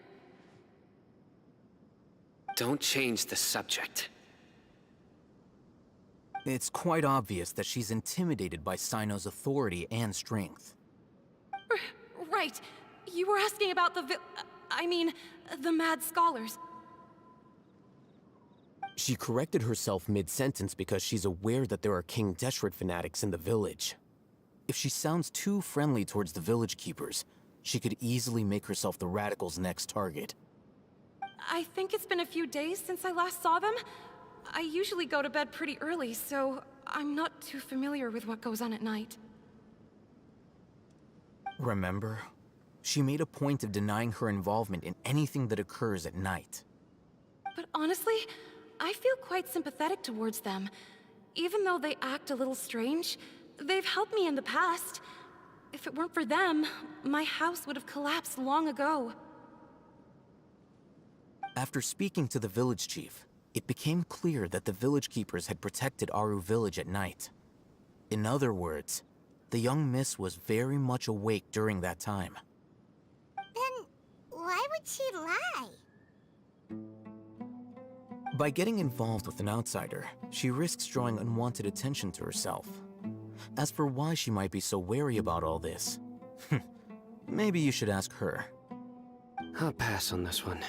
Don't change the subject.
It's quite obvious that she's intimidated by Sino's authority and strength.
Right. You were asking about the Mad Scholars.
She corrected herself mid-sentence because she's aware that there are King Deshret fanatics in the village. If she sounds too friendly towards the village keepers, she could easily make herself the radicals' next target.
I think it's been a few days since I last saw them. I usually go to bed pretty early, so I'm not too familiar with what goes on at night.
Remember? She made a point of denying her involvement in anything that occurs at night.
But honestly, I feel quite sympathetic towards them. Even though they act a little strange, they've helped me in the past. If it weren't for them, my house would have collapsed long ago.
After speaking to the village chief, it became clear that the village keepers had protected Aru village at night. In other words, the young miss was very much awake during that time.
Then why would she lie?
By getting involved with an outsider, she risks drawing unwanted attention to herself. As for why she might be so wary about all this, maybe you should ask her.
I'll pass on this one.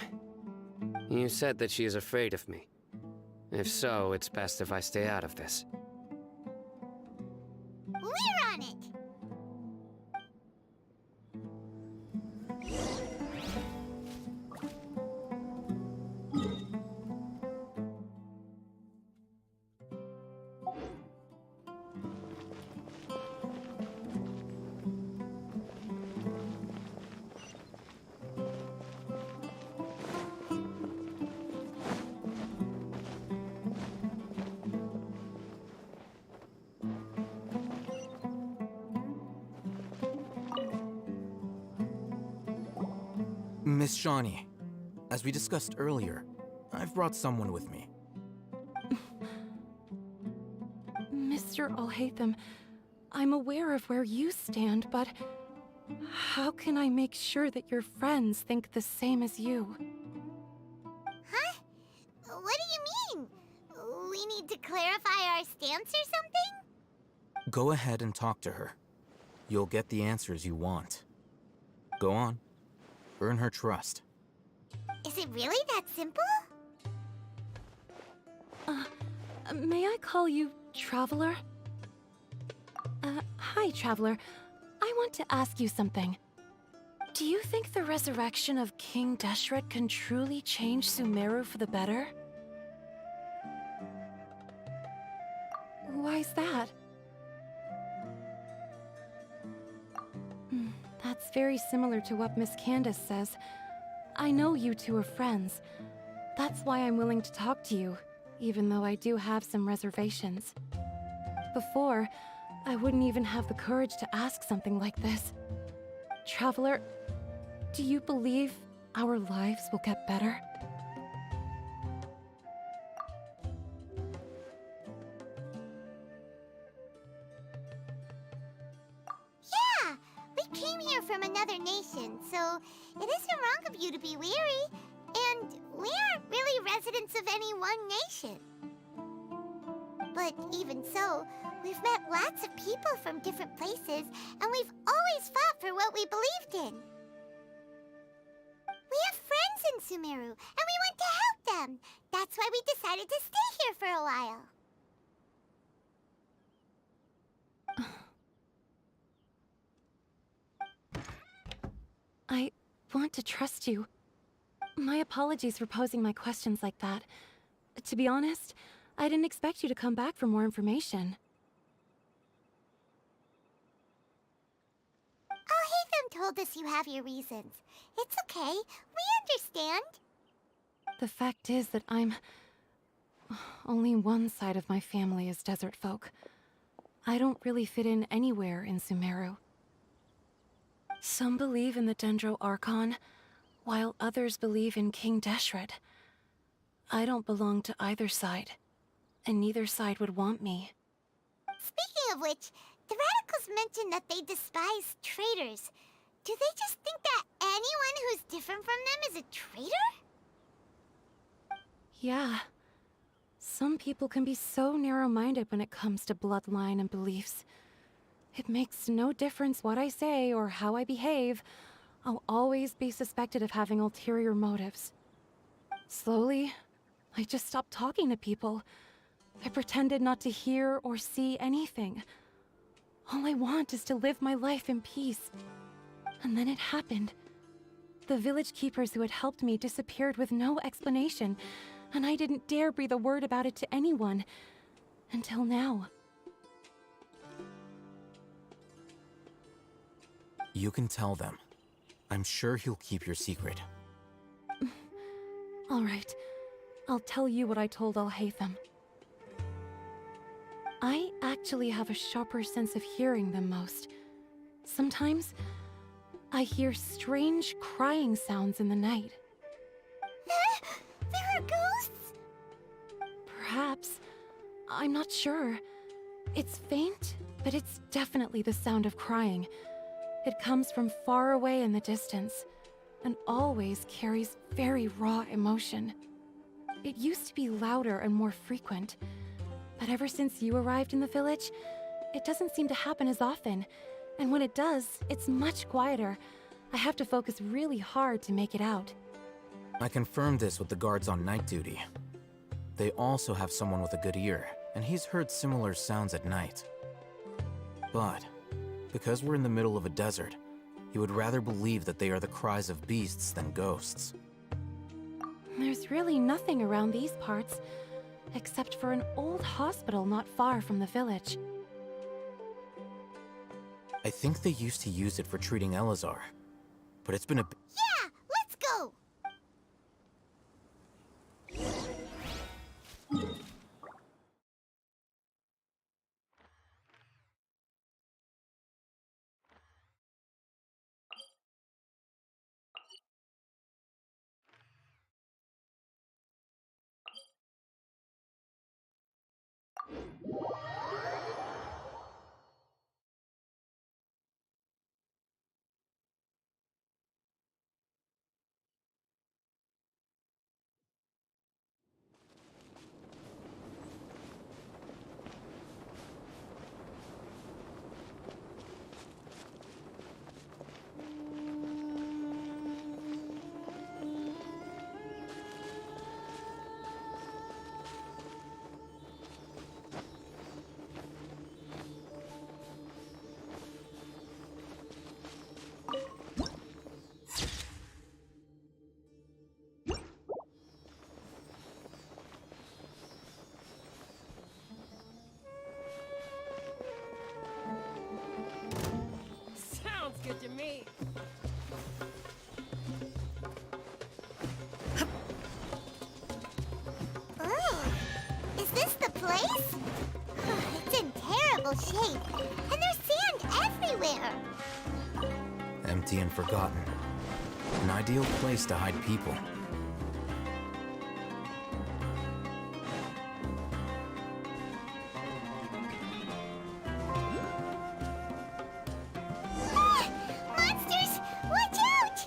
You said that she is afraid of me. If so, it's best if I stay out of this.
We're on it!
Miss Shawnee, as we discussed earlier, I've brought someone with me.
Mr. Alhaitham, I'm aware of where you stand, but how can I make sure that your friends think the same as you?
Huh? What do you mean? We need to clarify our stance or something?
Go ahead and talk to her. You'll get the answers you want. Go on. Earn her trust.
Is it really that simple?
May I call you Traveler? Hi, Traveler. I want to ask you something. Do you think the resurrection of King Deshret can truly change Sumeru for the better? Why's that? That's very similar to what Miss Candace says. I know you two are friends. That's why I'm willing to talk to you, even though I do have some reservations. Before, I wouldn't even have the courage to ask something like this. Traveler, do you believe our lives will get better?
Yeah! We came here from another nation, so it isn't wrong of you to be weary. And we aren't really residents of any one nation. But even so, we've met lots of people from different places, and we've always fought for what we believed in. We have friends in Sumeru, and we want to help them. That's why we decided to stay here for a while.
I want to trust you. My apologies for posing my questions like that. To be honest, I didn't expect you to come back for more information.
Alhaitham told us you have your reasons. It's okay. We understand.
The fact is that only one side of my family is desert folk. I don't really fit in anywhere in Sumeru. Some believe in the Dendro Archon, while others believe in King Deshret. I don't belong to either side, and neither side would want me.
Speaking of which, the Radicals mentioned that they despise traitors. Do they just think that anyone who's different from them is a traitor?
Yeah. Some people can be so narrow-minded when it comes to bloodline and beliefs. It makes no difference what I say or how I behave. I'll always be suspected of having ulterior motives. Slowly, I just stopped talking to people. I pretended not to hear or see anything. All I want is to live my life in peace. And then it happened. The village keepers who had helped me disappeared with no explanation, and I didn't dare breathe a word about it to anyone. Until now.
You can tell them. I'm sure he'll keep your secret.
All right. I'll tell you what I told Alhaitham. I actually have a sharper sense of hearing than most. Sometimes, I hear strange crying sounds in the night.
There are ghosts?
Perhaps. I'm not sure. It's faint, but it's definitely the sound of crying. It comes from far away in the distance, and always carries very raw emotion. It used to be louder and more frequent, but ever since you arrived in the village, it doesn't seem to happen as often, and when it does, it's much quieter. I have to focus really hard to make it out.
I confirmed this with the guards on night duty. They also have someone with a good ear, and he's heard similar sounds at night. But, because we're in the middle of a desert, he would rather believe that they are the cries of beasts than ghosts.
There's really nothing around these parts, except for an old hospital not far from the village.
I think they used to use it for treating Elazar, but it's been a...
Yeah, let's go!
Sounds good to me.
Ooh, is this the place? It's in terrible shape, and there's sand everywhere.
empty and forgotten. An ideal place to hide people.
Monsters! Watch out!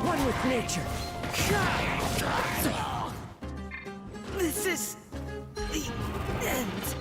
One with nature. This is the end.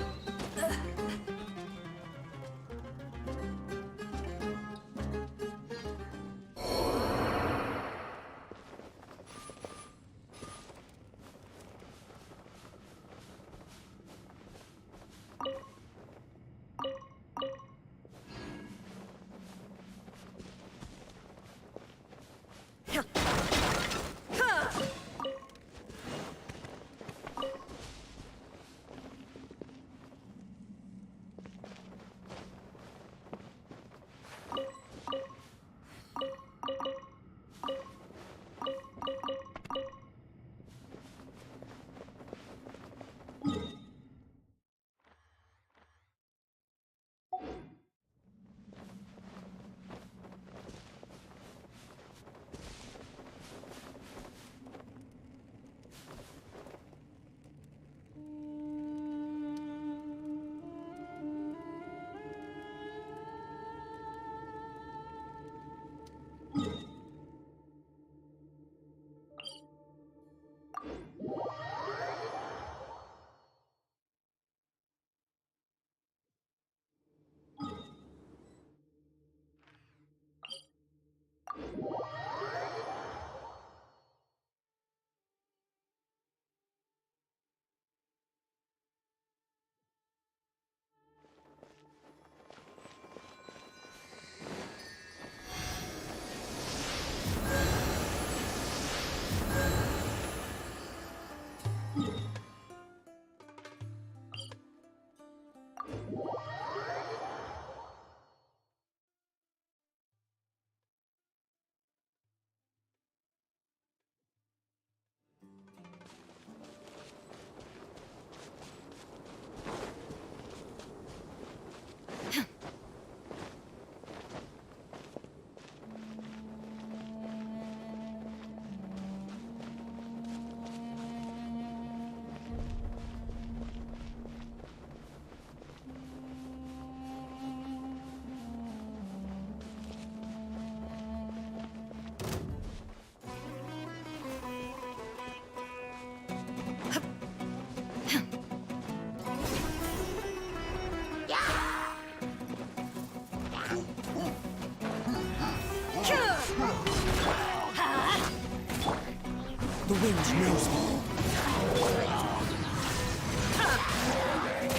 wind knows me.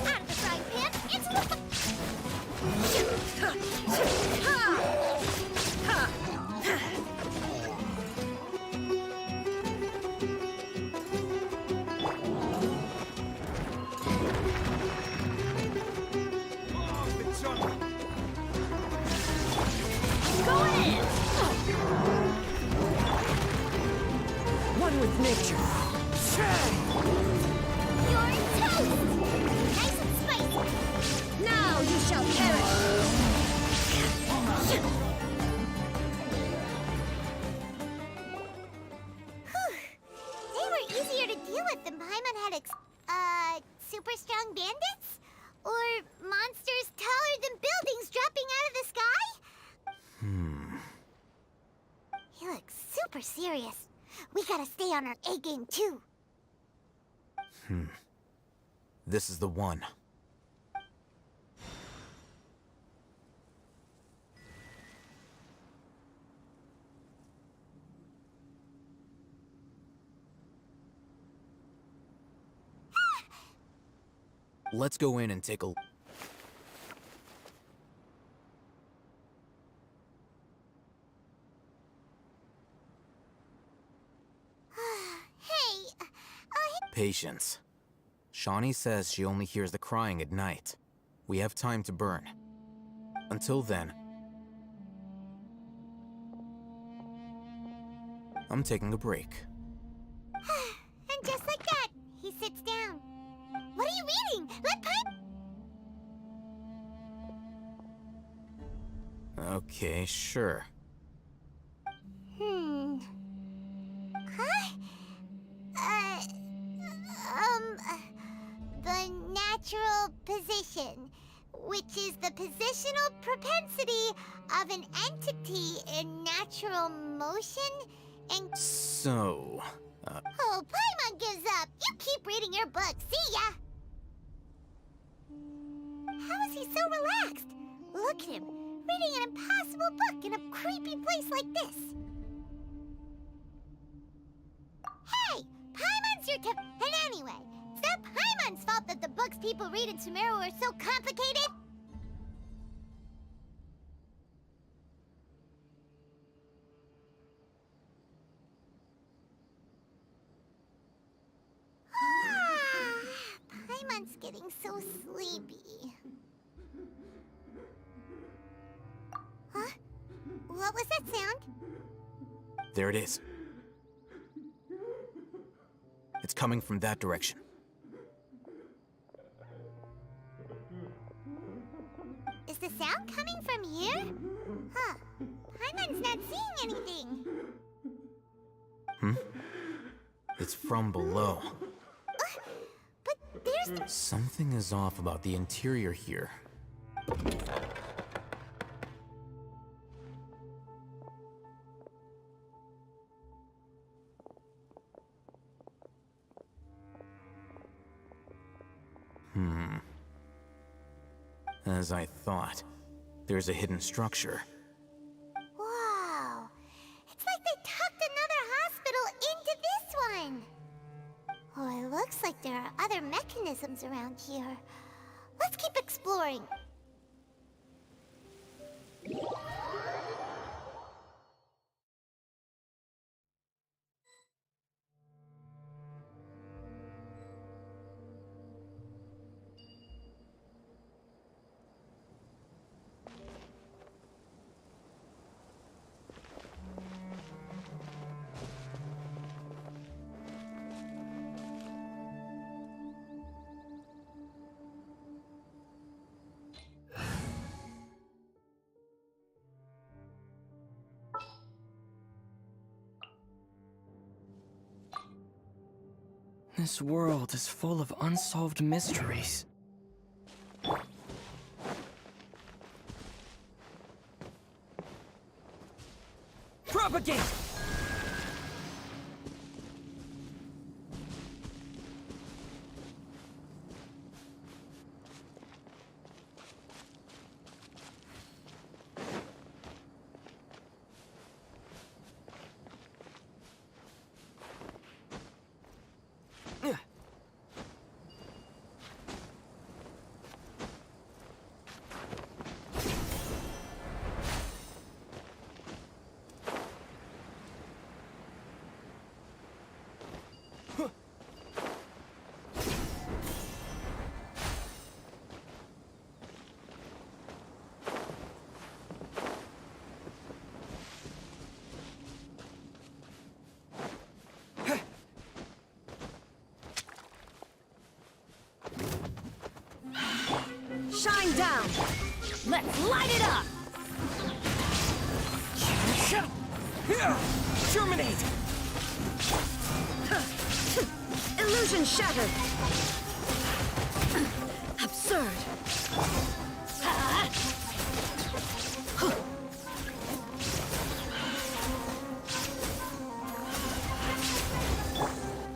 Out of the frying pan, into the...
One with nature.
You're toast! Nice and spicy. Now you shall perish. They were easier to deal with than Paimon had super strong bandits? Or monsters taller than buildings dropping out of the sky? He looks super serious. We gotta stay on our A game too.
This is the one. Let's go in and take a... Patience. Shawnee says she only hears the crying at night. We have time to burn. Until then, I'm taking a break.
And just like that, he sits down. What are you reading? Let
Okay, sure.
Huh? The natural position, which is the positional propensity of an entity in natural motion and...
So,
Oh, Paimon gives up. You keep reading your book. See ya! How is he so relaxed? Look at him, reading an impossible book in a creepy place like this. Hey! Paimon's your tip... And anyway, it's not Paimon's fault that the books people read in Sumeru are so complicated. Paimon's getting so sleepy. Huh? What was that sound?
there it is. It's coming from that direction.
Is the sound coming from here? Huh. Paimon's not seeing anything.
It's from below.
But there's...
Something is off about the interior here. As I thought, there's a hidden structure.
Wow. It's like they tucked another hospital into this one. Oh, it looks like there are other mechanisms around here. Let's keep exploring.
This world is full of unsolved mysteries. Propagate!
Shine down! Let's light it up!
Germinate!
Illusion shattered! Absurd!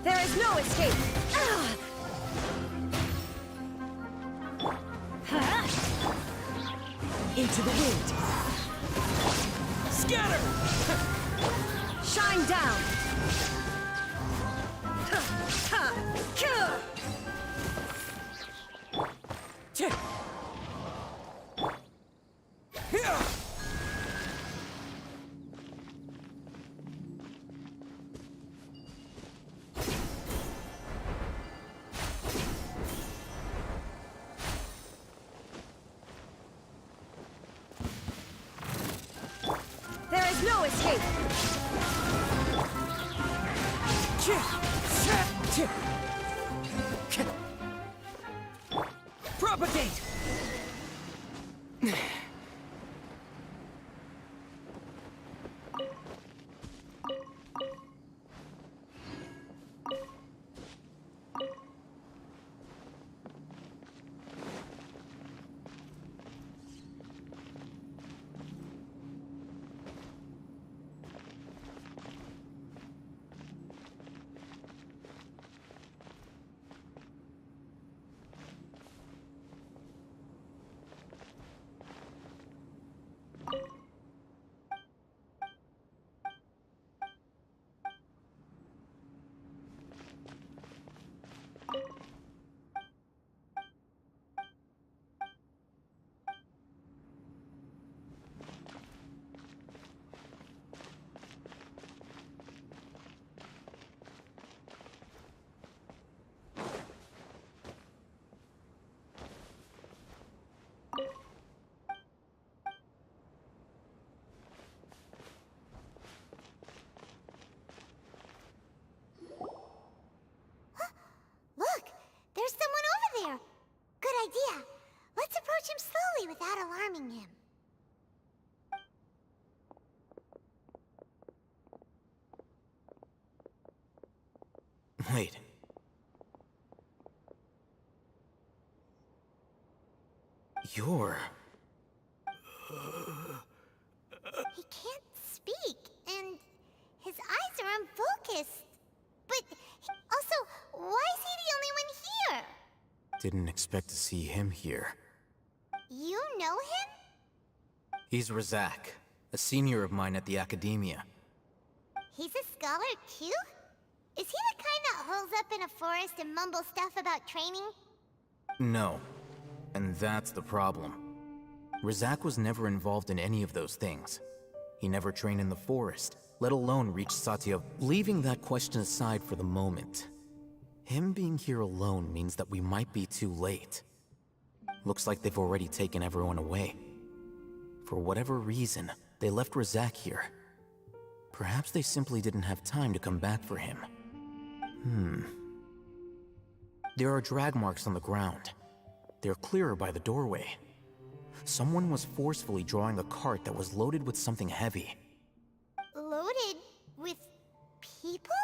There is no escape!
Into the wind! Scatter!
Shine down! There is no escape!
Propagate!
Look! There's someone over there! Good idea. Let's approach him slowly without alarming him.
Wait. You're...
He can't speak, and his eyes are unfocused. But also, why is he the only one here?
Didn't expect to see him here.
You know him?
He's Razak, a senior of mine at the Academia.
He's a scholar too? Is he the kind that holes up in a forest and mumbles stuff about training?
No. And that's the problem. Razak was never involved in any of those things. He never trained in the forest, let alone reach Satya. Leaving that question aside for the moment, him being here alone means that we might be too late. Looks like they've already taken everyone away. For whatever reason, they left Razak here. Perhaps they simply didn't have time to come back for him. There are drag marks on the ground. They're clearer by the doorway. Someone was forcefully drawing a cart that was loaded with something heavy.
Loaded with people?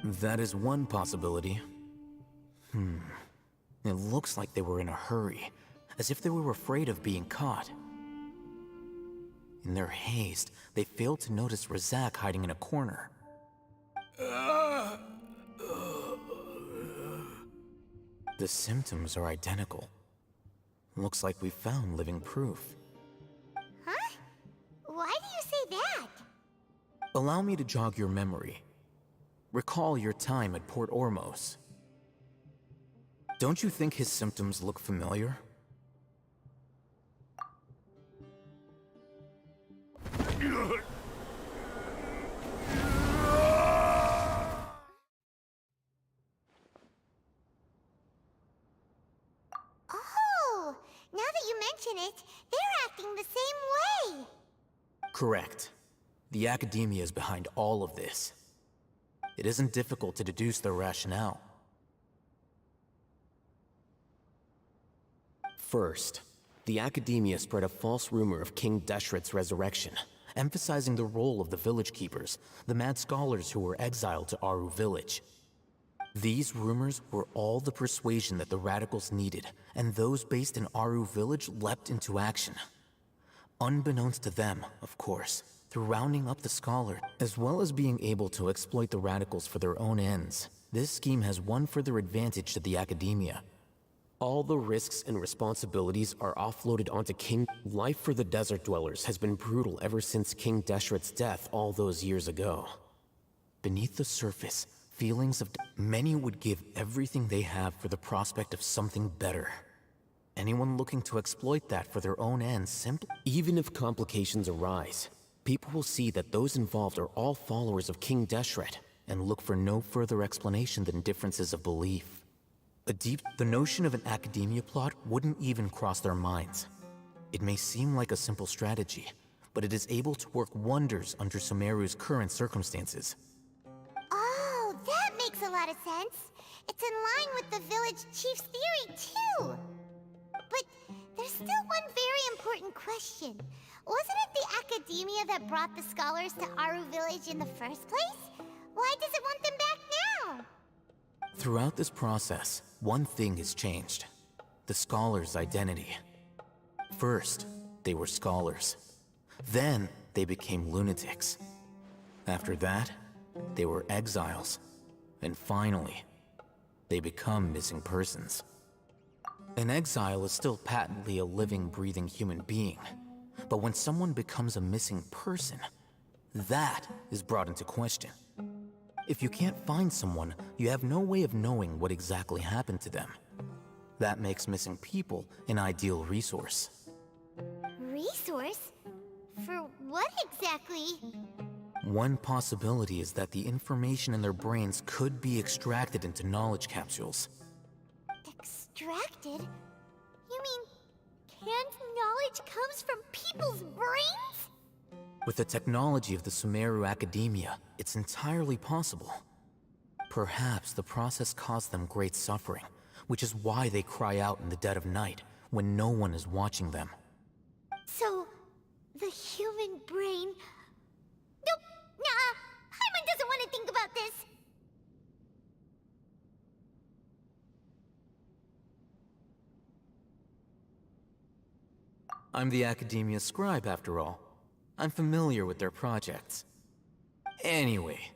That is one possibility. It looks like they were in a hurry, as if they were afraid of being caught. In their haste, they failed to notice Razak hiding in a corner. The symptoms are identical. Looks like we found living proof.
Huh? Why do you say that?
Allow me to jog your memory. Recall your time at Port Ormos. Don't you think his symptoms look familiar?
Oh, now that you mention it, they're acting the same way.
Correct. The Academia is behind all of this. It isn't difficult to deduce their rationale. First, the Academia spread a false rumor of King Deshret's resurrection, emphasizing the role of the village keepers, the mad scholars who were exiled to Aru village. These rumors were all the persuasion that the radicals needed, and those based in Aru village leapt into action. Unbeknownst to them, of course, through rounding up the scholar, as well as being able to exploit the radicals for their own ends, this scheme has one further advantage to the Academia. All the risks and responsibilities are offloaded onto King. Life for the desert dwellers has been brutal ever since King Deshret's death all those years ago. Beneath the surface, feelings of many would give everything they have for the prospect of something better. Anyone looking to exploit that for their own ends simply... Even if complications arise, people will see that those involved are all followers of King Deshret and look for no further explanation than differences of belief. The notion of an Academia plot wouldn't even cross their minds. It may seem like a simple strategy, but it is able to work wonders under Sumeru's current circumstances.
Oh, that makes a lot of sense. It's in line with the village chief's theory, too. But there's still one very important question. Wasn't it the Academia that brought the scholars to Aru village in the first place? Why does it want them back now?
Throughout this process, one thing has changed. The scholars' identity. First, they were scholars. Then, they became lunatics. After that, they were exiles. And finally, they become missing persons. An exile is still patently a living, breathing human being. But when someone becomes a missing person, that is brought into question. If you can't find someone, you have no way of knowing what exactly happened to them. That makes missing people an ideal resource.
Resource? For what exactly?
One possibility is that the information in their brains could be extracted into knowledge capsules.
Extracted? You mean canned knowledge comes from people's brains?
With the technology of the Sumeru Academia, it's entirely possible. Perhaps the process caused them great suffering, which is why they cry out in the dead of night, when no one is watching them.
So, the human brain... Nope, nah, Hyman doesn't want to think about this.
I'm the Academia's scribe, after all. I'm familiar with their projects. Anyway,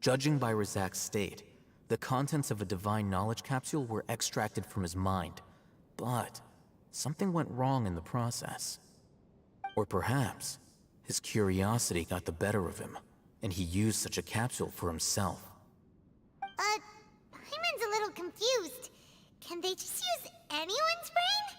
judging by Razak's state, the contents of a divine knowledge capsule were extracted from his mind. But something went wrong in the process. Or perhaps his curiosity got the better of him, and he used such a capsule for himself.
Hyman's a little confused. Can they just use anyone's brain?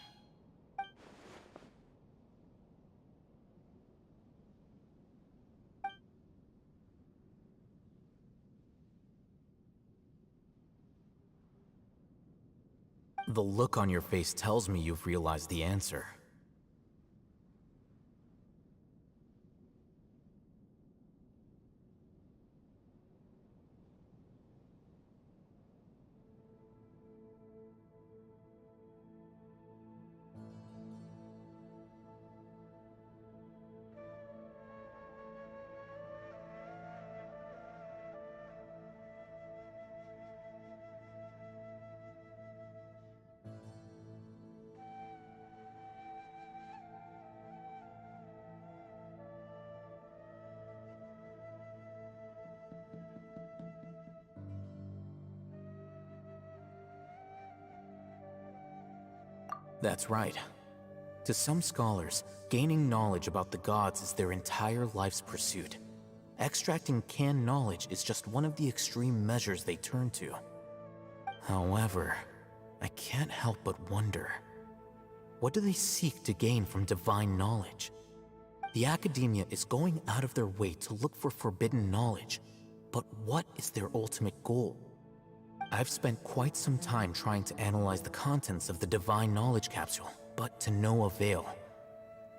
The look on your face tells me you've realized the answer. That's right. To some scholars, gaining knowledge about the gods is their entire life's pursuit. Extracting canned knowledge is just one of the extreme measures they turn to. However, I can't help but wonder, what do they seek to gain from divine knowledge? The Academia is going out of their way to look for forbidden knowledge, but what is their ultimate goal? I've spent quite some time trying to analyze the contents of the divine knowledge capsule, but to no avail.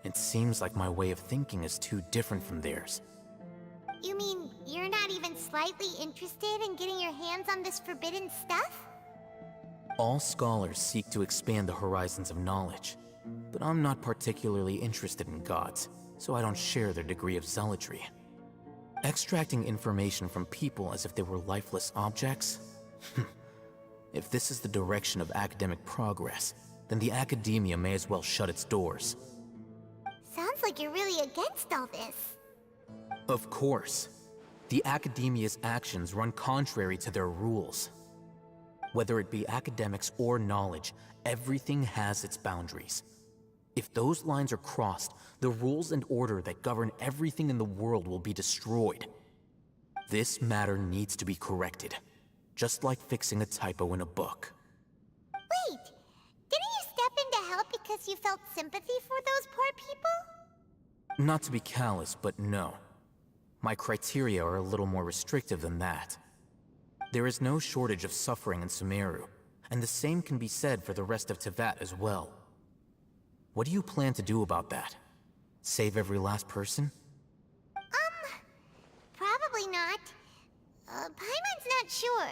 It seems like my way of thinking is too different from theirs.
You mean you're not even slightly interested in getting your hands on this forbidden stuff?
All scholars seek to expand the horizons of knowledge, but I'm not particularly interested in gods, so I don't share their degree of zealotry. Extracting information from people as if they were lifeless objects? If this is the direction of academic progress, then the academia may as well shut its doors.
Sounds like you're really against all this.
Of course. The academia's actions run contrary to their rules. Whether it be academics or knowledge, everything has its boundaries. If those lines are crossed, the rules and order that govern everything in the world will be destroyed. This matter needs to be corrected, just like fixing a typo in a book.
Wait, didn't you step in to help because you felt sympathy for those poor people?
Not to be callous, but no. My criteria are a little more restrictive than that. There is no shortage of suffering in Sumeru, and the same can be said for the rest of Teyvat as well. What do you plan to do about that? Save every last person?
Probably not. Paimon's not sure.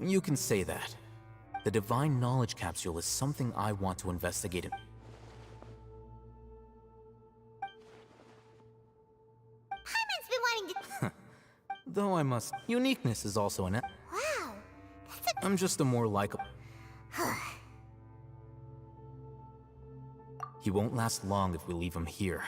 You can say that. The Divine Knowledge Capsule is something I want to investigate.
Paimon's been wanting to...
Though I must... Uniqueness is also an...
Wow, that's a...
I'm just a more likable... He won't last long if we leave him here.